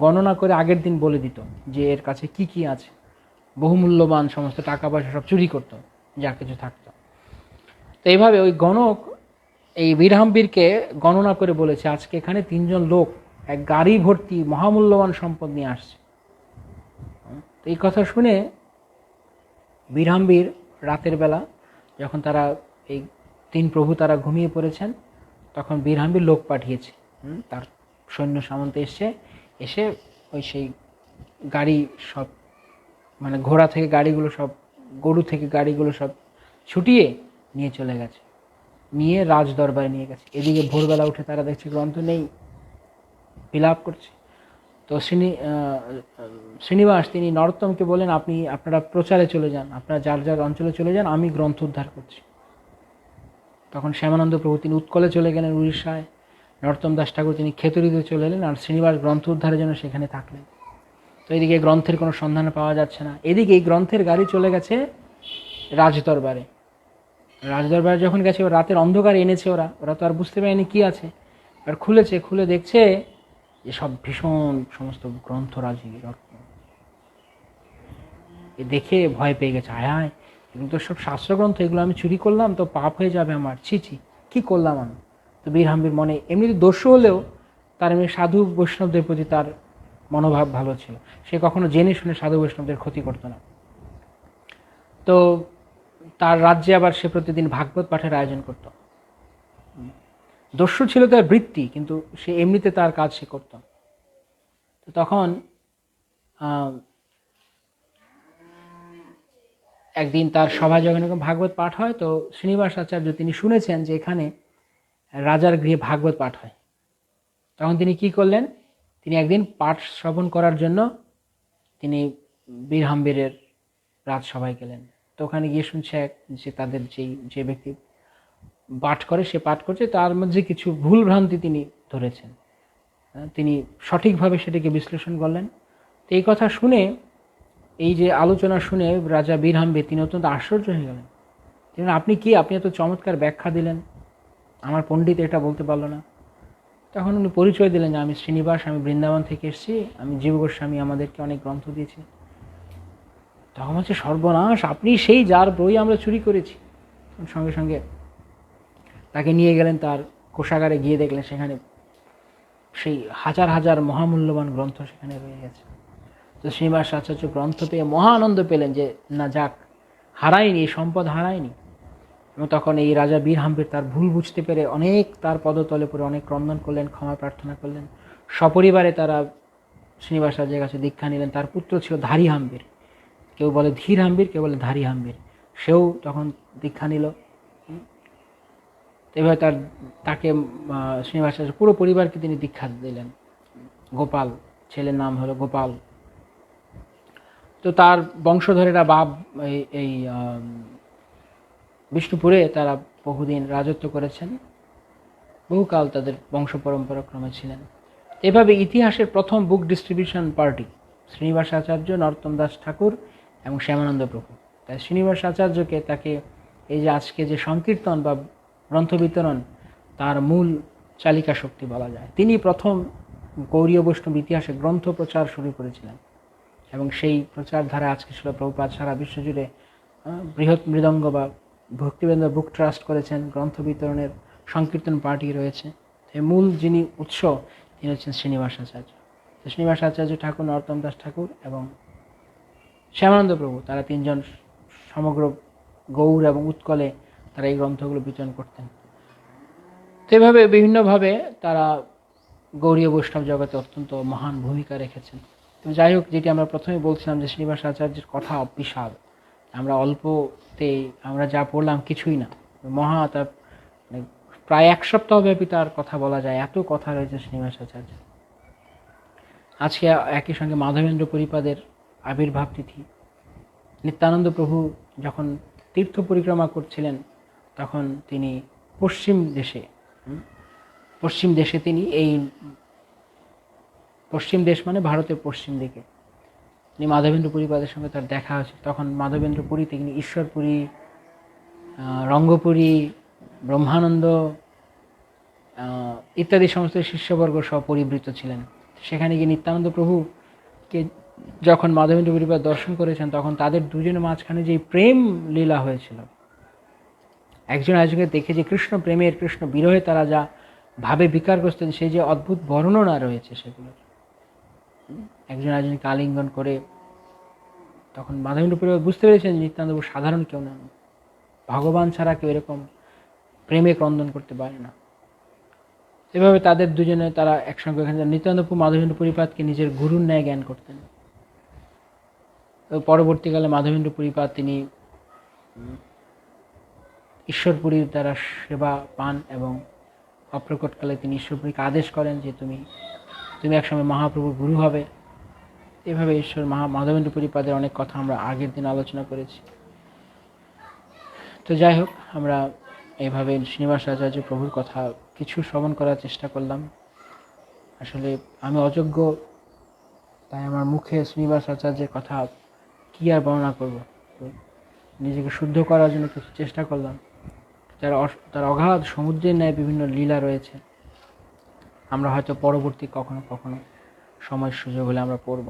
গণনা করে আগের দিন বলে দিত যে এর কাছে কি কি আছে, বহুমূল্যবান সমস্ত টাকা পয়সা সব চুরি করতো যা কিছু থাকতো। তো এইভাবে ওই গণক এই বীরহাম্বীরকে গণনা করে বলেছে আজকে এখানে 3 জন লোক এক গাড়ি ভর্তি মহামূল্যবান সম্পদ নিয়ে আসছে। তো এই কথা শুনে বীরহাম্বীর রাতের বেলা যখন তারা এই 3 প্রভু তারা ঘুমিয়ে পড়েছেন, তখন বীরহাম্বীর লোক পাঠিয়েছে, তার সৈন্য সামন্ত এসে ওই সেই গাড়ি সব, মানে ঘোড়া থেকে গাড়িগুলো সব, গরু থেকে গাড়িগুলো সব ছুটিয়ে নিয়ে চলে গেছে, নিয়ে রাজ দরবারে নিয়ে গেছে। এদিকে ভোরবেলা উঠে তারা দেখছে গ্রন্থ নেই, বিলাপ করছে। তো শ্রীনিবাস তিনি নরোত্তমকে বলেন, আপনারা প্রচারে চলে যান, আপনারা যার যার অঞ্চলে চলে যান, আমি গ্রন্থ উদ্ধার করছি। তখন শ্যামানন্দ প্রভু তিনি উৎকলে চলে গেলেন উড়িষ্যায়, নরোত্তম দাস ঠাকুর তিনি খেতড়িতে চলে এলেন, আর শ্রীনিবাস গ্রন্থ উদ্ধারের জন্য সেখানে থাকলেন। তো এদিকে গ্রন্থের কোনো সন্ধান পাওয়া যাচ্ছে না, এদিকে এই গ্রন্থের গাড়ি চলে গেছে রাজদরবারে। রাজদরবারে যখন গেছে, রাতের অন্ধকারে এনেছে ওরা তো আর বুঝতে পারেনি কি আছে। আর খুলে দেখছে যে সব ভীষণ সমস্ত গ্রন্থরাজি রত্ন। এ দেখে ভয় পেয়ে গেছে, হায় এগুলো তো সব শাস্ত্রগ্রন্থ, এগুলো আমি চুরি করলাম তো পাপ হয়ে যাবে আমার, ছি কি করলাম আমি। তো বীরহাম্বীর মনে এমনি দস্যু হলেও তার এমনি সাধু বৈষ্ণবদের প্রতি তার মনোভাব ভালো ছিল, সে কখনো জেনে শুনে সাধু বৈষ্ণবদের ক্ষতি করতো না। তো তার রাজ্যে আবার সে প্রতিদিন ভাগবত পাঠের আয়োজন করত। দস্যু ছিল তার বৃত্তি, কিন্তু সে এমনিতে তার কাজ সে করত। তো তখন একদিন তার সভায় যখন ভাগবত পাঠ হয়, তো শ্রীনিবাস আচার্য তিনি শুনেছেন যে এখানে রাজার গৃহে ভাগবত পাঠ হয়। তখন তিনি কি করলেন, তিনি একদিন পাঠ শ্রবণ করার জন্য তিনি বীরহাম্বীরের রাজসভায় গেলেন। তো ওখানে গিয়ে শুনছে যে তাদের যে ব্যক্তি পাঠ করে, সে পাঠ করছে, তার মধ্যে কিছু ভুল ভ্রান্তি তিনি ধরেছেন, তিনি সঠিকভাবে সেটাকে বিশ্লেষণ করলেন। তো এই কথা শুনে, এই যে আলোচনা শুনে রাজা বীরহাম্বীর তিনি অত্যন্ত আশ্চর্য হয়ে গেলেন। তিনি আপনি এত চমৎকার ব্যাখ্যা দিলেন, আমার পণ্ডিত এটা বলতে পারলো না। তখন উনি পরিচয় দিলেন যে আমি শ্রীনিবাস, আমি বৃন্দাবন থেকে এসেছি, আমি জীব গোস্বামী আমাদেরকে অনেক গ্রন্থ দিয়েছি। তখন হচ্ছে সর্বনাশ, আপনি সেই যার বই আমরা চুরি করেছি। সঙ্গে সঙ্গে তাকে নিয়ে গেলেন তার কোষাগারে, গিয়ে দেখলেন সেখানে সেই হাজার হাজার মহামূল্যবান গ্রন্থ সেখানে রয়ে গেছে। তো শ্রীনিবাস আচার্য গ্রন্থ পেয়ে মহা আনন্দ পেলেন যে না যাক, হারায়নি, এই সম্পদ হারায়নি। এবং তখন এই রাজা বীরহাম্বীর তার ভুল বুঝতে পেরে অনেক তার পদতলে পড়ে অনেক ক্রন্দন করলেন, ক্ষমা প্রার্থনা করলেন। সপরিবারে তারা শ্রীনিবাস রাজের কাছে দীক্ষা নিলেন। তার পুত্র ছিল ধারী হাম্বীর, কেউ বলে ধীর হাম্বীর, কেউ বলে ধারী হাম্বীর, সেও তখন দীক্ষা নিল। এভাবে তাকে শ্রীনিবাস আচার্য পুরো পরিবারকে তিনি দীক্ষা দিলেন। গোপাল, ছেলের নাম হলো গোপাল। তো তার বংশধরেরা এই বিষ্ণুপুরে তারা বহুদিন রাজত্ব করেছেন, বহুকাল তাদের বংশ পরম্পরা ক্রমে ছিলেন। এভাবে ইতিহাসের প্রথম বুক ডিস্ট্রিবিউশন পার্টি শ্রীনিবাস আচার্য, নরোত্তম দাস ঠাকুর এবং শ্যামানন্দ প্রভু। তাই শ্রীনিবাস আচার্যকে, তাকে এই যে আজকে যে সংকীর্তন বা গ্রন্থ বিতরণ, তার মূল চালিকা শক্তি বলা যায়। তিনি প্রথম গৌড়ীয় বৈষ্ণব ইতিহাসে গ্রন্থ প্রচার শুরু করেছিলেন, এবং সেই প্রচারধারা আজকে ছিল প্রভুপাদ সারা বিশ্বজুড়ে বৃহৎ মৃদঙ্গ বা ভক্তিবেন্দ্র বুক ট্রাস্ট করেছেন, গ্রন্থ বিতরণের সংকীর্তন পার্টি রয়েছে। মূল যিনি উৎস তিনি হচ্ছেন শ্রীনিবাস আচার্য। শ্রীনিবাস আচার্য ঠাকুর, নরোত্তম দাস ঠাকুর এবং শ্যামানন্দ প্রভু, তারা 3 জন সমগ্র গৌড় এবং উৎকলে তারা এই গ্রন্থগুলো বিতরণ করতেন। তো এভাবে বিভিন্নভাবে তারা গৌড়ীয় বৈষ্ণব জগতে অত্যন্ত মহান ভূমিকা রেখেছেন। তো যাই হোক, যেটি আমরা প্রথমে বলছিলাম যে শ্রীনিবাস আচার্যের কথা বিশাল, আমরা অল্পতে আমরা যা পড়লাম কিছুই না, তার প্রায় 1 সপ্তাহব্যাপী তার কথা বলা যায়, এত কথা রয়েছে শ্রীনিবাস আচার্য। আজকে একই সঙ্গে মাধবেন্দ্র পরিপাদের আবির্ভাব তিথি। নিত্যানন্দ প্রভু যখন তীর্থ পরিক্রমা করছিলেন তখন তিনি পশ্চিম দেশে তিনি এই পশ্চিম দেশ মানে ভারতের পশ্চিম দিকে তিনি মাধবেন্দ্র পরিপাদের সঙ্গে তার দেখা হয়েছে। তখন মাধবেন্দ্র পুরীতে তিনি ঈশ্বরপুরী, রঙ্গপুরী, ব্রহ্মানন্দ ইত্যাদি সমস্ত শিষ্যবর্গ সহ পরিবৃত ছিলেন। সেখানে গিয়ে নিত্যানন্দ প্রভুকে যখন মাধবেন্দ্র পরিপাদ দর্শন করেছেন তখন তাদের দুজনের মাঝখানে যে প্রেম লীলা হয়েছিল, একজন আরেকজনকে দেখে যে কৃষ্ণ প্রেমের, কৃষ্ণ বিরহে তারা যা ভাবে বিকারগ্রস্ত, সেই যে অদ্ভুত বর্ণনা রয়েছে সেগুলো, একজন আরেকজনকে আলিঙ্গন করে, তখন মাধবেন্দ্র পরিপাদ বুঝতে পেরেছেন নিত্যানন্দ প্রভু সাধারণ কেউ নন, ভগবান ছাড়া কেউ এরকম প্রেমে ক্রন্দন করতে পারে না। এভাবে তাদের দুজনে তারা একসঙ্গে এখানে নিত্যানন্দ প্রভু মাধবেন্দ্র পরিপাদকে নিজের গুরুর ন্যায় জ্ঞান করতেন। পরবর্তীকালে মাধবেন্দ্র পরিপাদ তিনি ঈশ্বরপুরীর দ্বারা সেবা পান এবং অপ্রকটকালে তিনি ঈশ্বরপুরীকে আদেশ করেন যে তুমি একসময় মহাপ্রভুর গুরু হবে। এভাবে মাধবেন্দ্র পরিপাদের অনেক কথা আমরা আগের দিন আলোচনা করেছি। তো যাই হোক, আমরা এইভাবে শ্রীনিবাস আচার্য প্রভুর কথা কিছু শ্রবণ করার চেষ্টা করলাম। আসলে আমি অযোগ্য, তাই আমার মুখে শ্রীনিবাস আচার্যের কথা কি আর বর্ণনা করব, নিজেকে শুদ্ধ করার জন্য কিছু চেষ্টা করলাম। তার অগাধ সমুদ্রের ন্যায় বিভিন্ন লীলা রয়েছে, আমরা হয়তো পরবর্তী কখনো সময় সুযোগ হলে আমরা পড়ব।